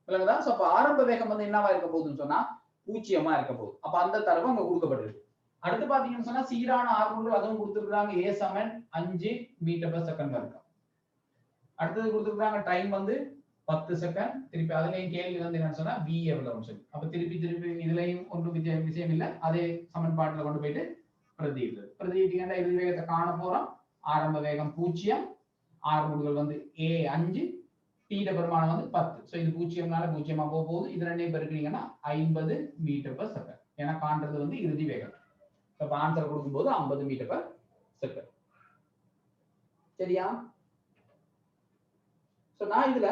இல்லைங்களா? சோ அப்ப ஆரம்ப வேகம் வந்து என்னவா இருக்க போகுதுன்னு சொன்னா 0 இருக்க போகுது. அப்ப அந்த தரவு அங்க கொடுக்கப்பட்டிருக்கு. அடுத்து பாத்தீங்கன்னு சொன்னா சீரான ஆர்முடுகள் அதுவும் கொடுத்துருக்காங்க, a சமன் 5 மீட்டர் per செகண்ட் வரைக்கும். அடுத்தது கொடுத்துருக்காங்க டைம் வந்து 10 செகண்ட். திருப்பி அதுலயும் கேள்வி வந்து என்னன்னு சொன்னா v எவ்வளவுன்னு சொல்லி. அப்ப திருப்பி இதுலயும் ஒன்றும் விஷயம் இல்லை, அதே சமன்பாட்டுல கொண்டு போயிட்டு பிரதியிட்டீங்கன்னா இறுதி வேகத்தை காண போறோம். ஆரம்ப வேகம் 0, ஆர்முடுகள் வந்து a 5, t ட பெருமானம் வந்து 10. சோ இது 0னால 0 போக போகுது. இது ரெண்டையும் பெருக்கினீங்கன்னா 50 மீட்டர் per செகண்ட். ஏன்னா காண்றது வந்து இறுதி வேகம். அப்ப ஆன்சர் கொடுக்கும்போது 50 மீட்டர் per செகண்ட். சரியா? சோ நான் இதுல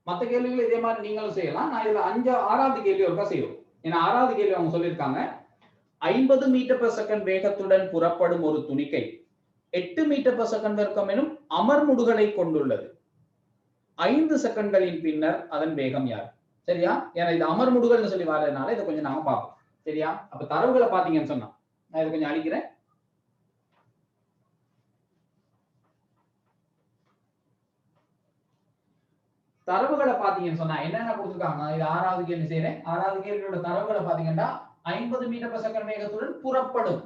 மத்த கேள்விகள் இதே மாதிரி நீங்களும் செய்யலாம். நான் இதுல 6வது கேள்வி ஒருக்கா செய்யறோம். ஏன்னா 6வது கேள்வி அவங்க சொல்லியிருக்காங்க, 50 மீட்டர் per செகண்ட் வேகத்துடன் புறப்படும் ஒரு துணிக்கை 8 மீட்டர் per செகண்ட் வரைக்கும் எனும் அமர்முடுகளை கொண்டுள்ளது. 5 செகண்ட்களின் பின்னர் அதன் வேகம் யார்? சரியா? ஏன்னா இது அமர்முடுகள்னு சொல்லி வரதுனால இதை கொஞ்சம் நாம பார்ப்போம். சரியா? அப்ப தரவுகளை பாத்தீங்கன்னு சொன்னா நான் இதை கொஞ்சம் அழிக்கிறேன். தரவுகளை பாத்தீங்கன்னு சொன்னா என்னென்ன கொடுத்துருக்காங்க, இது 6வது கேள்வி செய்யறேன். 6வது கேள்வியோட தரவுகளை பாத்தீங்கன்னா 50 மீட்டர் per செகண்ட் வேகத்துடன் புறப்படும்,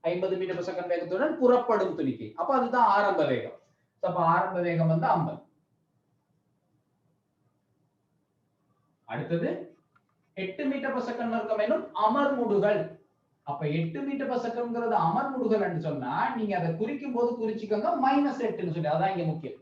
50 மீட்டர் per செகண்ட் வேகத்துடன் புறப்படும் துணிக்கை. அப்ப அதுதான் ஆரம்ப வேகம். அப்ப ஆரம்ப வேகம் வந்து 50. அடுத்தது 8 மீட்டர் per second வர்க்கம் எனும் அமர்முடுகள். அப்ப 8 மீட்டர் per secondங்கிறது அமர்முடுகள் என்று சொன்னா நீங்க அதை குறிக்கும் போது குறிச்சிக்கோங்க -8ன்னு சொல்லி. அதான் இங்க முக்கியம்.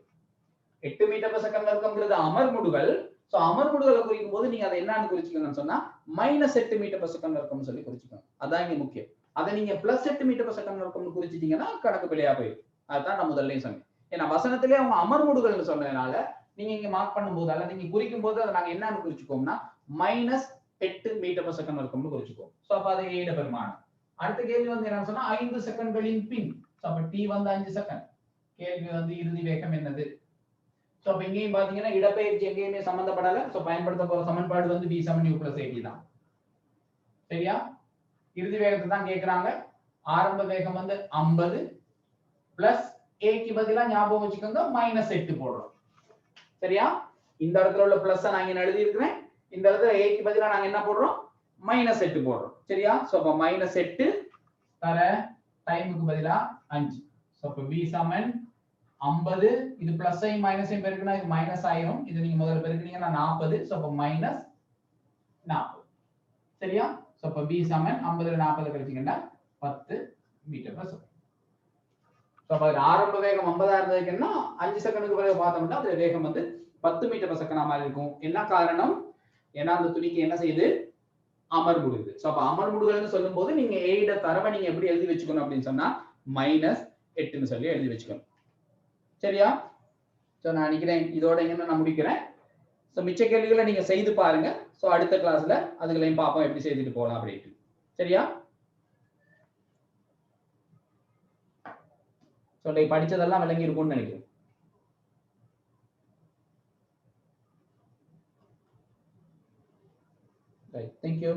8 மீட்டர் per second வர்க்கம்ங்கிறது அமர்முடுகள். சோ அமர்முடுகளை குறிக்கும் போது நீங்க அதை என்னன்னு குறிச்சிக்கோங்கன்னு சொன்னா -8 மீட்டர் per second வர்க்கம்னு சொல்லி குறிச்சிக்கோங்க. அதான் இங்க முக்கியம். அதை நீங்க +8 மீட்டர் per second வர்க்கம்னு குறிச்சிட்டீங்கன்னா கணக்கு பிழையா போயிடும். அதான் நான் முதல்லயே சொன்னேன். ஏன்னா வசனத்திலே அவங்க அமர்முடுகள்னு சொன்னதுனால நீங்க இங்க மார்க் பண்ணும்போது அல்லது நீங்க குறிக்கும் போது அதை நாங்க என்னன்னு குறிச்சுக்கோம்னா -8 மீட்டர் per second வர்க்கம்னு குறிச்சுக்கோம். சோ அப்ப அது a பெருமானம். அடுத்த கேள்வி வந்து என்னன்னு சொன்னா 5 செகண்ட்களின் பின். சோ அப்ப t வந்து 5 செகண்ட். கேள்வி வந்து இறுதி வேகம் என்னது? சோ அப்ப இங்கேயும் பாத்தீங்கன்னா இடப்பெயர்ச்சி எங்கேயுமே சம்பந்தப்படல. சோ பயன்படுத்த போற சமன்பாடு வந்து v = u + at தான். சரியா? இறுதி வேகத்தை தான் கேக்குறாங்க. ஆரம்ப வேகம் வந்து 50 பிளஸ் a க்கு பதிலா ஞாபகம் வச்சுக்கோங்க -8 போடுறோம். சரியா? இந்த இடத்துல உள்ள பிளஸ் நான் இங்க எழுதி இருக்கிறேன். இந்த இடத்துல a க்கு பதிலா நாங்க என்ன போடுறோம்? -8 போடுறோம். சரியா? சோ அப்ப -8 தர டைமுக்கு பதிலா 5. சோ அப்ப v = 50. இது பிளஸ் ஐ மைனஸ் ஐ பெருக்குனா இது மைனஸ் ஆயிரும். இது நீங்க முதல்ல பெருக்குனீங்கன்னா 40. சோ அப்ப -40. சரியா? சோ அப்ப v = 50 ல 40 கழிச்சீங்கன்னா 10 மீட்டர் per second. சோ அப்ப ஆரம்ப வேகம் 50 இருந்ததுன்னா 5 செகண்டுக்கு பிறகு பார்த்தோம்னா அது வேகம் வந்து 10 மீட்டர் per second மாதிரி இருக்கும். என்ன காரணம்? ஏன்னா அந்த துணிக்கு என்ன செய்யுது? அமர்முடுகுது. சோ அப்ப அமர்முடுகள்னு சொல்லும்போது நீங்க a ட தரவை நீங்க எப்படி எழுதி வச்சுக்கணும் அப்படின்னு சொன்னா -8ன்னு சொல்லி எழுதி வச்சுக்கணும். சரியா? சோ நான் நினைக்கிறேன் இதோட என்ன நான் முடிக்கிறேன். சோ மிச்ச கேள்விகளை நீங்க செய்து பாருங்க. சோ அடுத்த கிளாஸ்ல அதுகளையும் பாப்போம் எப்படி செய்துட்டு போலாம் அப்படிட்டு. சரியா? சோ நீ படிச்சதெல்லாம் விளங்கி இருக்கும்னு நினைக்கிறேன். Right. Thank you.